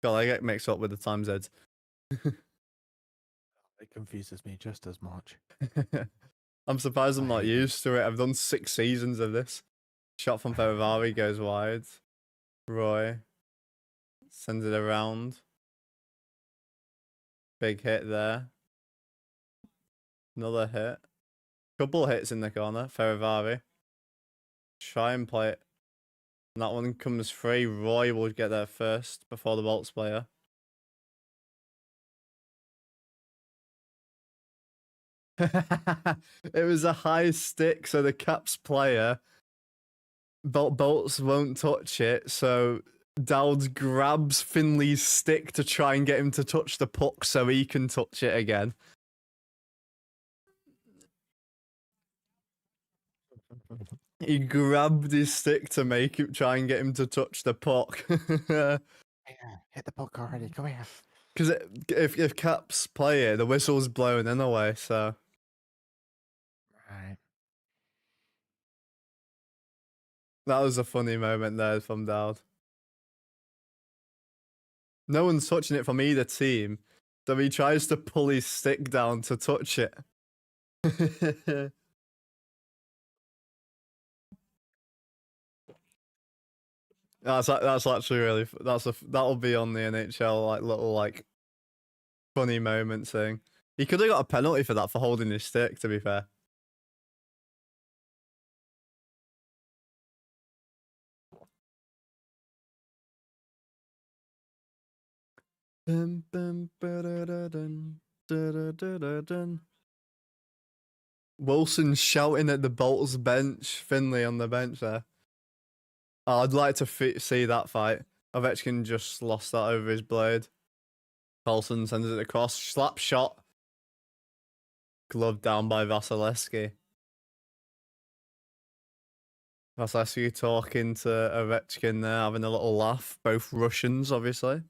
God, I get mixed up with the time zones. It confuses me just as much. I'm surprised I'm not used to it. I've done 6 seasons of this. Shot from Ferrari goes wide. Roy sends it around. Big hit there. Another hit. Couple hits in the corner. Ferrari. Try and play it. And that one comes free. Roy will get there first before the Bolts player. It was a high stick, so the Caps player, Bolts won't touch it, so Dowd grabs Finley's stick to try and get him to touch the puck so he can touch it again. He grabbed his stick to make him try and get him to touch the puck. Yeah, hit the puck already. Come here. Because if Caps play it, the whistle's blown anyway, so. Right. That was a funny moment there from Dowd. No one's touching it from either team, so he tries to pull his stick down to touch it. That's actually really that'll be on the NHL like little like funny moment thing. He could have got a penalty for that for holding his stick. To be fair. Wilson shouting at the Bolts bench, Finley on the bench there. Oh, I'd like to see that fight. Ovechkin just lost that over his blade. Carlson sends it across, slap shot. Glove down by Vasilevsky. Vasilevsky talking to Ovechkin there, having a little laugh. Both Russians, obviously.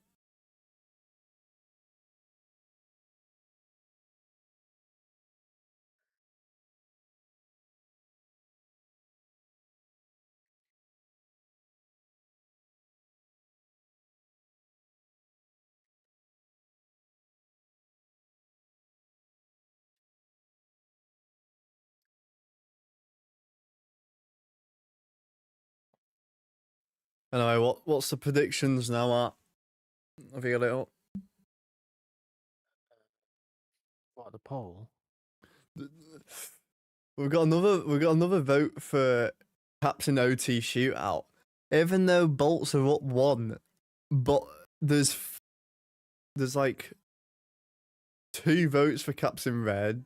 Anyway, what's the predictions now at? Have you got it up? What, the poll? We've got another vote for Caps in OT shootout. Even though Bolts are up 1, but there's like 2 votes for Caps in red,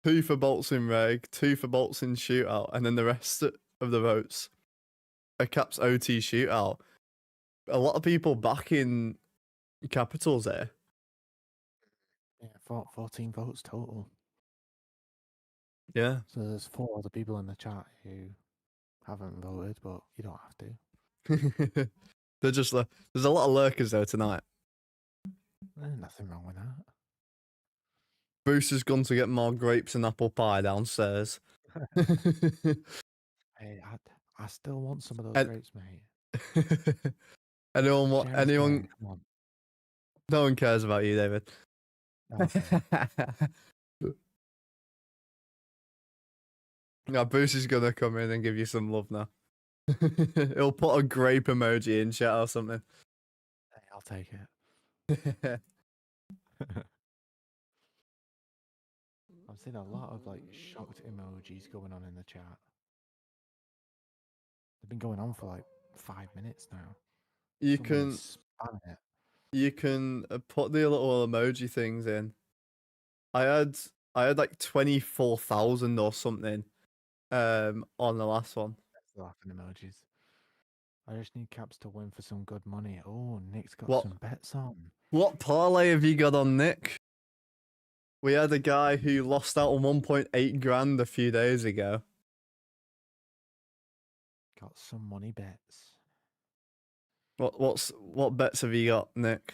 2 for Bolts in reg, 2 for Bolts in shootout, and then the rest of the votes are Caps OT shootout. A lot of people backing Capitals there. Yeah, 14 votes total. Yeah. So there's 4 other people in the chat who haven't voted, but you don't have to. They're just there's a lot of lurkers though tonight. There's nothing wrong with that. Bruce has gone to get more grapes and apple pie downstairs. Hey, I still want some of those grapes, mate. Anyone? Come on. No one cares about you, David. Okay. Now Bruce is gonna come in and give you some love now. He'll put a grape emoji in chat or something. Hey, I'll take it. I've seen a lot of like shocked emojis going on in the chat. They've been going on for like 5 minutes now. You Someone can is spamming it. you can put the little emoji things in. I had like 24,000 or something on the last one. That's laughing emojis. I just need Caps to win for some good money. Oh, Nick's got What? some bets on. What parlay have you got on, Nick? We had a guy who lost out on 1.8 grand a few days ago. Got some money bets. What bets have you got, Nick?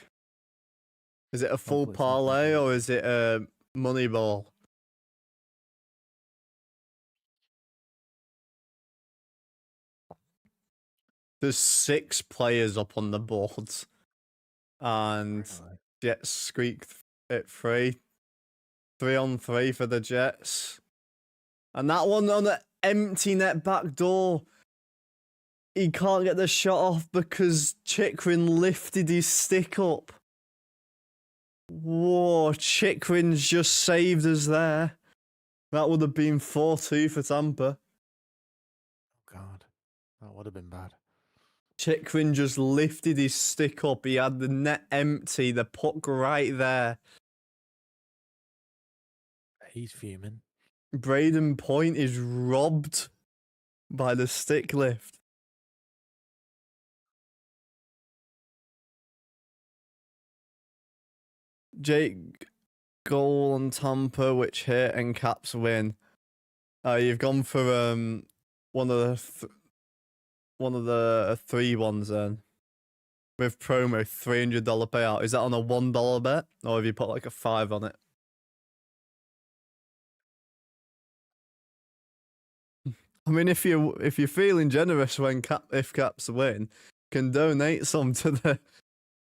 Is it a full Hopefully it's not parlay gonna or is it a money ball? There's 6 players up on the boards, and Really? Jets squeaked it free. 3-on-3 for the Jets, and that one on the empty net back door. He can't get the shot off because Chikrin lifted his stick up. Whoa, Chikrin's just saved us there. That would have been 4-2 for Tampa. Oh God, that would have been bad. Chikrin just lifted his stick up. He had the net empty, the puck right there. He's fuming. Braden Point is robbed by the stick lift. Jake, goal on Tampa, which hit and Caps win. You've gone for one of the three ones then. With promo, $300 payout. Is that on a $1 bet, or have you put like a 5 on it? I mean, if you're feeling generous when if Caps win, can donate some to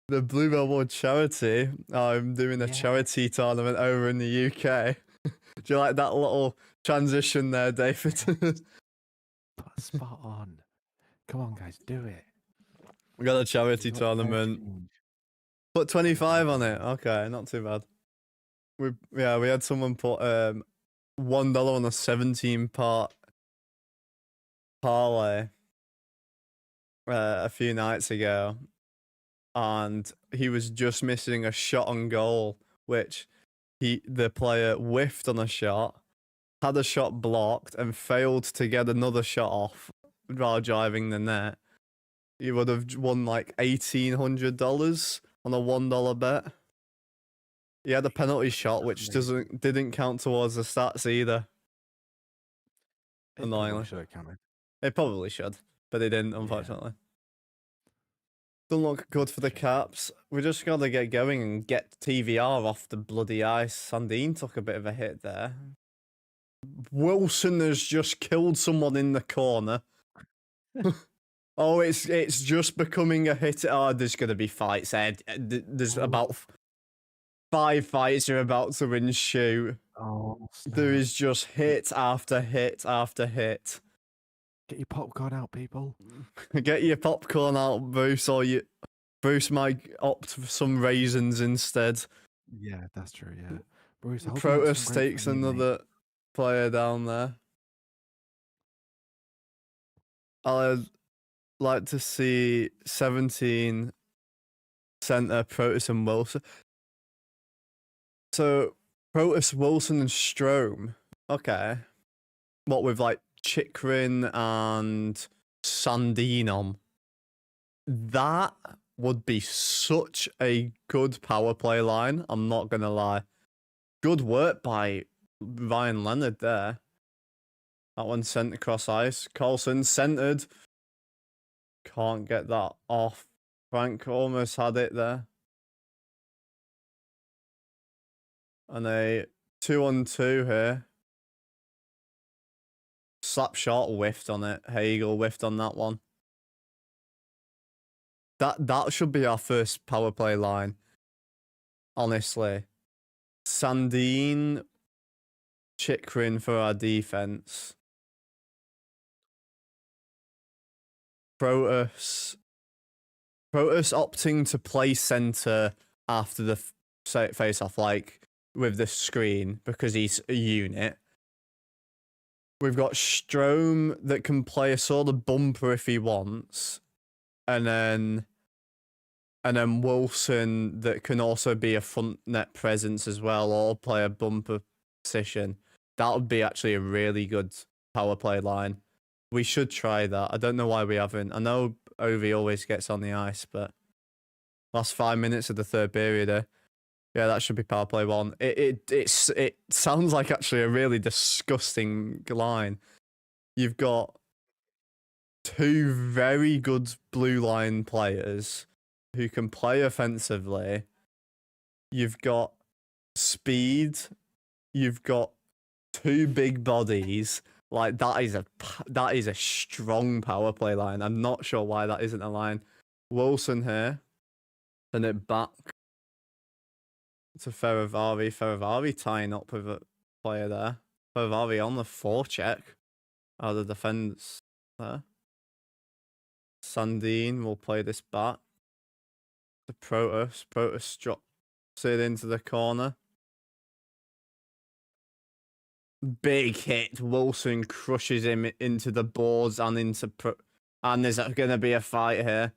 the Blue Billboard charity. I'm doing a charity tournament over in the UK. Do you like that little transition there, David? Spot on. Come on, guys, do it. We got a charity tournament. Put 25 on it. Okay, not too bad. We had someone put $1 on a 17-part parlay a few nights ago, and he was just missing a shot on goal, which the player whiffed on a shot, had a shot blocked, and failed to get another shot off while driving the net. He would have won like $1,800 on a $1 bet. He had a penalty shot, which didn't count towards the stats either. Annoyingly, should have counted. It probably should, but it didn't, unfortunately. Doesn't look good for the Caps. We just got to get going and get TVR off the bloody ice. Sandin took a bit of a hit there. Wilson has just killed someone in the corner. Oh, it's just becoming a hit. Oh, there's going to be fights, Ed. There's about 5 fights are about to ensue. Oh, there is just hit after hit after hit. Get your popcorn out, people. Get your popcorn out, Bruce, or Bruce might opt for some raisins instead. Yeah, that's true, yeah. Bruce, Protus takes another player down there. I'd like to see 17 center Protus and Wilson. So Protus, Wilson, and Strome. Okay. What with like Chikrin and Sandin on? That would be such a good power play line. I'm not gonna lie. Good work by Ryan Leonard there. That one sent across ice. Carlson centered. Can't get that off. Frank almost had it there. And a 2-on-2 here. Slap shot whiffed on it. Hagel whiffed on that one. That should be our first power play line. Honestly. Sandin, Chikrin for our defense. Protus opting to play center after the face off, like with the screen, because he's a unit. We've got Strome that can play a sort of bumper if he wants, and then Wilson that can also be a front net presence as well, or play a bumper position. That would be actually a really good power play line. We should try that. I don't know why we haven't. I know Ovi always gets on the ice, but last 5 minutes of the third period, yeah, that should be power play 1. It sounds like actually a really disgusting line. You've got 2 very good blue line players who can play offensively. You've got speed. You've got 2 big bodies. Like that is a strong power play line. I'm not sure why that isn't a line. Wilson here, send it back to Ferravari. Ferravari tying up with a player there. Ferravari on the forecheck out of the defense there. Sandin will play this back to Protus. Protus drops it into the corner. Big hit. Wilson crushes him into the boards and into and there's going to be a fight here.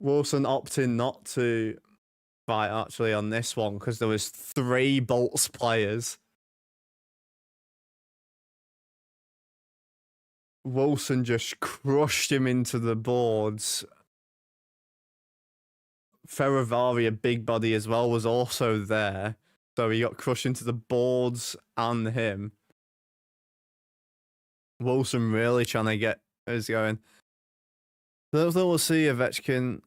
Wilson opting not to fight actually on this one because there was 3 Bolts players. Wilson just crushed him into the boards. Ferravari, a big body as well, was also there. So he got crushed into the boards and him. Wilson really trying to get us going. Don't think we'll see Ovechkin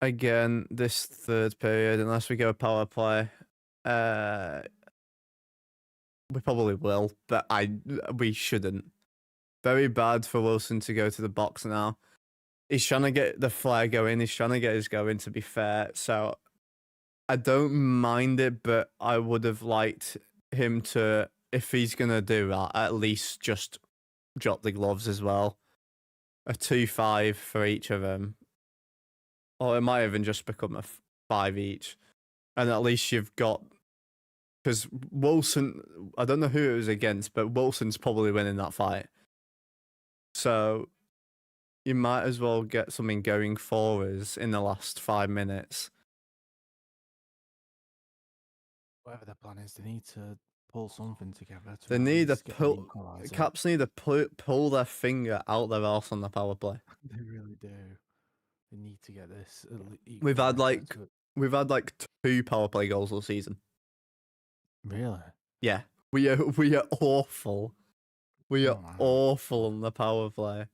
again this third period unless we go power play. We probably will, but we shouldn't. Very bad for Wilson to go to the box now. He's trying to get the flare going. He's trying to get his going, to be fair. So I don't mind it, but I would have liked him to, if he's going to do that, at least just drop the gloves as well. A 2-5 for each of them. Or it might even just become a 5 each. And at least you've got... Because Wilson, I don't know who it was against, but Wilson's probably winning that fight. So you might as well get something going for us in the last 5 minutes. Whatever their plan is, they need to pull something together. They need to pull... Caps need to pull their finger out their arse on the power play. They really do. They need to get this. We've had like 2 power play goals all season. Really? Yeah, we are awful. We are awful on the power play.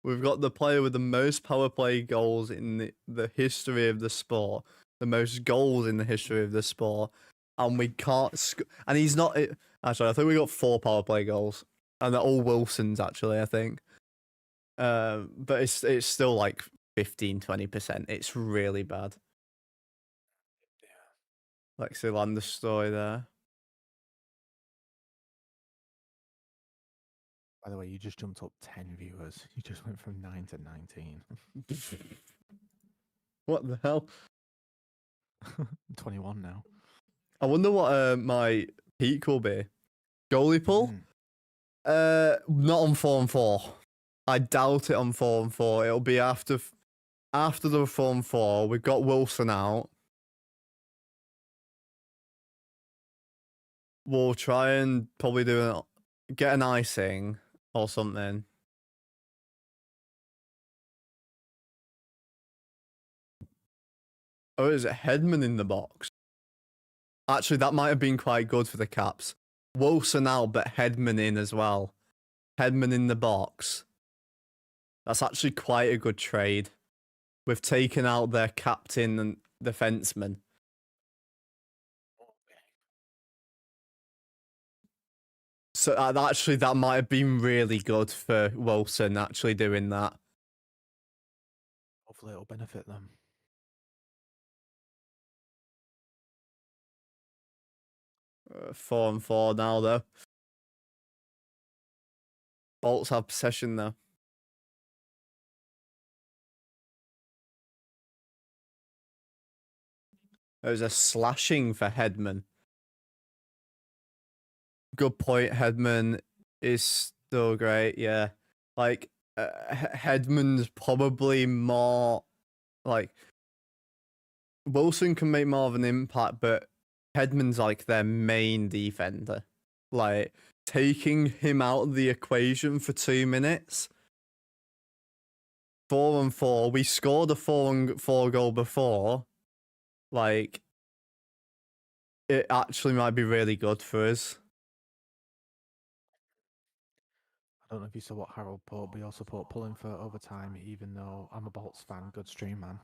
We've got the player with the most power play goals in the history of the sport, the most goals in the history of the sport, and we can't. And he's not. Actually, I think we got 4 power play goals, and they're all Wilsons. Actually, I think. But it's still like 15-20%. It's really bad. Lexi Landis-story there. By the way, you just jumped up 10 viewers. You just went from 9 to 19. What the hell? 21 now. I wonder what my peak will be. Goalie pull? Not on 4-on-4. I doubt it on 4-on-4. It'll be after the 4-on-4. We've got Wilson out. We'll try and probably get an icing or something. Oh, is it Hedman in the box? Actually, that might have been quite good for the Caps. Wilson out, but Hedman in as well. Hedman in the box. That's actually quite a good trade. We've taken out their captain and defenseman. So actually, that might have been really good for Wilson, actually doing that. Hopefully it'll benefit them. 4-on-4 now, though. Bolts have possession, though. There's a slashing for Hedman. Good point. Hedman is still great. Yeah, like Hedman's probably more like Wilson can make more of an impact, but Hedman's like their main defender. Like taking him out of the equation for 2 minutes. 4-on-4. We scored a 4-on-4 goal before. Like it actually might be really good for us. I don't know if you saw what Harold put, but he also put pulling for overtime, even though I'm a Bolts fan. Good stream, man.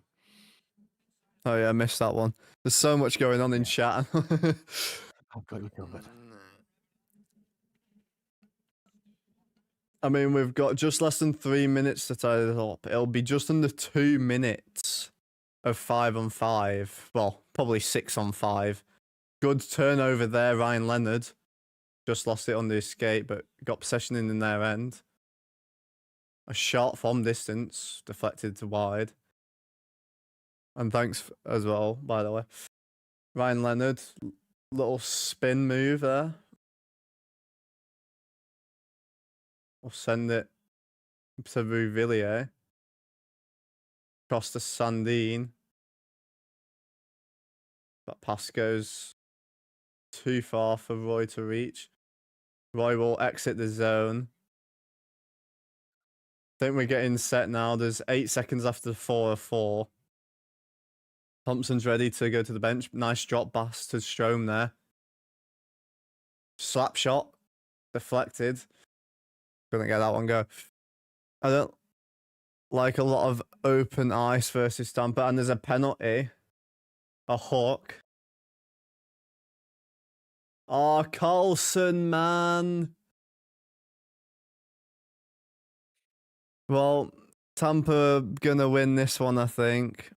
Oh yeah, I missed that one. There's so much going on in chat. I've got you covered. I mean, we've got just less than 3 minutes to tie this up. It'll be just under 2 minutes of 5-on-5. Well, probably 6-on-5. Good turnover there, Ryan Leonard. Just lost it on the escape, but got possession in their end. A shot from distance, deflected to wide. And thanks as well, by the way. Ryan Leonard, little spin move there. We'll send it to Rouvillier. Across to Sandine. That pass goes too far for Roy to reach. Roy will exit the zone. I think we're getting set now. There's 8 seconds after the 4-4. Thompson's ready to go to the bench. Nice drop pass to Strome there. Slap shot. Deflected. Couldn't get that one go. I don't like a lot of open ice versus Tampa, and there's a penalty. A hook. Oh, Carlson, man. Well, Tampa gonna win this one, I think.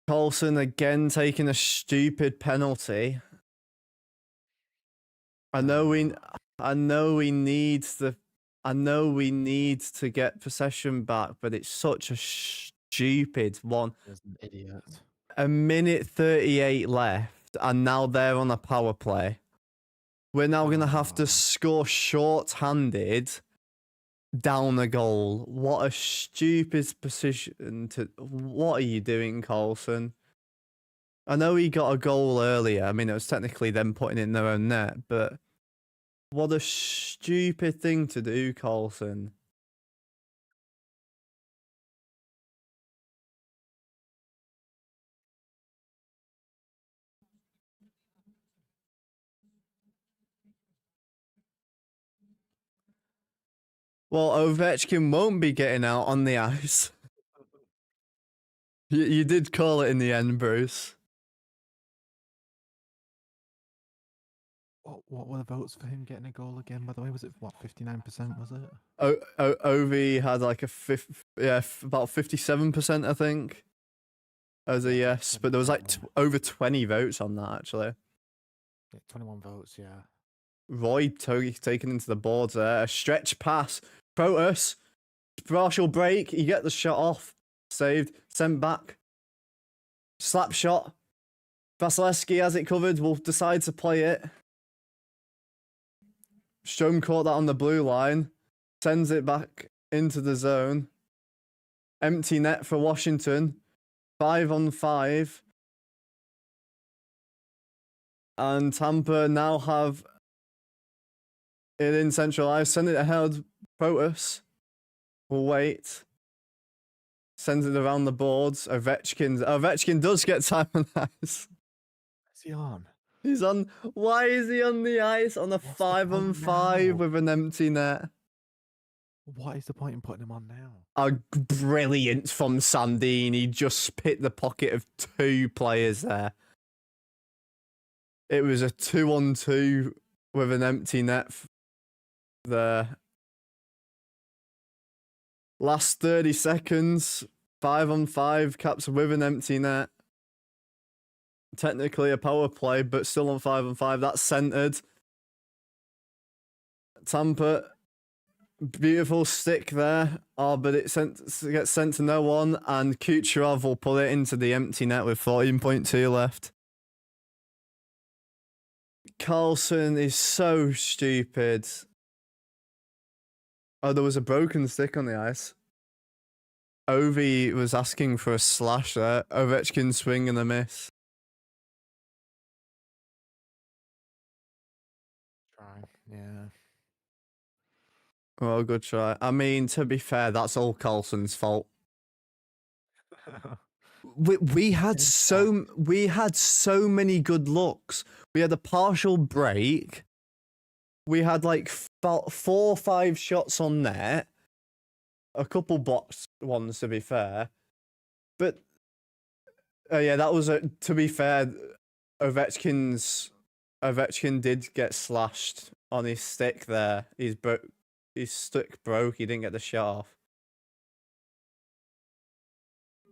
Carlson again taking a stupid penalty. I know we need to get possession back, but it's such a stupid one. He's an idiot. A minute 38 left, and now they're on a power play. We're now gonna have to score short-handed down a goal. What a stupid position to. What are you doing, Carlson? I know he got a goal earlier. I mean, it was technically them putting it in their own net, but what a stupid thing to do, Carlson. Well, Ovechkin won't be getting out on the ice. You did call it in the end, Bruce. What were the votes for him getting a goal again? By the way, was it what 59%? Was it? Ovi had like about 57%, I think, as a yes, but there was like over 20 votes on that actually. Yeah, 21 votes, yeah. Roy taken into the boards there. A stretch pass. Protus. Partial break. You get the shot off. Saved. Sent back. Slap shot. Vasilevsky has it covered. Will decide to play it. Strome caught that on the blue line. Sends it back into the zone. Empty net for Washington. 5-on-5. And Tampa now have it in central ice. Send it ahead. Protus will wait. Sends it around the boards. Ovechkin does get time on the ice. Is he on? He's on. Why is he on the ice on a 5-on-5 with an empty net? What is the point in putting him on now? A brilliant from Sandin. He just hit the pocket of two players there. It was a 2-on-2 with an empty net there. Last 30 seconds. 5-on-5. Caps with an empty net. Technically a power play, but still on 5-on-5. That's centered. Tampa. Beautiful stick there. Oh, but it gets sent to no one, and Kucherov will pull it into the empty net with 14.2 left. Carlson is so stupid. Oh, there was a broken stick on the ice. Ovi was asking for a slash there. Ovechkin swing and a miss. Try, yeah. Well, good try. I mean, to be fair, that's all Carlson's fault. We had so many good looks. We had a partial break. We had like 4 or 5 shots on net. A couple box ones, to be fair. But yeah, that was to be fair. Ovechkin did get slashed on his stick there. His stick broke. He didn't get the shot off.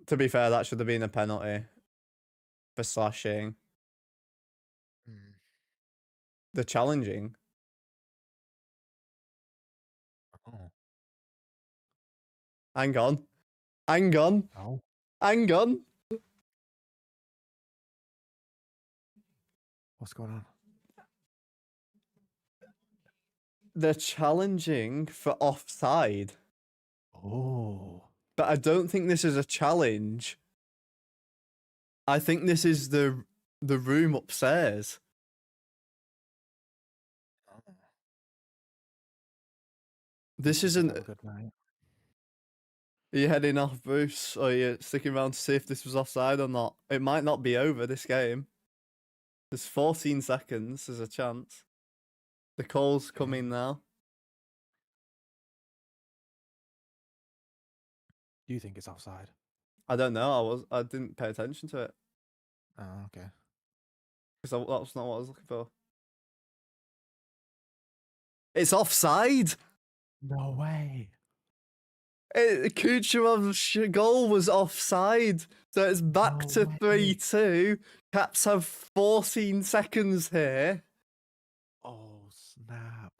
To be fair, that should have been a penalty for slashing. The challenging. Oh. Hang on. Hang on. Oh. Hang on. What's going on? They're challenging for offside. Oh. But I don't think this is a challenge. I think this is the room upstairs. This isn't. Good night. Are you heading off, Bruce, or are you sticking around to see if this was offside or not? It might not be over this game. There's 14 seconds. There's a chance. The call's coming now. Do you think it's offside? I don't know. I didn't pay attention to it Oh, okay. because that's not what I was looking for. It's offside. No way. Kucherov's goal was offside, so it's back No to way. 3-2. Caps have 14 seconds here. Oh, snap.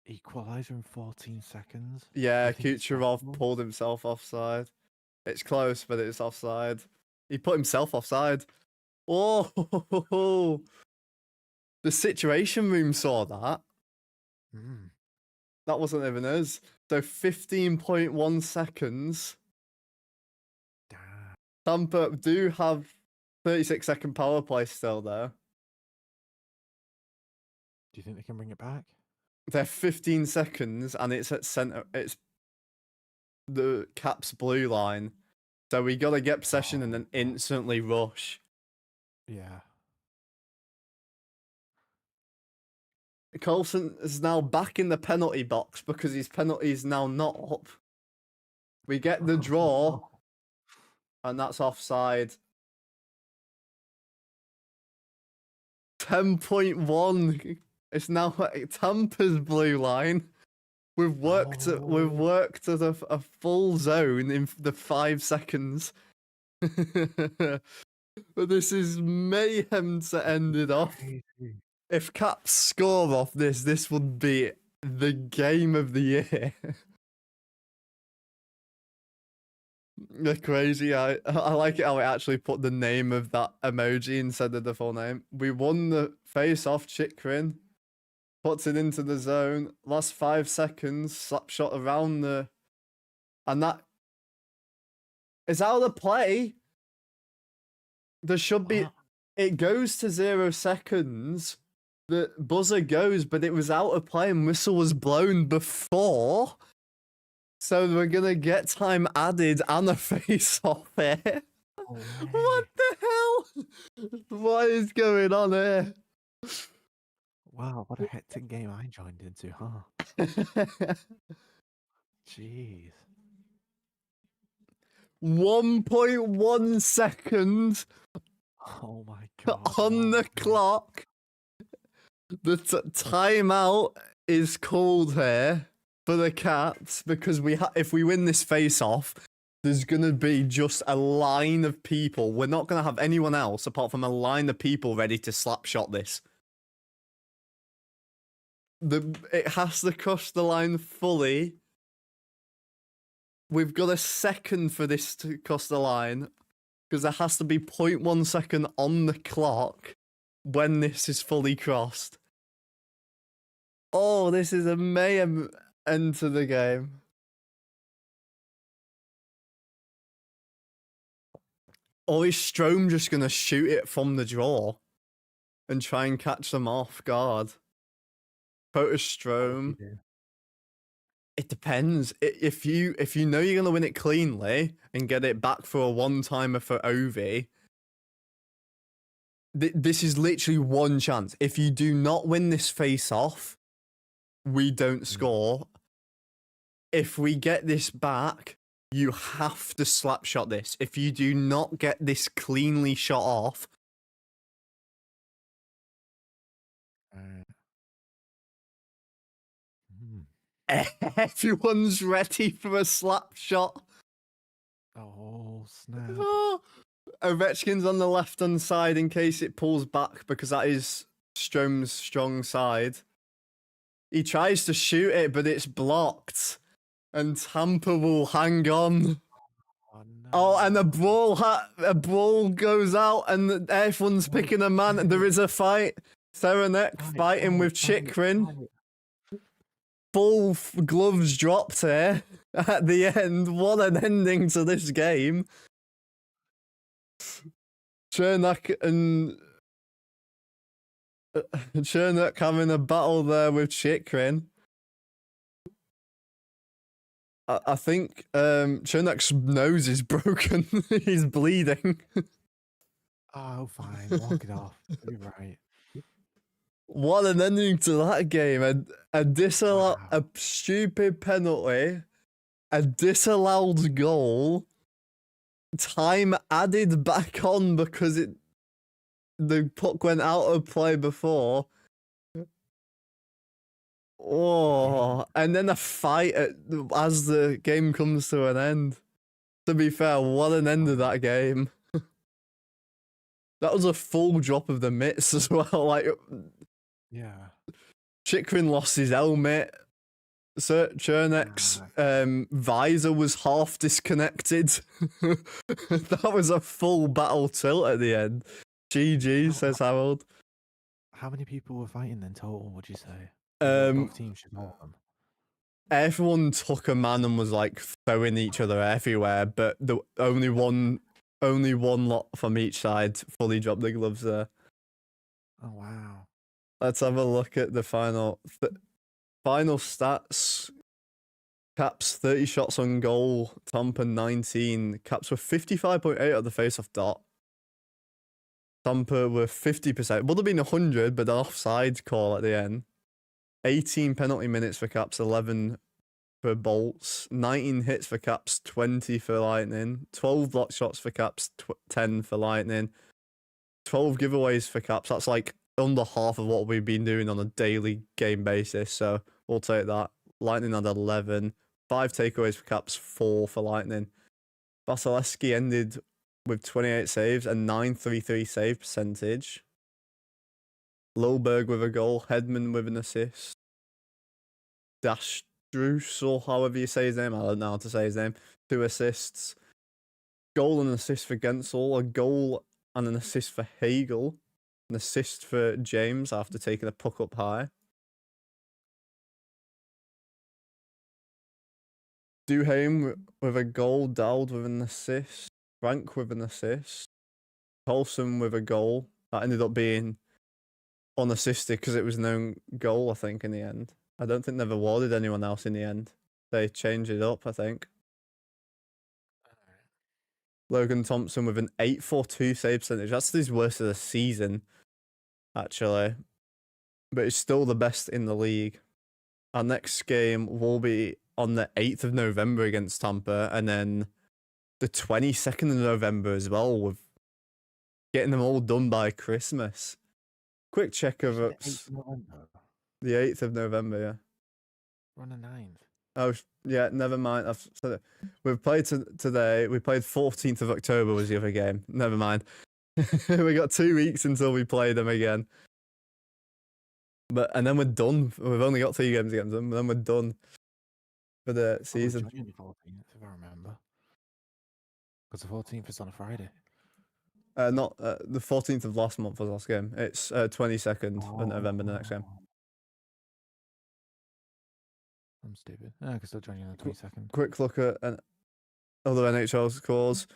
Equalizer in 14 seconds? Yeah, You think it's Kucherov possible? pulled himself offside. It's close, but it's offside. He put himself offside. Oh, the Situation Room saw that. Mm. That wasn't even us. So 15.1 seconds. Damn. Tampa do have 36-second power play still, though. Do you think they can bring it back? They're 15 seconds, and it's at center. It's the Caps blue line. So we got to get possession and then instantly rush. Yeah. Coulson is now back in the penalty box because his penalty is now not up. We get the draw, and that's offside. 10.1. It's now Tampa's blue line. We've worked at a full zone in the 5 seconds. But this is mayhem to end it off. Crazy. If Caps score off this, this would be the game of the year. They're crazy. I like it how it actually put the name of that emoji instead of the full name. We won the face-off. Chikrin puts it into the zone. Last 5 seconds. Slap shot around the... And that is out of play. There should be... What? It goes to 0 seconds. The buzzer goes, but it was out of play and whistle was blown before. So we're going to get time added and a face-off here. No way. What the hell? What is going on here? Wow, what a hectic game I joined into, huh? Jeez. 1.1 seconds Oh my god. on the clock. The timeout is called here for the Caps because if we win this face-off, there's going to be just a line of people. We're not going to have anyone else apart from a line of people ready to slap shot this. It has to cross the line fully. We've got a second for this to cross the line because there has to be 0.1 second on the clock when this is fully crossed. Oh, this is a mayhem end to the game. Or is Strome just going to shoot it from the draw and try and catch them off guard? Proto Strome. It depends. If you know you're going to win it cleanly and get it back for a one-timer for Ovi, this is literally one chance. If you do not win this face-off, we don't score. If we get this back, you have to slap shot this. If you do not get this cleanly shot off, everyone's ready for a slap shot. Oh, snap. Oh, Ovechkin's on the left-hand side in case it pulls back because that is Strome's strong side. He tries to shoot it, but it's blocked. And Tampa will hang on. Oh, no. Oh, and a brawl goes out, and everyone's picking a man. There is a fight. Serenek fighting with Chikrin. Full gloves dropped here at the end. What an ending to this game. Chernak having a battle there with Chikrin. I think Chernak's nose is broken. He's bleeding. Oh, fine. Walk it off. You're right. What an ending to that game. Wow. A stupid penalty, a disallowed goal, time added back on because the puck went out of play before. Oh, and then a fight as the game comes to an end. To be fair, what an end of that game. That was a full drop of the mitts as well. Like, Yeah. Chikrin lost his helmet. Chernek's visor was half disconnected. That was a full battle tilt at the end. GG, says Harold. How many people were fighting in total, would you say? Um, Both teams should know them. Everyone took a man and was like throwing each other everywhere, but the only one lot from each side fully dropped the gloves there. Oh, wow. Let's have a look at the final stats. Caps 30 shots on goal, Tampa 19. Caps were 55.8 at the face-off dot. Tampa were 50%. Would have been 100, but an offside call at the end. 18 penalty minutes for Caps, 11 for Bolts. 19 hits for Caps, 20 for Lightning. 12 block shots for Caps, 10 for Lightning. 12 giveaways for Caps. That's like under half of what we've been doing on a daily game basis, so we'll take that. Lightning had 11. 5 takeaways for Caps, 4 for Lightning. Vasilevsky ended with 28 saves and 933 save percentage. Lilberg with a goal, Hedman with an assist. Dashdrus, or however you say his name, I don't know how to say his name, 2 assists. Goal and assist for Gensel, a goal and an assist for Hagel, an assist for James after taking a puck up high. Duhaime with a goal, Dowd with an assist, Frank with an assist, Tolson with a goal. That ended up being unassisted because it was no goal, I think, in the end. I don't think they've awarded anyone else in the end. They changed it up, I think. Logan Thompson with an 842 save percentage. That's his worst of the season, actually. But it's still the best in the league. Our next game will be on the 8th of November against Tampa, and then the 22nd of November as well, with getting them all done by Christmas. Quick check of The 8th of November. The 8th of November, yeah. We're on the 9th. Oh, yeah, never mind. I've said it. We've played today. We played 14th of October was the other game. Never mind. We got 2 weeks until we play them again. And then we're done. We've only got 3 games against them, and then we're done for the season. We're joining the 14th, if I remember. Because the 14th is on a Friday. Not the 14th of last month was last game. It's 22nd of November, the next game. I'm stupid. I can still join you on the 22nd. Quick look at other NHL scores.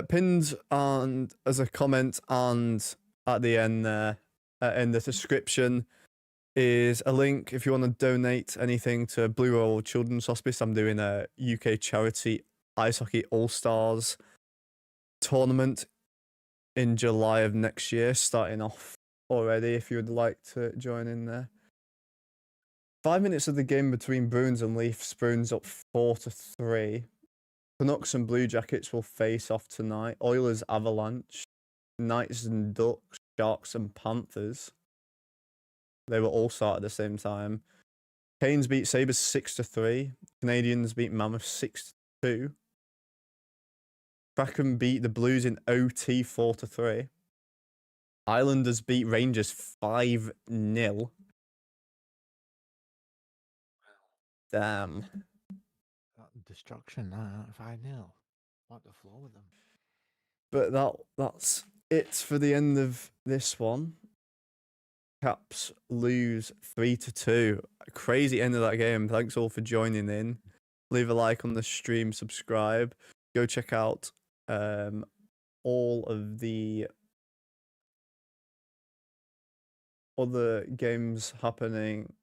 Pinned and as a comment and at the end there, in the description, is a link if you want to donate anything to Blue Roll Children's Hospice. I'm doing a UK charity ice hockey all-stars tournament in July of next year, starting off already if you would like to join in there. 5 minutes of the game between Bruins and Leafs. Bruins up 4-3. Canucks and Blue Jackets will face off tonight. Oilers Avalanche. Knights and Ducks. Sharks and Panthers. They will all start at the same time. Canes beat Sabres 6-3. Canadians beat Mammoth 6-2. Kraken beat the Blues in OT 4-3. Islanders beat Rangers 5-0. Damn. That destruction, that 5-0. Wipe the floor with them. But that's it for the end of this one. Caps lose 3-2. A crazy end of that game. Thanks all for joining in. Leave a like on the stream, subscribe. Go check out all of the other games happening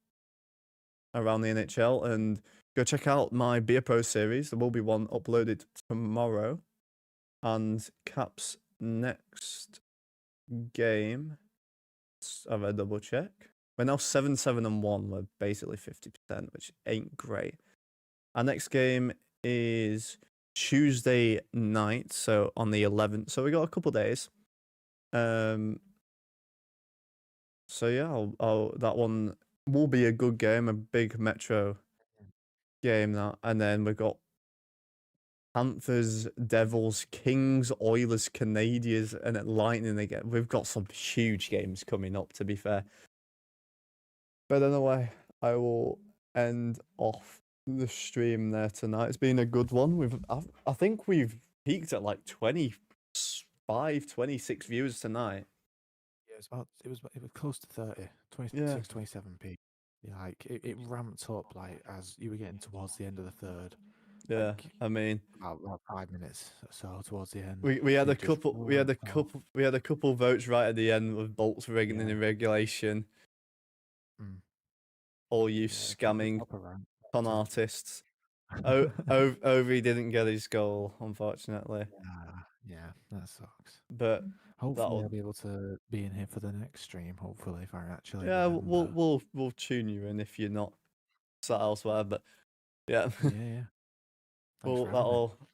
around the NHL, and go check out my Beer Pro series. There will be one uploaded tomorrow. And Caps' next game, let's have a double check. We're now 7-7-1. We're basically 50%, which ain't great. Our next game is Tuesday night, so on the 11th. So we got a couple days. So yeah, that one will be a good game, a big Metro game. That, and then we've got Panthers, Devils, Kings, Oilers, Canadians, and at Lightning again. We've got some huge games coming up, to be fair. But anyway, I will end off the stream there tonight. It's been a good one. I think we've peaked at like 25, 26 views tonight. Yeah, it was close to 30, 26, Yeah. 27 p. Yeah, like it ramped up like as you were getting towards the end of the third. Yeah, Like, I mean, about 5 minutes or so towards the end. we had a it just couple we had a couple votes right at the end with bolts rigging Yeah. in regulation. Mm. All you Yeah, the scamming proper rant. con So- artists. Ovi didn't get his goal, unfortunately. Yeah, that sucks. But Hopefully, that'll I'll be able to be in here for the next stream. Hopefully, if I actually yeah, remember. we'll tune you in if you're not sat elsewhere. But yeah, Yeah. Thanks well for having me.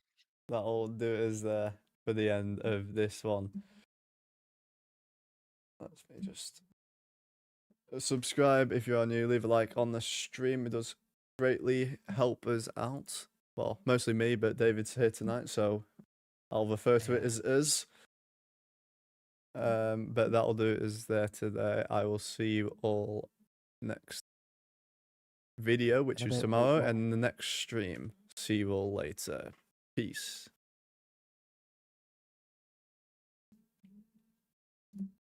that'll do it as there for the end of this one. Let me just subscribe if you are new. Leave a like on the stream. It does greatly help us out. Well, mostly me, but David's here tonight, so I'll refer to it Yeah. as us. But that'll do it as there today. I will see you all next video, which In a is bit, tomorrow, well- and the next stream. See you all later. Peace.